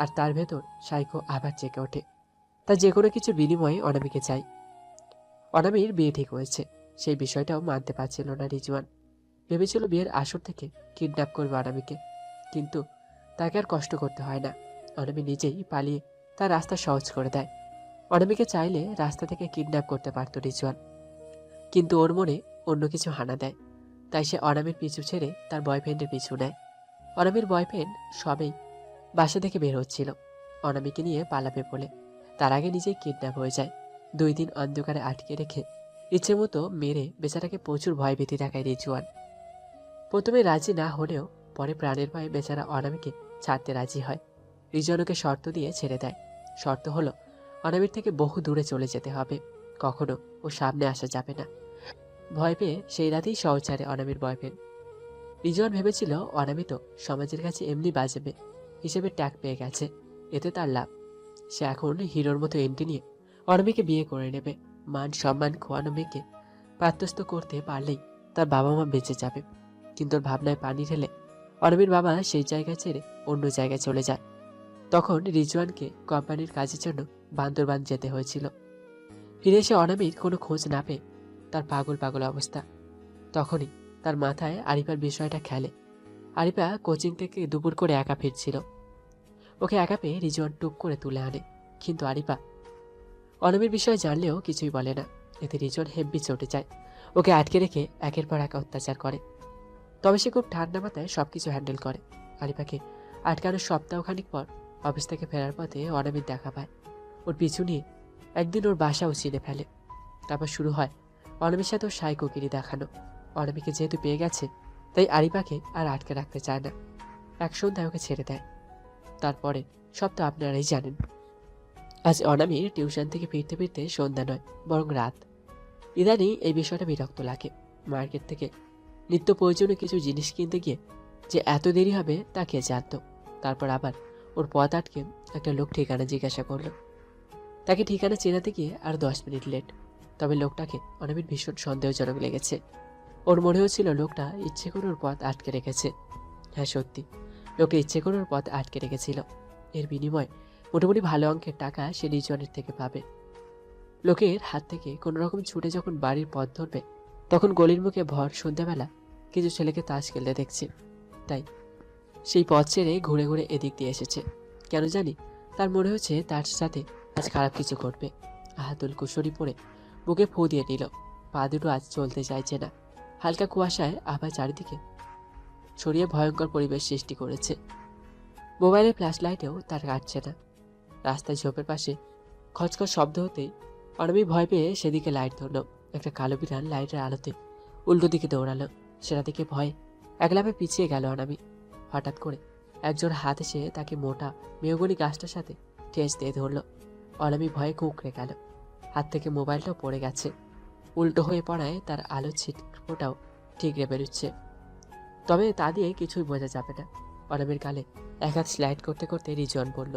আর তার ভেতর সাইকো আবার জেগে ওঠে। তার যে কোনো কিছুর বিনিময়ে অনামিকে চাই। অনামির বিয়ে ঠিক হয়েছে, সেই বিষয়টাও মানতে পারছিল না রিজওয়ান। ভেবেছিল বিয়ের আসর থেকে কিডন্যাপ করবে অনামিকে, কিন্তু তাকে আর কষ্ট করতে হয় না। অনামি নিজেই পালিয়ে তার রাস্তা সহজ করে দেয়। অনামিকে চাইলে রাস্তা থেকে কিডন্যাপ করতে পারত রিজওয়ান, কিন্তু ওর মনে অন্য কিছু হানা দেয়। তাই সে অনামির পিছু ছেড়ে তার বয়ফ্রেন্ডের পিছু নেয়। অনামির বয়ফ্রেন্ড সবেই বাসা থেকে বের হচ্ছিল অনামিকে নিয়ে পালাবে বলে। তার আগে নিজেই কিডন্যাপ হয়ে যায়। 2 দিন অন্ধকারে আটকে রেখে ইচ্ছে মতো মেরে বেচারাকে প্রচুর ভয়ভীতি দেখায় রিজওয়ান। প্রথমে রাজি না হলেও পরে প্রাণের ভয়ে বেচারা অনামিকে ছাড়তে রাজি হয়। রিজওয়ান ওকে শর্ত দিয়ে ছেড়ে দেয়। শর্ত হলো অনামির থেকে বহু দূরে চলে যেতে হবে, কখনো ও সামনে আসা যাবে না। ভয় পেয়ে সেই রাতেই শহর ছাড়ে অনামির বয়ফ্রেন্ড। রিজওয়ান ভেবেছিল অনামি তো সমাজের কাছে এমনি বাজবে হিসেবে ট্যাগ পেয়ে গেছে, এতে তার লাভ। সে এখন হিরোর মতো এন্ট্রি নিয়ে অনামিকে বিয়ে করে নেবে। মান সম্মান খোয়ানো মেয়েকে পাত্রস্থ করতে পারলেই তার বাবা মা বেঁচে যাবে। কিন্তু ওর ভাবনায় পানি ঢেলে অনামির বাবা সেই জায়গা ছেড়ে অন্য জায়গায় চলে যায়। তখন রিজওয়ানকে কোম্পানির কাজের জন্য বান্দরবান যেতে হয়েছিল। ফিরে এসে অনামির কোনো খোঁজ না পেয়ে তার পাগল পাগল অবস্থা। তখনই তার মাথায় আরিফার বিষয়টা খেলে। আরিফা কোচিং থেকে দুপুর করে একা ফিরছিল। ওকে একা পেয়ে রিজওয়ান টুক করে তুলে আনে, কিন্তু আরিফা অনামির বিষয়ে জানলেও কিছুই বলে না। এতে রিজওয়ান হেব্বি চটে যায়। ওকে আটকে রেখে একের পর এক অত্যাচার করে। তবে সে খুব ঠান্ডা মাথায় সবকিছু হ্যান্ডেল করে। আরিফাকে আটকানোর সপ্তাহখানিক পর অফিস থেকে ফেরার পথে অনামির দেখা পায়। ওর পিছু নিয়ে একদিন ওর বাসাও চিনে ফেলে। তারপর শুরু হয় অনামির সাথে ওর সাইকোগিরি দেখানো। অনামিকে যেহেতু পেয়ে গেছে তাই আরিফাকে আর আটকে রাখতে চায় না। এক সন্ধ্যায় ওকে ছেড়ে দেয়। তারপরে সব তো আপনারাই জানেন। আজ অনামির টিউশন থেকে ফিরতে ফিরতে সন্ধ্যা নয়, বরং রাত। ইদানি এই বিষয়টা বিরক্ত লাগে। মার্কেট থেকে নিত্য প্রয়োজনীয় কিছু জিনিস কিনতে গিয়ে যে এত দেরি হবে তা কে জানত। তারপর আবার ওর পথ আটকে একটা লোক ঠিকানা জিজ্ঞাসা করলো। তাকে ঠিকানা চেনাতে গিয়ে আর 10 মিনিট লেট। তবে লোকটাকে অনামির ভীষণ সন্দেহজনক লেগেছে। ওর মনে হচ্ছিল লোকটা ইচ্ছে করে ওর পথ আটকে রেখেছে। হ্যাঁ সত্যি, লোকে ইচ্ছে করে ওর পথ আটকে রেখেছিল। এর বিনিময়ে মোটামুটি ভালো অঙ্কের টাকা সে রিজওয়ানের থেকে পাবে। লোকের হাত থেকে কোনো রকম ছুটে যখন বাড়ির পথ ধরবে তখন গলির মুখে ভর সন্ধ্যাবেলা কিছু ছেলেকে তাস খেলতে দেখছে। তাই সেই পথ ছেড়ে ঘুরে ঘুরে এদিক দিয়ে এসেছে। কেন জানি তার মনে হচ্ছে তার সাথে আজ খারাপ কিছু ঘটবে। আহাতুল কুশরি পরে বুকে ফু দিয়ে নিল। পা দুটো আজ চলতে চাইছে না। হালকা কুয়াশায় আবার চারিদিকে ছড়িয়ে ভয়ঙ্কর পরিবেশ সৃষ্টি করেছে। মোবাইলের ফ্ল্যাশ লাইটেও তার কাটছে না। রাস্তায় ঝোপের পাশে খচখচ শব্দ হতেই অনামি ভয় পেয়ে সেদিকে লাইট ধরল। একটা কালো বিড়াল লাইটের আলোতে উল্টো দিকে দৌড়ালো। সেটা দিকে ভয়ে একলাপে পিছিয়ে গেল অনামি। হঠাৎ করে একজন হাত এসে তাকে মোটা মেহগনি গাছটার সাথে ঠেস দিয়ে ধরল। অনামি ভয়ে কুঁকড়ে গেল। হাত থেকে মোবাইলটাও পড়ে গেছে। উল্টো হয়ে পড়ায় তার আলো ছিটফোটাও ঠিকরে বেরোচ্ছে। তবে তা দিয়ে কিছুই বোঝা যাবে না। অনামির গালে এক হাত স্লাইড করতে করতে রিজওয়ান বলল,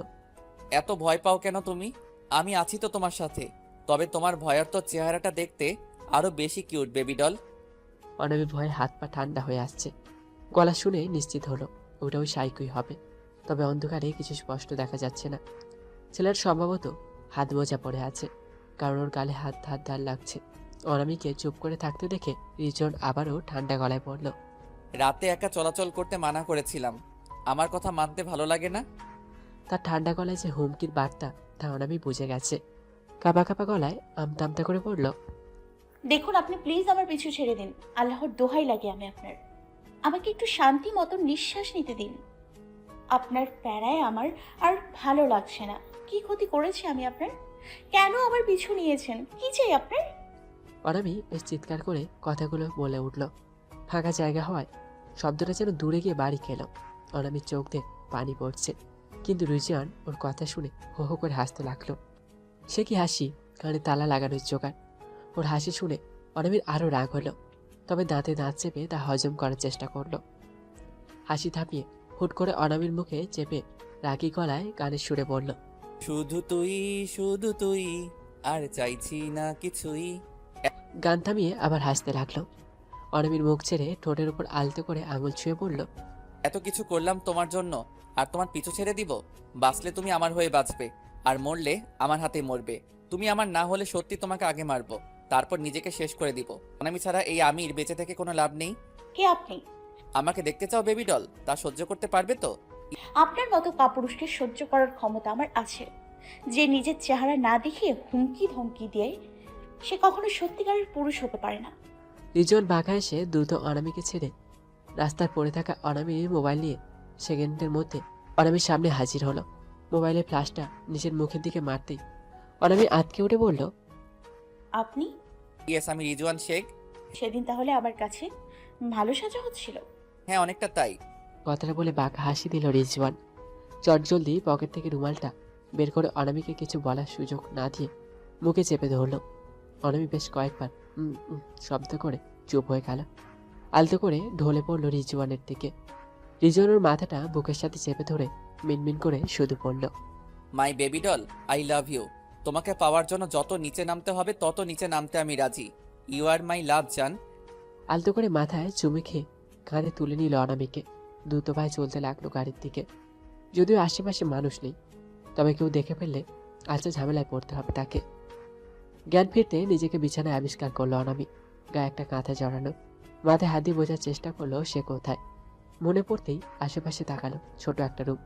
এত ভয় পাও কেন তুমি? আমি আছি তো তোমার সাথে। তবে তোমার ভয়ার্ত চেহারাটা দেখতে আরো বেশি কিউট বেবি ডল। অনামি ভয়ে হাত পা ঠান্ডা হয়ে আসছে। গলা শুনে নিশ্চিত হলো ওটা ওই সাইকই হবে। তবে অন্ধকারে কিছু স্পষ্ট দেখা যাচ্ছে না। ছেলের সম্ভবত হাত মোজা পড়ে আছে, কারণ ওর গালে হাত হাত ধার লাগছে। অনামিকে চুপ করে থাকতে দেখে রিজওয়ান আবারও ঠান্ডা গলায় বলল, রাতে একা চলাচল করতে মানা করেছিলাম। আমার কথা মানতে ভালো লাগে না? তার ঠান্ডা গলায় যে হুমকির বার্তা তা অনামি বুঝে গেছে। কাঁপা কাঁপা গলায় আমতা আমতা করে বলল, দেখুন, আপনি প্লিজ আমার পিছু ছেড়ে দিন। আল্লাহর দোহাই লাগে আমি আপনার। আমাকে একটু শান্তি মতন নিঃশ্বাস নিতে দিন। আপনার প্যারায় আমার আর ভালো লাগছে না। কি ক্ষতি করেছি আমি আপনার? কেন আবার পিছু নিয়েছেন? কি চাই আপনার? অনামি বেশ চিৎকার করে কথাগুলো বলে উঠল। ফাঁকা জায়গা হওয়ায় শব্দটা যেন দূরে গিয়ে বাড়ি খেল। অনামির চোখ দিয়ে পানি পড়ছে, কিন্তু রিজওয়ান ওর কথা শুনে হো হো করে হাসতে লাগলো। সে কি হাসি, কানে তালা লাগানোর জোগাড়। ওর হাসি শুনে অনামির আরও রাগ হলো। তবে দাঁতে দাঁত চেপে তা হজম করার চেষ্টা করলো। হাসি থামিয়ে হুট করে অনামির মুখে চেপে রাগী গলায় গানের সুরে বলল, শুধু তুই আর চাইছি না কিছুই। গান থামিয়ে আবার হাসতে লাগলো। অনামির মুখ ছেড়ে ঠোঁটের উপর আলতো করে আঙুল ছুঁয়ে বলল, এত কিছু করলাম তোমার জন্য, আর তোমার পিছু ছেড়ে দিব? বাঁচলে তুমি আমার হয়ে বাঁচবে, আর মরলে আমার হাতে মরবে। তুমি আমার না হলে সত্যি তোমাকে আগে মারবো, তারপর নিজেকে শেষ করে দিব। অনামি ছাড়া এই আমির বেঁচে থেকে কোনো লাভ নেই। কে আপনি? আমাকে দেখতে চাও বেবি ডল? তা সহ্য করতে পারবে তো? আপনার মতো কাপুরুষকে সহ্য করার ক্ষমতা আমার আছে। যে নিজের চেহারা না দেখিয়ে হুমকি ধমকি দিয়ে সে কখনো সত্যিকারের পুরুষ হতে পারে না। রিজন বাঁকা এসে দ্রুত অনামিকে ছেড়ে রাস্তায় পড়ে থাকা অনামির মোবাইল নিয়ে সেকেন্ডের মধ্যে অনামির সামনে হাজির হলো। মোবাইলের ফ্ল্যাশটা নিজের মুখের দিকে মারতেই অনামি আটকে উঠে বলল, আপনি? ইয়েস, আমি রিজওয়ান শেখ। সেদিন তাহলে আমার কাছে ভালো সাজা হচ্ছিল। হ্যাঁ, অনেকটা তাই। কথাটা বলে বাঁকা হাসি দিল রিজওয়ান। চটজলদি পকেট থেকে রুমালটা বের করে অনামিকে কিছু বলার সুযোগ না দিয়ে মুখে চেপে ধরল। অনামি বেশ কয়েকবার শব্দ করে চুপ হয়ে গেল। আলতো করে ঢলে পড়ল রিজওয়ানের দিকে। রিজওয়ানের মাথাটা বুকের সাথে চেপে ধরে মিনমিন করে শুধু পড়ল, my baby doll, I love you. তোমাকে পাওয়ার জন্য যত নিচে নামতে হবে তত নিচে নামতে আমি রাজি। ইউ আর মাই লাভ জান। আলতো করে মাথায় চুমে খেয়ে কাঁধে তুলে নিল অনামিকে। দ্রুত পায়ে চলতে লাগলো গাড়ির দিকে। যদিও আশেপাশে মানুষ নেই, তবে কেউ দেখে ফেললে আচ্ছা ঝামেলায় পড়তে হবে তাকে। জ্ঞান ফিরতে নিজেকে বিছানায় আবিষ্কার করলো অনামি, গায়ে একটা কাঁথা জড়ানো। মাথায় হাত দিয়ে বোঝার চেষ্টা করলো সে কোথায়। মনে পড়তেই আশেপাশে তাকালো। ছোট একটা রুম,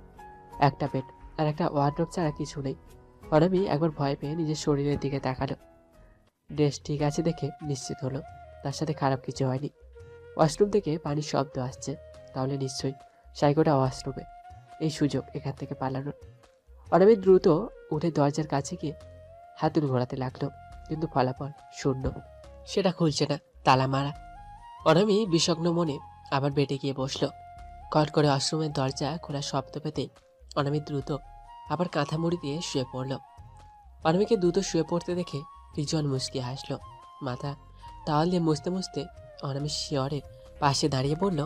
একটা বেড আর একটা ওয়ার্ডরোব ছাড়া কিছু নেই। অনামি একবার ভয় পেয়ে নিজের শরীরের দিকে তাকালো। ড্রেস ঠিক আছে দেখে নিশ্চিত হলো তার সাথে খারাপ কিছু হয়নি। ওয়াশরুম থেকে পানির শব্দ আসছে, তাহলে নিশ্চয়ই সাইকোটা ওয়াশরুমে। এই সুযোগ এখান থেকে পালানোর। অনামি দ্রুত উঠে দরজার কাছে গিয়ে হাতুড়ি ঘোরাতে লাগলো, কিন্তু ফলাফল শূন্য। সেটা খুলছে না, তালা মারা। অনামি বিষগ্ন মনে আবার বেডে গিয়ে বসলো। কট করে ওয়াশরুমের দরজা খোলা শব্দ পেতে অনামি দ্রুত আবার কাঁথা মুড়ি দিয়ে শুয়ে পড়ল। অনামিকে দ্রুত শুয়ে পড়তে দেখে রিজওয়ান মুচকি হাসলো। মাথা টাওয়াল দিয়ে মুছতে মুছতে অনামি শিয়রের পাশে দাঁড়িয়ে বলল,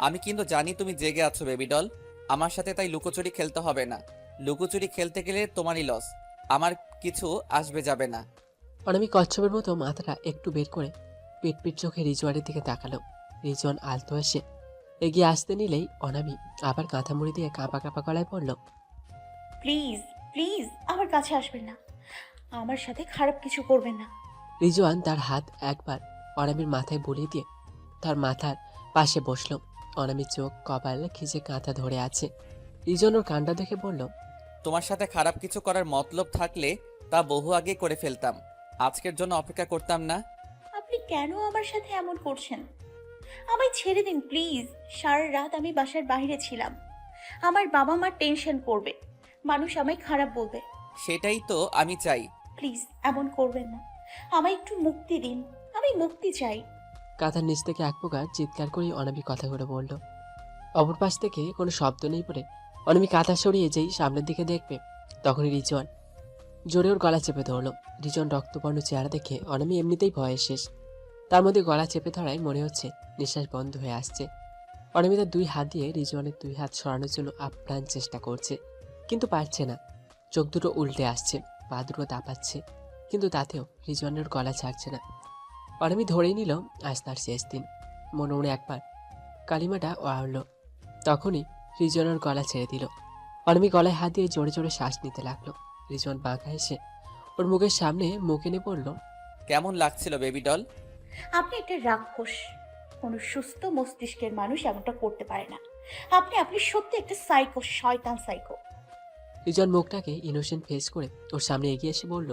আমি কিন্তু জানি তুমি জেগে আছো বেবি ডল। আমার সাথে তাই লুকোচুরি খেলতে হবে না। লুকোচুরি খেলতে গেলে তোমারই লস, আমার কিছু আসবে যাবে না। অনামি কচ্ছপের মতো মাথাটা একটু বের করে পিট পিট চোখে রিজওয়ানের দিকে তাকালো। রিজওয়ান আলতো এসে এগিয়ে আসতে নিলেই অনামি আবার কাঁথা মুড়ি দিয়ে কাঁপা কাঁপা গলায় পড়ল, প্লিজ প্লিজ আমার কাছে আসবেন না, আমার সাথে খারাপ কিছু করবেন না। রিজওয়ান তার হাত একবার অনামির মাথায় বুলিয়ে দিয়ে তার মাথার পাশে বসলো। অনামির চোখ কপাল খিচে কাঁথা ধরে আছে। রিজওয়ান ওর কাণ্ডা দেখে বলল, তোমার সাথে খারাপ কিছু করার মতলব থাকলে তা বহু আগে করে ফেলতাম, আজকের জন্য অপেক্ষা করতাম না। আপনি কেন আমার সাথে এমন করছেন? আমায় ছেড়ে দিন প্লিজ। সারা রাত আমি বাসার বাইরে ছিলাম। আমার বাবা মা টেনশন করবে, মানুষ আমায় খারাপ বলবে। সেটাই তো আমি চাই। প্লিজ এমন করবেন না, আমায় একটু মুক্তি দিন, আমি মুক্তি চাই। কাঁথার নিচ থেকে এক প্রকার চিৎকার করেই অনামি কথাগুলো বলল। অপর পাশ থেকে কোনো শব্দ নেই বলে অনামি কাঁথা সরিয়ে যেই সামনের দিকে দেখবে, তখনই রিজওয়ান জোরে ওর গলা চেপে ধরলো। রিজওয়ান রক্তবর্ণ চেহারা দেখে অনামি এমনিতেই ভয়ে শেষ। তার মধ্যে গলা চেপে ধরায় মনে হচ্ছে নিঃশ্বাস বন্ধ হয়ে আসছে। অনামি তার দুই হাত দিয়ে রিজওয়ানের দুই হাত সরানোর জন্য আপ্রাণ চেষ্টা করছে, কিন্তু পারছে না। চোখ দুটো উল্টে আসছে, পা দুটো দাপাচ্ছে, কিন্তু তাতেও রিজওয়ানের গলা ছাড়ছে না। অনামি ধরেই নিল আজ তার শেষ দিন। মনে মনে একবার কালিমাটা ওয়াড়ল, তখনই রিজওয়ানের গলা ছেড়ে দিল। অনামি গলায় হাত দিয়ে জোরে জোরে শ্বাস নিতে লাগলো। রিজওয়ান বাঁকা এসে ওর মুখের সামনে মুখ এনে পড়ল, কেমন লাগছিল বেবি ডল? আপনি একটা রাক্ষস, কোনো সুস্থ মস্তিষ্কের মানুষ এমনটা করতে পারে না। আপনি সত্যি একটা সাইকো, শয়তান সাইকো। রিজওয়ান মুখটাকে ইনোসেন্ট ফেস করে ওর সামনে এগিয়ে এসে বলল,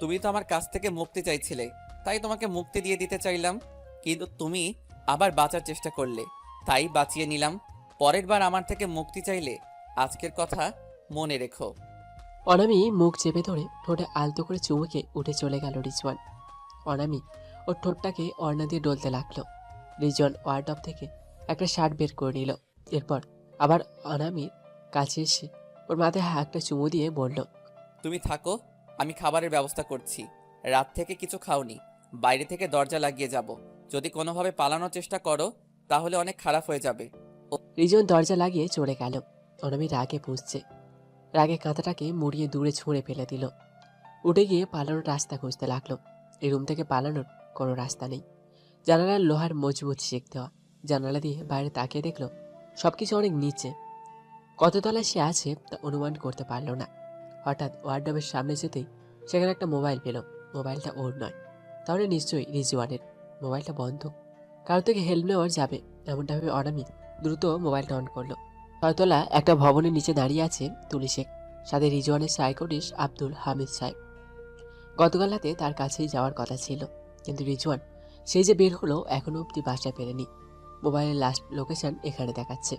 তুমি তো আমার কাছ থেকে মুক্তি চাইছিলে, তাই তোমাকে মুক্তি দিয়ে দিতে চাইলাম, কিন্তু তুমি আবার বাঁচার চেষ্টা করলে, তাই বাঁচিয়ে নিলাম। পরের বার আমার থেকে মুক্তি চাইলে আজকের কথা মনে রেখো। অনামি মুখ চেপে ধরে ঠোঁটে আলতো করে চুমুকে উঠে চলে গেল রিজওয়ান। অনামি ওর ঠোঁটটাকে অর্ণা দিয়ে ডলতে লাগলো। রিজওয়ান ওয়ার্ডরোব থেকে একটা শার্ট বের করে নিল। এরপর আবার অনামির কাছে এসে ওর মাথায় একটা চুমু দিয়ে বলল, তুমি থাকো, আমি খাবারের ব্যবস্থা করছি। রাত থেকে কিছু খাওনি, বাইরে থেকে দরজা লাগিয়ে যাব। যদি কোনোভাবে পালানোর চেষ্টা করো তাহলে অনেক খারাপ হয়ে যাবে। রিজওয়ান দরজা লাগিয়ে চলে গেল। অনামি রাগে পুষছে, রাগে কাঁথাটাকে মুড়িয়ে দূরে ছুঁড়ে ফেলে দিল। উঠে গিয়ে পালানোর রাস্তা খুঁজতে লাগলো। এই রুম থেকে পালানোর কোনো রাস্তা নেই। জানালার লোহার মজবুত শিক দেওয়া। জানালা দিয়ে বাইরে তাকিয়ে দেখলো সবকিছু অনেক নিচে। কত তলায় সে আছে তা অনুমান করতে পারল না। হঠাৎ ওয়ার্ডরোবের সামনে যেতেই সেখানে একটা মোবাইল পেল। মোবাইলটা ওর নয়, তাহলে নিশ্চয়ই রিজওয়ানের। মোবাইলটা বন্ধ, কারো থেকে হেল্প নেওয়ার যাবে এমনটা ভেবে অনামি দ্রুত মোবাইলটা অন করলো। ছয়তলা একটা ভবনের নিচে দাঁড়িয়ে আছে তুলি শেখ। সাথে রিজওয়ানের সাইকোটিস্ট আব্দুল হামিদ সাহেব। গতকাল রাতে তার কাছেই যাওয়ার কথা ছিল, কিন্তু রিজওয়ান সেই যে বের হলো এখনো অব্দি বাসায় ফেরেনি। মোবাইলের লাস্ট লোকেশন এখানে দেখাচ্ছে।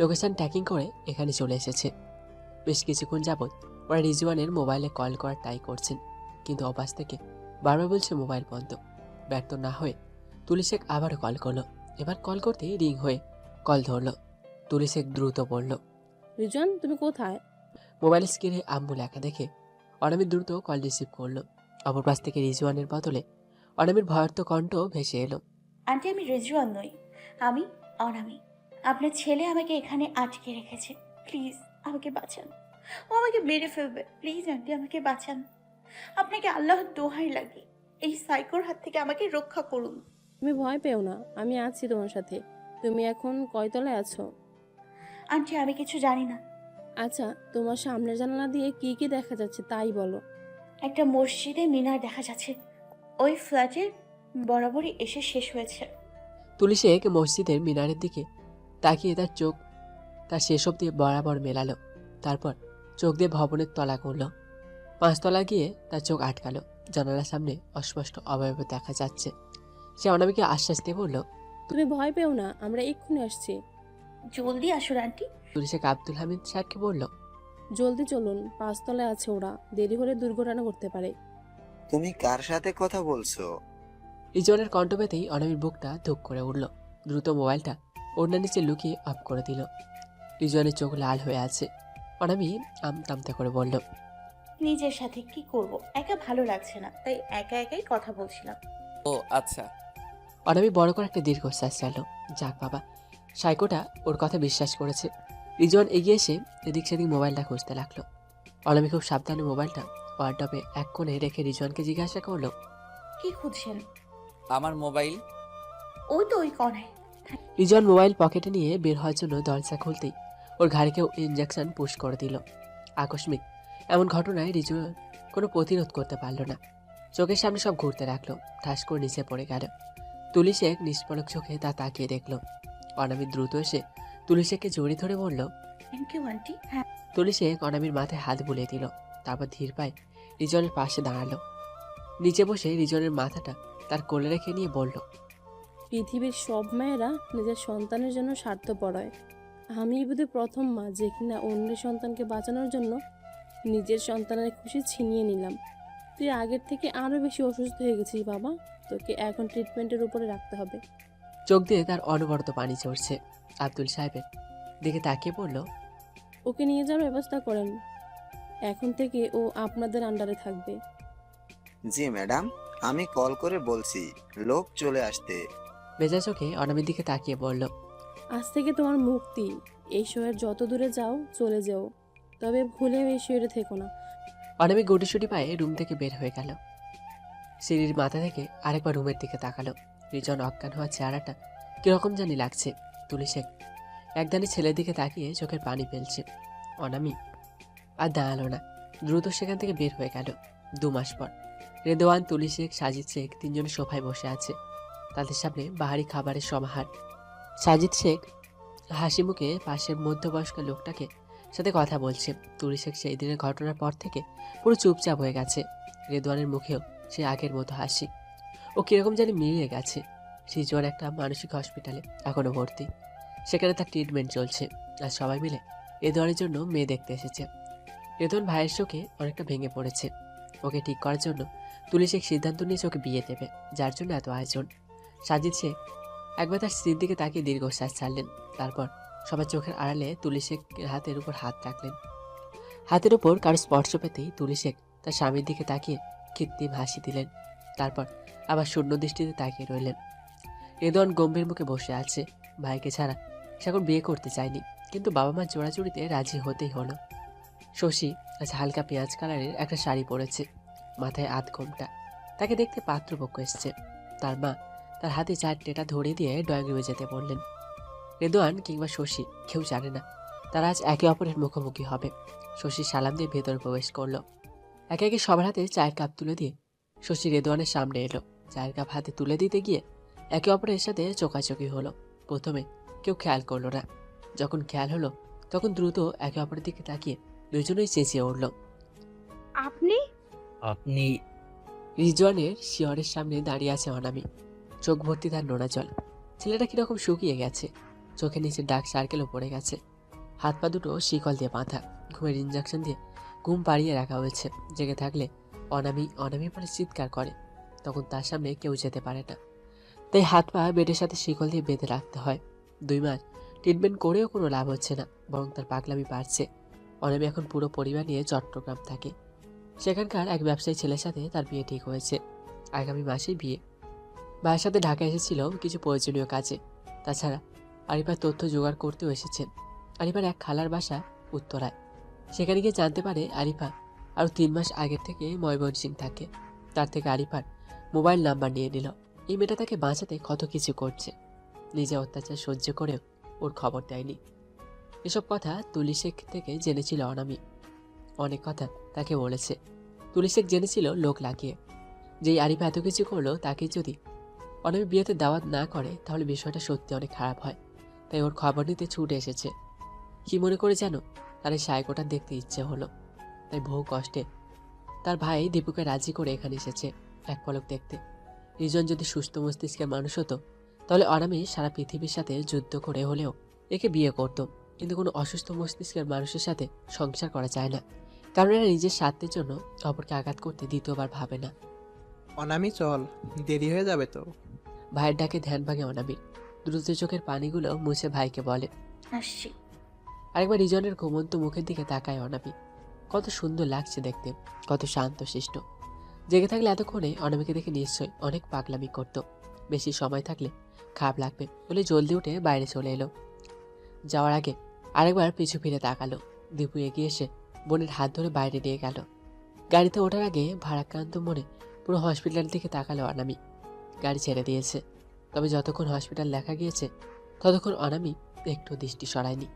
লোকেশন ট্র্যাকিং করে এখানে চলে এসেছে। বেশ কিছুক্ষণ যাবৎ ওরা রিজওয়ানের মোবাইলে কল করার ট্রাই করছেন, কিন্তু অপাস থেকে বারবার বলছে মোবাইল বন্ধ। ব্যর্থ না হয়ে তুলি শেখ আবারও কল করলো। এবার কল করতেই রিং হয়ে কল ধরলো। তুলি শেখ দ্রুত বলল, রিজন তুমি কোথায়? মোবাইল স্ক্রিনে আম্মু লেখা দেখে অনামির দ্রুত কল রিসিভ করলো। অপর পাশ থেকে রিজওয়ানের বদলে অনামির ভয়ার্থ কণ্ঠ ভেসে এলো। আন্টি আমি রেজওয়ান নই, আমি অনামি। আপনার ছেলে আমাকে এখানে আটকে রেখেছে, প্লিজ আমাকে বাঁচান। ও আমাকে মেরে ফেলবে, প্লিজ আন্টি আমাকে বাঁচান। আপনাকে আল্লাহর দোহাই লাগে, এই সাইকোর হাত থেকে আমাকে রক্ষা করুন। তুমি ভয় পেও না, আমি আছি তোমার সাথে। তুমি এখন কয়তলায় আছো? আন্টি আমি কিছু জানি না। আচ্ছা, তোমার সামনের জানালা দিয়ে কি কি দেখা যাচ্ছে তাই বলো। একটা মসজিদে মিনার দেখা যাচ্ছে, ওই ফ্ল্যাটের বরাবরই এসে শেষ হয়েছে। তুলি শেখ মসজিদের মিনারের দিকে তাকিয়ে তার চোখ তার শেষ অব্দি বরাবর মেলালো। তারপর চোখ দিয়ে ভবনের তলা করল। 5 তলা গিয়ে তার চোখ আটকালো। জানালার সামনে অস্পষ্ট অবয়ব দেখা যাচ্ছে। সে অনামিকে আশ্বাস দিয়ে বলল, তুমি ভয় পেও না, আমরা এক্ষুনি আসছি। জলদি আসুন আন্টি। তুলি শেখ আব্দুল হামিদ সাহেবকে বলল, জলদি চলুন, 5 তলায় আছে ওরা, দেরি হলে দুর্ঘটনা করতে পারে। তুমি কার সাথে কথা বলছো? রিজওয়ানের কণ্ঠ পেতেই অনামির বুকটা ধুক করে উঠল। দ্রুত মোবাইলটা ওড়নার নিচে লুকিয়ে অফ করে দিল। রিজওয়ানের চোখ লাল হয়ে আছে। অনামি আমতামতে করে বলল, নিজের সাথে কি করব, একা ভালো লাগছে না, তাই একা একাই কথা বলছিলাম। ও আচ্ছা। অনামি বড় করে একটা দীর্ঘশ্বাস চাইল। যাক বাবা, সাইকোটা ওর কথা বিশ্বাস করেছে। রিজওয়ান এগিয়ে এসে এদিক সেদিক মোবাইলটা খুঁজতে লাগলো। অনামি খুব সাবধানে মোবাইলটা ওয়ার্ডরোবে এক কোণে রেখে রিজওয়ানকে জিজ্ঞাসা করলো, কি খুঁজছেন? আমার মোবাইল। ওই তো ওই কোণায়। রিজওয়ান মোবাইল পকেটে নিয়ে বের হওয়ার জন্য দরজা খুলতেই ওর ঘাড়ে কেউ ইঞ্জেকশন পুশ করে দিল। আকস্মিক এমন ঘটনায় রিজওয়ান কোনো প্রতিরোধ করতে পারল না। চোখের সামনে সব ঘুরতে রাখলো। ঠাস করে নিচে পড়ে গেল। তুলি শেখ নিষ্পলক চোখে তা তাকিয়ে দেখল। অনামি দ্রুত এসে তুলি শেখকে জড়িয়ে ধরে বলল, থ্যাংক ইউ আন্টি। হ্যাঁ। তুলি শেখ অনামির মাথায় হাত বুলিয়ে দিল। তারপর ধীর পায়ে রিজওয়ানের পাশে দাঁড়ালো। নিচে বসে রিজওয়ানের মাথাটা তার কোলে রেখে নিয়ে বলল, পৃথিবীর সব মায়েরা নিজের সন্তানের জন্য স্বার্থপর হয়। আমি বোধহয় প্রথম মা যে কিনা অন্যের সন্তানকে বাঁচানোর জন্য নিজের সন্তানের খুশি ছিনিয়ে নিলাম। তুই আগের থেকে আরও বেশি অসুস্থ হয়ে গেছিস বাবা, তোকে এখন ট্রিটমেন্টের উপরে রাখতে হবে। চোখ দিয়ে তার অনবরত পানি চড়ছে। আব্দুল সাহেবের দিকে তাকিয়ে বলল, ওকে নিয়ে যাওয়ার ব্যবস্থা করেন, এখন থেকে ও আপনাদের আন্ডারে থাকবে। জি ম্যাডাম, আমি কল করে বলছি লোক চলে আসতে। বেজা চোখে অনামির দিকে তাকিয়ে বলল, আজ থেকে তোমার মুক্তি। এই শহরের যত দূরে যাও চলে যাও, তবে ভুলেও এই শহরে থেকো না। অনামি গুটিসুটি পায়ে রুম থেকে বের হয়ে গেল। সিঁড়ির মাথা থেকে আরেকবার রুমের দিকে তাকালো। রিজন অজ্ঞান হওয়া চেহারাটা কিরকম জানি লাগছে। তুলি শেখ একদানি ছেলের দিকে তাকিয়ে চোখের পানি ফেলছে। অনামি আর দাঁড়ালো না, দ্রুত সেখান থেকে বের হয়ে গেল। 2 মাস পর রেদওয়ান, তুলি শেখ, সাজিদ শেখ 3 জনে সোফায় বসে আছে। তাদের সামনে বাহারি খাবারের সমাহার। সাজিদ শেখ হাসি মুখে পাশের মধ্যবয়স্ক লোকটাকে সাথে কথা বলছে। তুলি শেখ সেই দিনের ঘটনার পর থেকে পুরো চুপচাপ হয়ে গেছে। রেদওয়ানের মুখেও সে আগের মতো হাসি। ও কিরকম জানি মিলিয়ে গেছে। রিজওয়ান একটা মানসিক হসপিটালে এখনো ভর্তি। সেখানে তার ট্রিটমেন্ট চলছে। আর সবাই মিলে রেদওয়ানের জন্য মেয়ে দেখতে এসেছে। রেদওয়ান ভাইয়ের শোকে অনেকটা ভেঙে পড়েছে। ওকে ঠিক করার জন্য তুলি শেখ সিদ্ধান্ত নিয়েছে ওকে বিয়ে দেবে, যার জন্য এত আয়োজন। সাজিদ শেখ একবার তার স্ত্রীর দিকে তাকিয়ে দীর্ঘশ্বাস ছাড়লেন। তারপর সবার চোখের আড়ালে তুলি শেখের হাতের উপর হাত রাখলেন। হাতের উপর কারো স্পর্শ পেতেই তুলি শেখ তার স্বামীর দিকে তাকিয়ে কৃত্রিম হাসি দিলেন। তারপর আবার শূন্য দৃষ্টিতে তাকিয়ে রইলেন। রেদওয়ান গম্ভীর মুখে বসে আছে। ভাইকে ছাড়া সে এখন বিয়ে করতে চায়নি, কিন্তু বাবা মার জোড়াজুড়িতে রাজি হতেই হলো। শশী আজ হালকা পেঁয়াজ কালারের একটা শাড়ি পরেছে, মাথায় আধ ঘোমটা। তাকে দেখতে পাত্রপক্ষ এসছে। তার মা তার হাতে 4 টেটা ধরে দিয়ে ড্রয়িং রুমে যেতে বললেন। রেদওয়ান কিংবা শশী কেউ জানে না তারা আজ একে অপরের মুখোমুখি হবে। শশী সালাম দিয়ে ভেতরে প্রবেশ করলো। একে একে সবার হাতে চায়ের কাপ তুলে দিয়ে শশী রেদওয়ানের সামনে এলো। চায়ের কাপ হাতে তুলে দিতে গিয়ে একে অপরের সাথে চোখাচোখি হলো। প্রথমে কেউ খেয়াল করলো না, যখন খেয়াল হলো তখন দ্রুত একে অপরের দিকে তাকিয়ে দুজনেই চেঁচিয়ে উঠল। আপনি? আপনি? রিজওয়ানের শিয়রের সামনে দাঁড়িয়ে আছে অনামি, চোখ ভর্তি তার নোনা জল। ছেলেটা কিরকম শুকিয়ে গেছে, চোখের নিচে ডার্ক সার্কেলও পড়ে গেছে। হাত পা দুটো শিকল দিয়ে বাঁধা, ঘুমের ইঞ্জেকশন দিয়ে ঘুম পাড়িয়ে রাখা হয়েছে। জেগে থাকলে অনামি অনামি বলে চিৎকার করে, তখন তার সামনে কেউ যেতে পারে না। তাই হাত পা বেডের সাথে শিকল দিয়ে বেঁধে রাখতে হয়। 2 মাস ট্রিটমেন্ট করেও কোনো লাভ হচ্ছে না, বরং তার পাগলামি বাড়ছে। অনামি এখন পুরো পরিবার নিয়ে চট্টগ্রাম থাকে। সেখানকার এক ব্যবসায়ী ছেলের সাথে তার বিয়ে ঠিক হয়েছে, আগামী মাসেই বিয়ে। ভাইয়ের সাথে ঢাকা এসেছিল কিছু প্রয়োজনীয় কাজে। তাছাড়া আরিফার তথ্য জোগাড় করতেও এসেছেন। আরিফার এক খালার বাসা উত্তরায়। সেখানে গিয়ে জানতে পারে আরিফা আরও 3 মাস আগের থেকে ময়মনসিং থাকে। তার থেকে আরিফার মোবাইল নাম্বার নিয়ে নিল। এই মেয়েটা তাকে বাঁচাতে কত কিছু করছে, নিজে অত্যাচার সহ্য করেও ওর খবর দেয়নি। এসব কথা তুলি শেখ থেকে জেনেছিল অনামি। অনেক কথা তাকে বলেছে। তুলি শেখ জেনেছিল লোক লাগিয়ে। যেই আরিফা এত কিছু করলো, তাকে যদি অনামি বিয়েতে দাওয়াত না করে তাহলে বিষয়টা সত্যি অনেক খারাপ হয়। তাই ওর খবর নিতে ছুটে এসেছে। কি মনে করে যেন তার এই সাইকোটা দেখতে ইচ্ছে হলো। তাই বহু কষ্টে তার ভাই দীপুকে রাজি করে এখানে এসেছে এক পলক দেখতে। রিজন যদি সুস্থ মস্তিষ্কের মানুষ হতো, তাহলে অনামি সারা পৃথিবীর সাথে যুদ্ধ করে হলেও একে বিয়ে করত। কিন্তু কোনো অসুস্থ মস্তিষ্কের মানুষের সাথে সংসার করা যায় না, কারণ এরা নিজের স্বার্থের জন্য অপরকে আঘাত করতে দ্বিতীয়বার ভাবে না। অনামি চল, দেরি হয়ে যাবে তো। ভাইয়ের ডাকে ধ্যান ভাঙে অনামির। দ্রুত চোখের পানিগুলো মুছে ভাইকে বলে, আসছি। আরেকবার রিজনের ঘুমন্ত মুখের দিকে তাকায় অনামি। কত সুন্দর লাগছে দেখতে, কত শান্ত শিষ্ট। জেগে থাকলে এতক্ষণে অনামিকে দেখে নিশ্চয়ই অনেক পাগলামি করত। বেশি সময় থাকলে খারাপ লাগবে বলে জলদি উঠে বাইরে চলে এলো। যাওয়ার আগে আরেকবার পিছু ফিরে তাকালো। দীপু এগিয়ে এসে বোনের হাত ধরে বাইরে নিয়ে গেল। গাড়িতে ওঠার আগে ভারাক্রান্ত মনে পুরো হসপিটালের দিকে তাকালো অনামি। গাড়ি ছেড়ে দিয়েছে, তবে যতক্ষণ হসপিটাল লেখা গিয়েছে ততক্ষণ অনামি একটু দৃষ্টি সরায়নি।